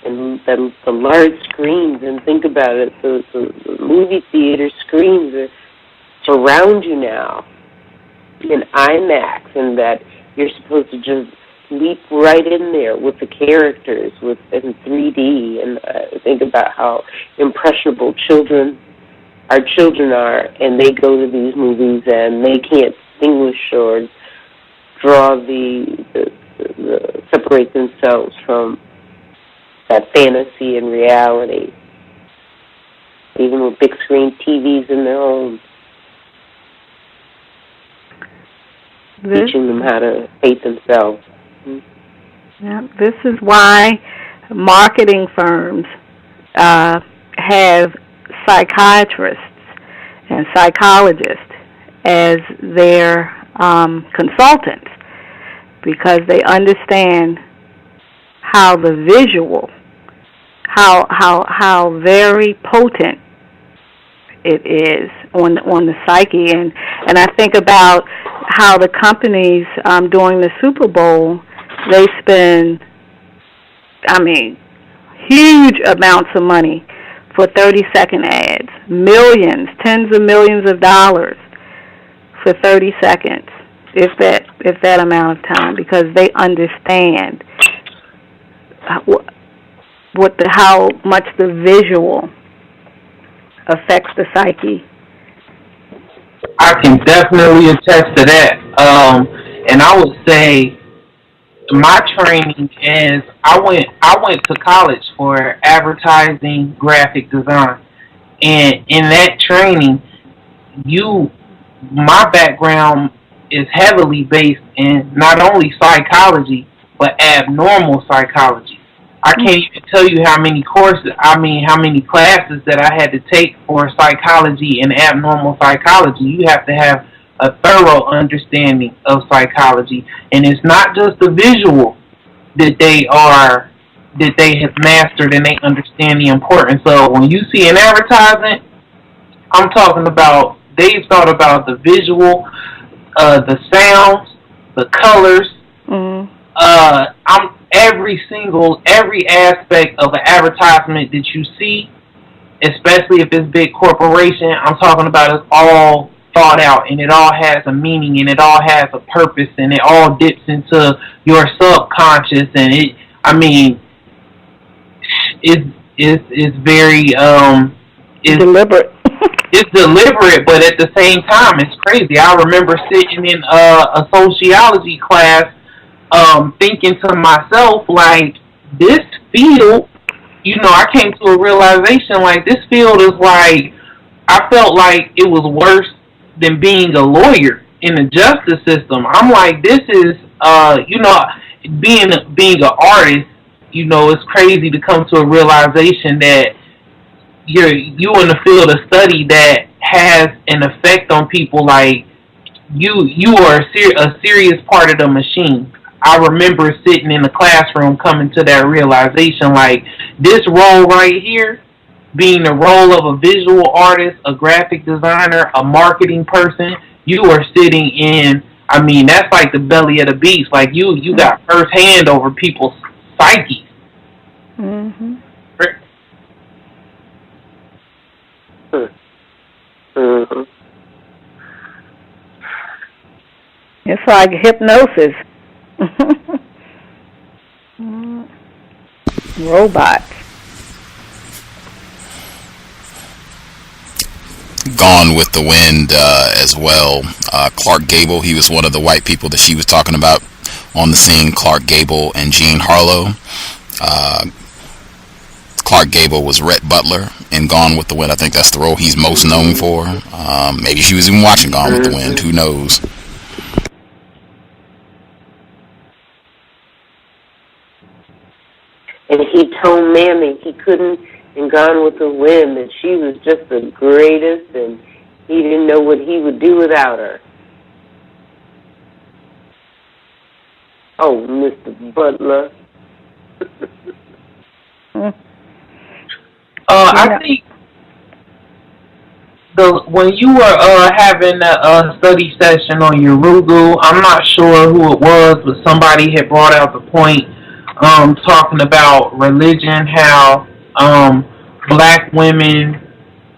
and the large screens, and think about it, the movie theater screens are surround you now in IMAX, and that you're supposed to just leap right in there with the characters in 3D, and think about how impressionable children our children are, and they go to these movies and they can't distinguish or draw the separate themselves from that fantasy and reality, even with big screen TVs in their homes, teaching them how to hate themselves. Yeah, this is why marketing firms have psychiatrists and psychologists as their consultants, because they understand how the visual, how very potent it is on the psyche. And I think about how the companies during the Super Bowl, they spend, huge amounts of money for 30-second ads, millions, tens of millions of dollars for 30 seconds, if that amount of time, because they understand how much the visual affects the psyche. I can definitely attest to that. And I would say my training is I went to college for advertising graphic design, and in that training, my background is heavily based in not only psychology but abnormal psychology. I can't even tell you how many classes that I had to take for psychology and abnormal psychology. You have to have a thorough understanding of psychology, and it's not just the visual that they have mastered and they understand the importance of. When you see an advertisement, I'm talking about they've thought about the visual, the sounds, the colors. Every aspect of an advertisement that you see, especially if it's big corporation, I'm talking about it's all thought out, and it all has a meaning, and it all has a purpose, and it all dips into your subconscious, and it's very deliberate. It's deliberate, but at the same time, it's crazy. I remember sitting in a sociology class, thinking to myself, like, this field, I came to a realization, like, this field is like, I felt like it was worse than being a lawyer in the justice system. I'm like, this is, being an artist, it's crazy to come to a realization that you in a field of study that has an effect on people. Like, you are a serious part of the machine. I remember sitting in the classroom coming to that realization, like, this role right here, being the role of a visual artist, a graphic designer, a marketing person, you are sitting in, that's like the belly of the beast. Like, you got first hand over people's psyches. Mm-hmm. Mm-hmm. It's like hypnosis. Robots. Gone with the Wind as well. Clark Gable, he was one of the white people that she was talking about on the scene. Clark Gable and Jean Harlow. Clark Gable was Rhett Butler in Gone with the Wind. I think that's the role he's most known for. Maybe she was even watching Gone with the Wind. Who knows? And he told Mammy he couldn't, in Gone with the Wind, that she was just the greatest, and he didn't know what he would do without her. Oh, Mr. Butler. I think when you were having a study session on your Rugu, I'm not sure who it was, but somebody had brought out the point talking about religion, how black women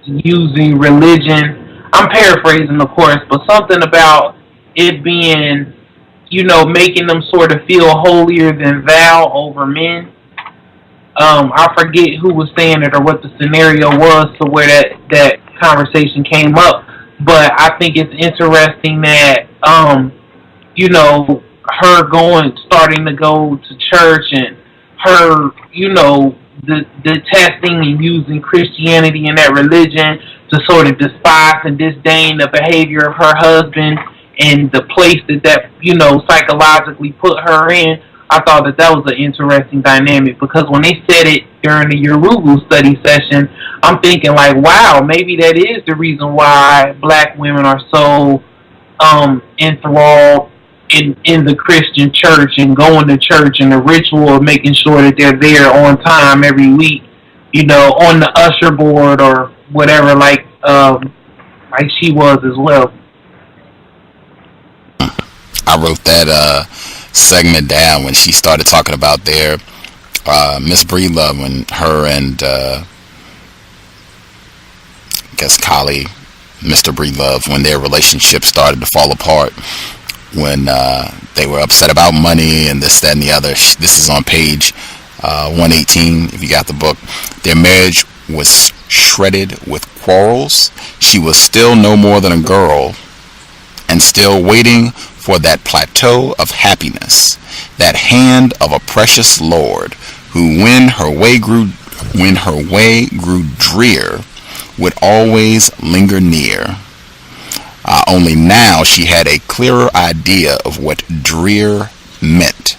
using religion, I'm paraphrasing, of course, but something about it being, making them sort of feel holier than thou over men. I forget who was saying it or what the scenario was, to where that conversation came up. But I think it's interesting that, you know, her starting to go to church, and her, you know, the detesting and using Christianity and that religion to sort of despise and disdain the behavior of her husband and the place that, you know, psychologically put her in. I thought that was an interesting dynamic, because when they said it during the Yoruba study session, I'm thinking like, wow, maybe that is the reason why black women are so enthralled in the Christian church and going to church, and the ritual of making sure that they're there on time every week, you know, on the usher board or whatever, like she was as well. I wrote that segment down when she started talking about their Miss Breedlove, when her and I guess colleague Mr. Breedlove, when their relationship started to fall apart, when they were upset about money and this, that, and the other. This is on page 118 if you got the book. Their marriage was shredded with quarrels. She was still no more than a girl, and still waiting for that plateau of happiness, that hand of a precious Lord, who when her way grew drear, would always linger near. Only now she had a clearer idea of what drear meant.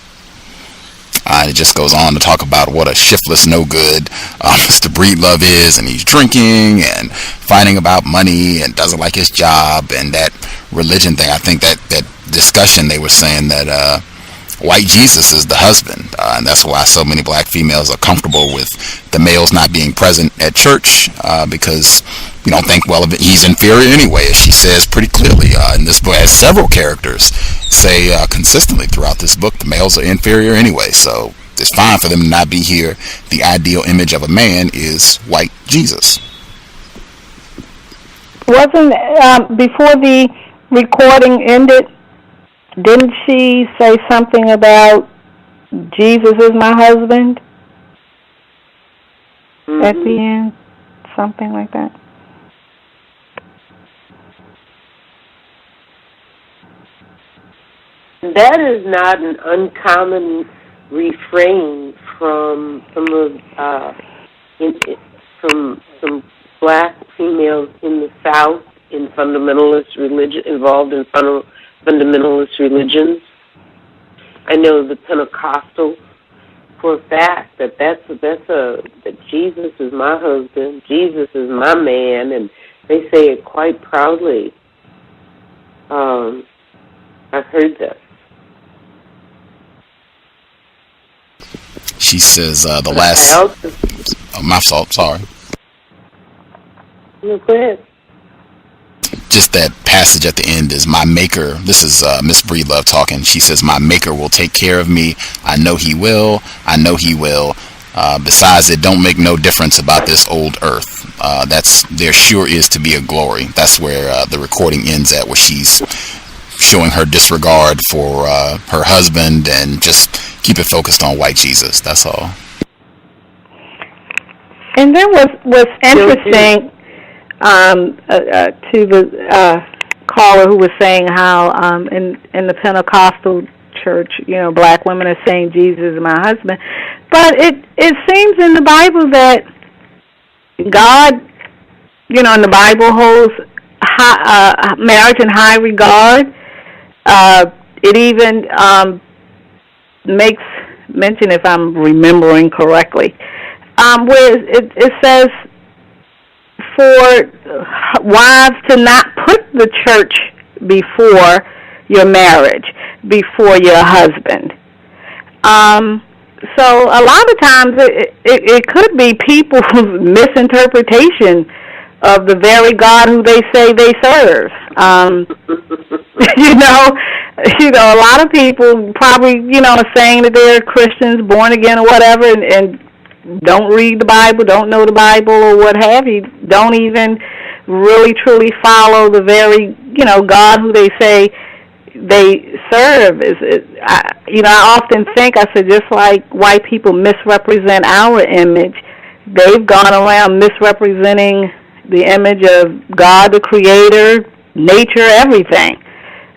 It just goes on to talk about what a shiftless no-good Mr. Breedlove is, and he's drinking and fighting about money and doesn't like his job, and that religion thing. I think that discussion, they were saying that white Jesus is the husband, and that's why so many black females are comfortable with the males not being present at church, because you don't think, well, he's inferior anyway, as she says pretty clearly in this book. As several characters say consistently throughout this book, the males are inferior anyway, so it's fine for them to not be here. The ideal image of a man is white Jesus. Wasn't before the recording ended, didn't she say something about Jesus is my husband at the end? Something like that. That is not an uncommon refrain from some black females in the South in fundamentalist religion, involved in fundamentalist religions. I know the Pentecostals for a fact that that Jesus is my husband, Jesus is my man, and they say it quite proudly. I've heard this. She says the last... my fault, sorry. No, go ahead. Just that passage at the end is, my maker, this is Miss Breedlove talking, she says, my maker will take care of me. I know he will. I know he will. Besides, it don't make no difference about this old earth. There sure is to be a glory. That's where the recording ends at, where she's showing her disregard for her husband and just keep it focused on white Jesus. That's all. And then what's interesting to the caller who was saying how in the Pentecostal church, you know, black women are saying Jesus is my husband, but it seems in the Bible that God, you know, in the Bible holds marriage in high regard. It even makes mention, if I'm remembering correctly, where it says for wives to not put the church before your marriage, before your husband. So a lot of times it could be people's misinterpretation of the very God who they say they serve. You know, a lot of people probably, you know, are saying that they're Christians, born again or whatever, and don't read the Bible, don't know the Bible or what have you, don't even really truly follow the very, you know, God who they say they serve. I often think, I said, just like white people misrepresent our image, they've gone around misrepresenting the image of God, the Creator, nature, everything.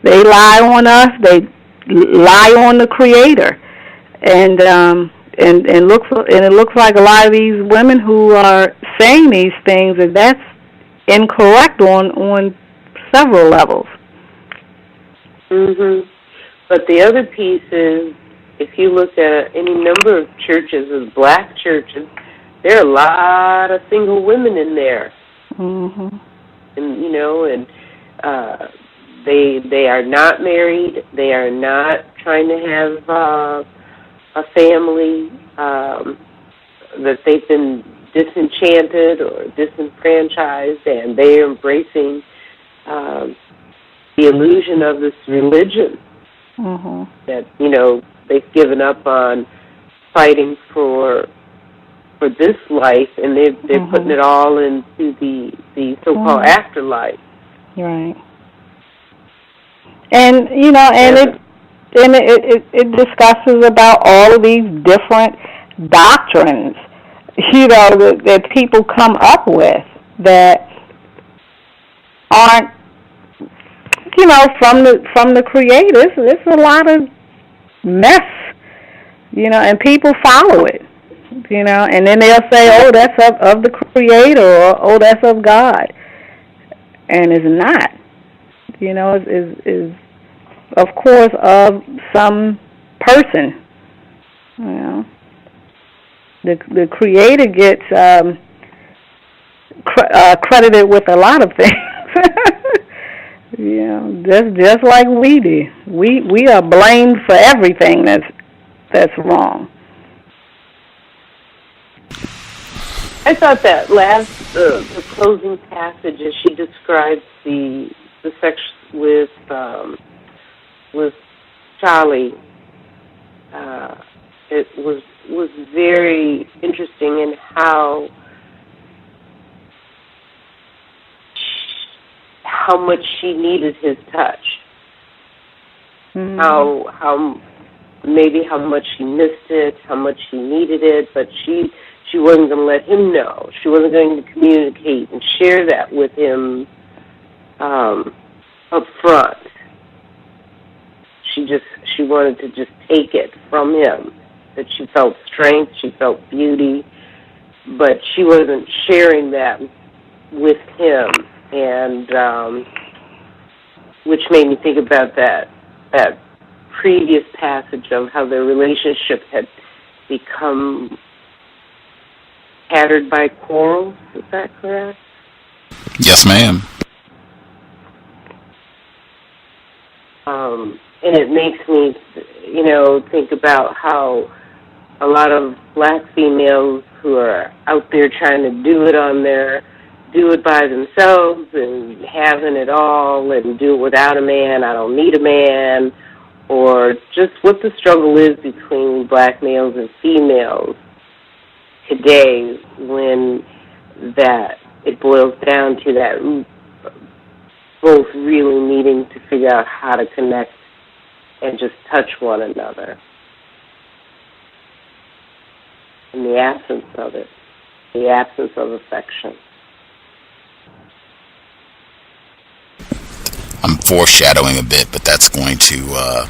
They lie on us. They lie on the Creator, and it looks like a lot of these women who are saying these things, and that's incorrect on several levels. Mhm. But the other piece is, if you look at any number of churches, as black churches, there are a lot of single women in there. Mhm. And they are not married. They are not trying to have a family. That they've been disenchanted or disenfranchised, and they are embracing the illusion of this religion. Mm-hmm. That they've given up on fighting for this life, and they're mm-hmm. putting it all into the so-called mm-hmm. afterlife. Right. And it discusses about all of these different doctrines, that people come up with that aren't, from the Creator. It's a lot of mess, and people follow it, and then they'll say, oh, that's of the Creator, or oh, that's of God, and it's not. Is of course of some person. The Creator gets credited with a lot of things. Just like we do. We are blamed for everything that's wrong. I thought that last the closing passage, as she describes the sex with Charlie, it was very interesting in how much she needed his touch. Mm-hmm. How much she missed it, how much she needed it, but she wasn't going to let him know. She wasn't going to communicate and share that with him up front. She wanted to just take it from him. That she felt strength, she felt beauty, but she wasn't sharing that with him, and which made me think about that previous passage of how their relationship had become tattered by quarrels. Is that correct? Yes, ma'am. And it makes me, think about how a lot of black females who are out there trying to do it by themselves and having it all and do it without a man, I don't need a man, or just what the struggle is between black males and females today, when that it boils down to that both really needing to figure out how to connect and just touch one another. In the absence of it, the absence of affection. I'm foreshadowing a bit, but that's going to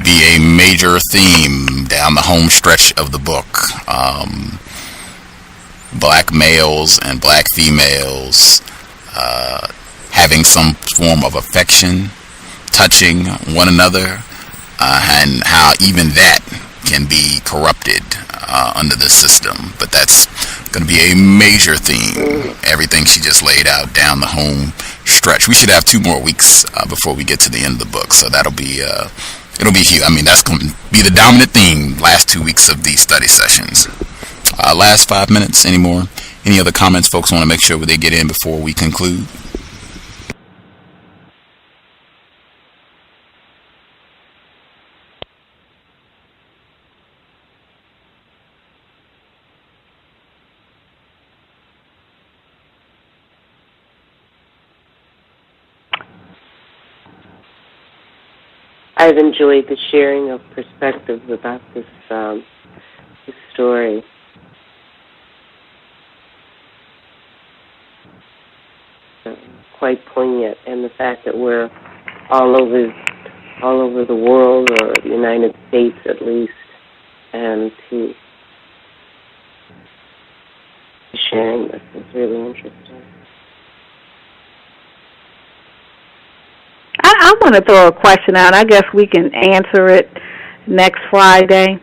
be a major theme down the home stretch of the book. Black males and black females having some form of affection, touching one another, and how even that can be corrupted under the system. But that's going to be a major theme. Everything she just laid out down the home stretch. We should have 2 more weeks before we get to the end of the book, so that'll be it'll be huge. I mean, that's going to be the dominant theme last 2 weeks of these study sessions. Last 5 minutes. Any other comments folks want to make sure they get in before we conclude? I've enjoyed the sharing of perspectives about this story. quite poignant, and the fact that we're all over the world, or the United States at least, and to sharing this is really interesting. I want to throw a question out. I guess we can answer it next Friday.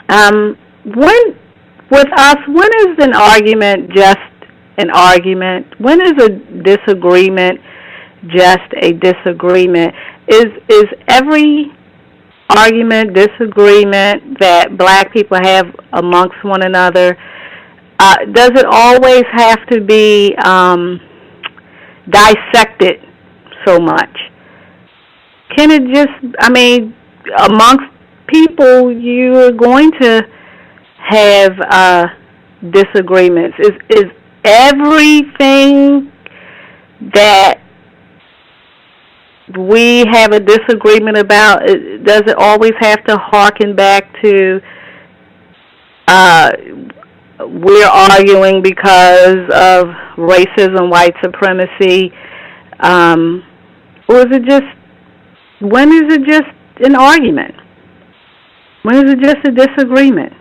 When is an argument just an argument? When is a disagreement just a disagreement? Is every argument, disagreement that black people have amongst one another, does it always have to be dissected so much? Can it just, amongst people, you're going to have disagreements. Is everything that we have a disagreement about, does it always have to harken back to we're arguing because of racism, white supremacy, or is it just, when is it just an argument? When is it just a disagreement?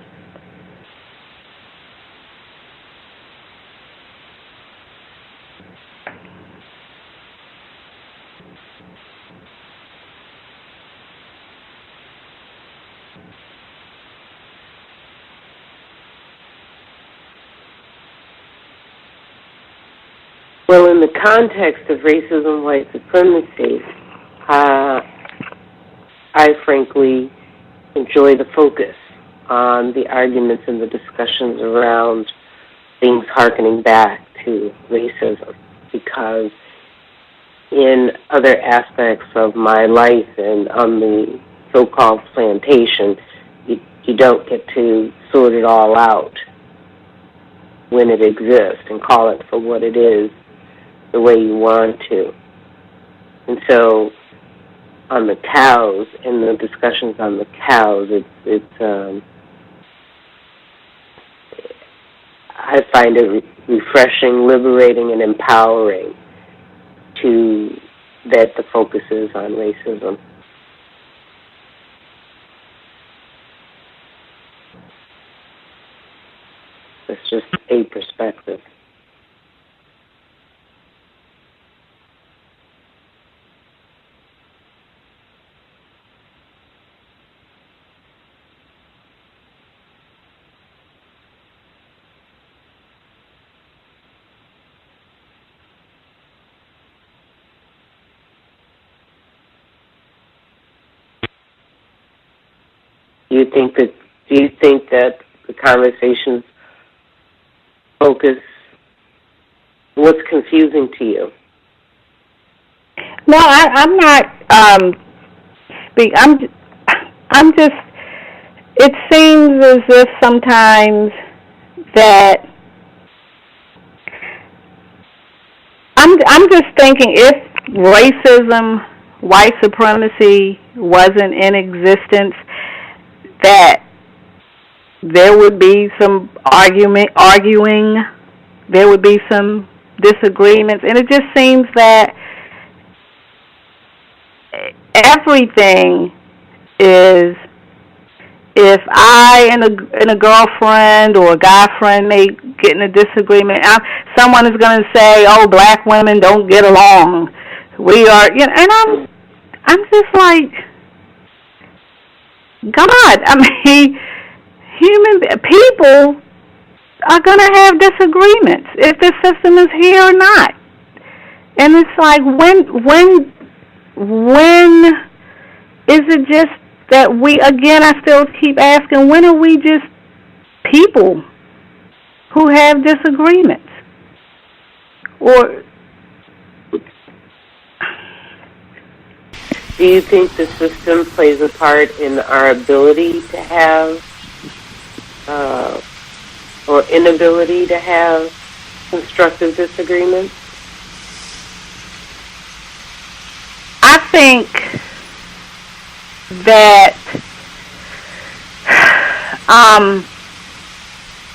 Well, in the context of racism, white supremacy, I frankly enjoy the focus on the arguments and the discussions around things harkening back to racism, because in other aspects of my life and on the so-called plantation, you don't get to sort it all out when it exists and call it for what it is, the way you want to. And so on the cows and the discussions on the cows, I find it refreshing, liberating, and empowering that the focus is on racism. It's just a perspective. Do you think that the conversations focus, what's confusing to you? No, I'm not. I'm just. It seems as if sometimes that I'm just thinking, if racism, white supremacy wasn't in existence, that there would be some arguing, there would be some disagreements, and it just seems that everything is, if I and a girlfriend or a guy friend may get in a disagreement, someone is going to say, "Oh, black women don't get along. We are," and I'm just like, God, people are going to have disagreements if the system is here or not. And it's like, when is it just that I still keep asking, when are we just people who have disagreements? Or do you think the system plays a part in our ability to have, or inability to have, constructive disagreements? I think that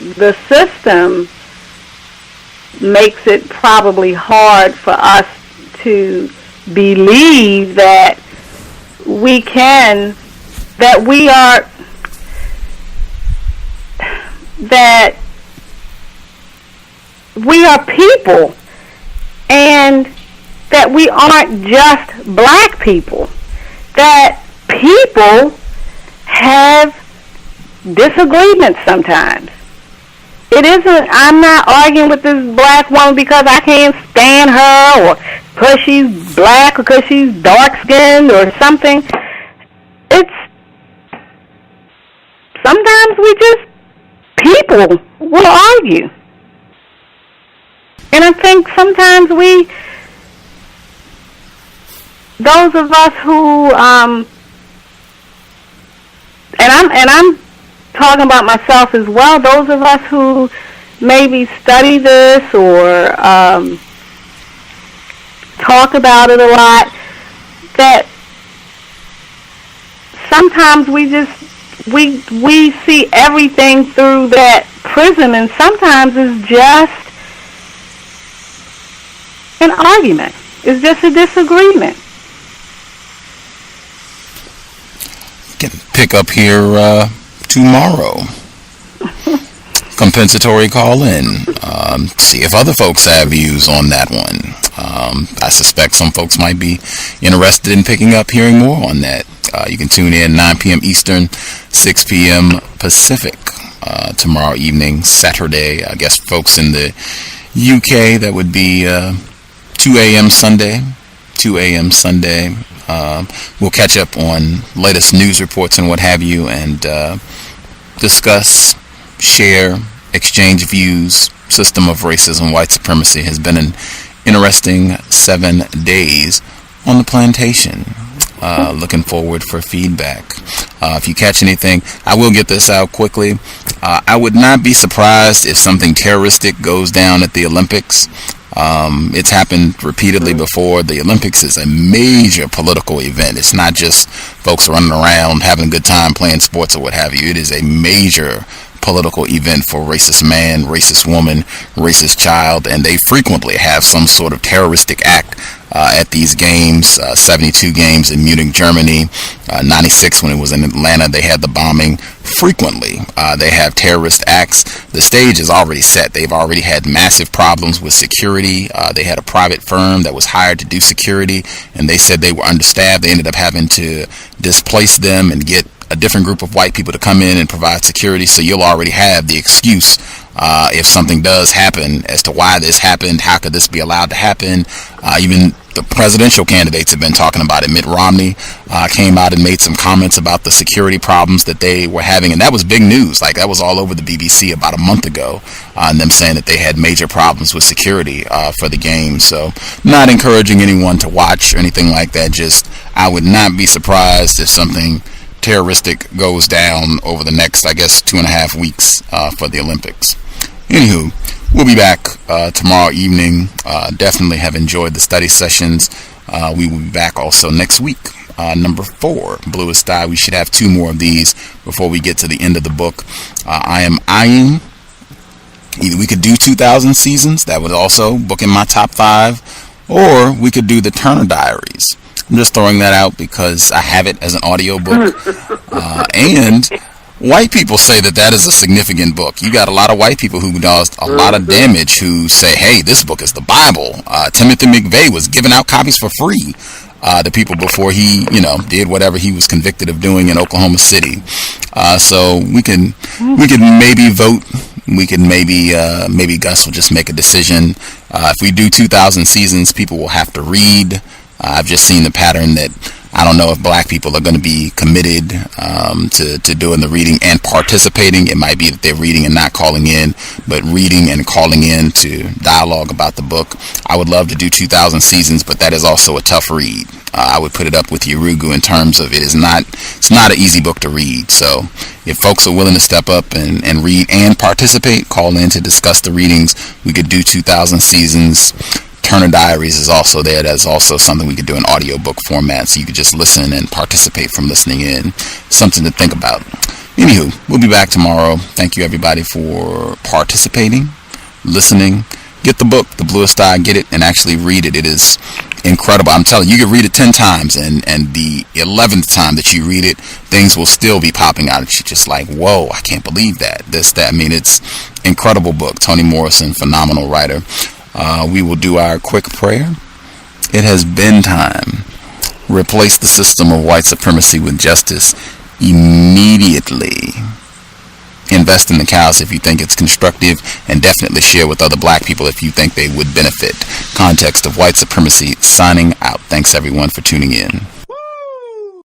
the system makes it probably hard for us to believe that we can, that we are people, and that we aren't just black people, that people have disagreements sometimes. It isn't, I'm not arguing with this black woman because I can't stand her, or because she's black, or because she's dark-skinned, or something. It's, sometimes we just, people will argue. And I think sometimes we, those of us who, and I'm talking about myself as well, those of us who maybe study this or talk about it a lot, that sometimes we just, we see everything through that prism, and sometimes it's just an argument. It's just a disagreement. Can pick up here tomorrow. Compensatory call-in. See if other folks have views on that one. I suspect some folks might be interested in picking up hearing more on that. You can tune in 9 p.m. Eastern, 6 p.m. Pacific tomorrow evening, Saturday. I guess folks in the UK, that would be 2 a.m. Sunday. 2 a.m. Sunday. We'll catch up on latest news reports and what have you, and discuss, share, exchange views. System of racism, white supremacy has been an interesting 7 days on the plantation. Looking forward for feedback. If you catch anything, I will get this out quickly. I would not be surprised if something terroristic goes down at the Olympics. It's happened repeatedly before. The Olympics is a major political event. It's not just folks running around having a good time playing sports or what have you. It is a major political event for racist man, racist woman, racist child, and they frequently have some sort of terroristic act at these games. 72 games in Munich, Germany. 96 when it was in Atlanta, they had the bombing. Frequently, they have terrorist acts. The stage is already set. They've already had massive problems with security. They had a private firm that was hired to do security, and they said they were understaffed. They ended up having to displace them and get a different group of white people to come in and provide security. So you'll already have the excuse if something does happen as to why this happened. How could this be allowed to happen? Even the presidential candidates have been talking about it. Mitt Romney came out and made some comments about the security problems that they were having, and that was big news. Like, that was all over the BBC about a month ago, and them saying that they had major problems with security for the game. So not encouraging anyone to watch or anything like that. Just, I would not be surprised if something terroristic goes down over the next, I guess, 2.5 weeks for the Olympics. Anywho, we'll be back tomorrow evening. Definitely have enjoyed the study sessions. We will be back also next week. Number 4, Bluest Eye. We should have 2 more of these before we get to the end of the book. I am eyeing, either we could do 2000 Seasons, that would also book in my top 5, or we could do the Turner Diaries. I'm just throwing that out because I have it as an audio book. And white people say that that is a significant book. You got a lot of white people who does a lot of damage who say, hey, this book is the Bible. Timothy McVeigh was giving out copies for free to people before he, did whatever he was convicted of doing in Oklahoma City. So we could maybe vote. We could maybe Gus will just make a decision. If we do 2000 Seasons, people will have to read. I've just seen the pattern that I don't know if black people are going to be committed to doing the reading and participating. It might be that they're reading and not calling in, but reading and calling in to dialogue about the book. I would love to do 2000 Seasons, but that is also a tough read. I would put it up with Yurugu in terms of it's not an easy book to read. So if folks are willing to step up and read and participate, call in to discuss the readings. We could do 2000 Seasons. Turner Diaries is also there. That's also something we could do in audiobook format, so you could just listen and participate from listening in. Something to think about. Anywho, we'll be back tomorrow. Thank you, everybody, for participating, listening, get the book, The Bluest Eye. Get it and actually read it. It is incredible. I'm telling you, you can read it 10 times, and the 11th time that you read it, things will still be popping out at you, just like, whoa, I can't believe that. I mean, it's incredible book. Toni Morrison, phenomenal writer. We will do our quick prayer. It has been time. Replace the system of white supremacy with justice immediately. Invest in the cows if you think it's constructive, and definitely share with other black people if you think they would benefit. Context of White Supremacy, signing out. Thanks everyone for tuning in.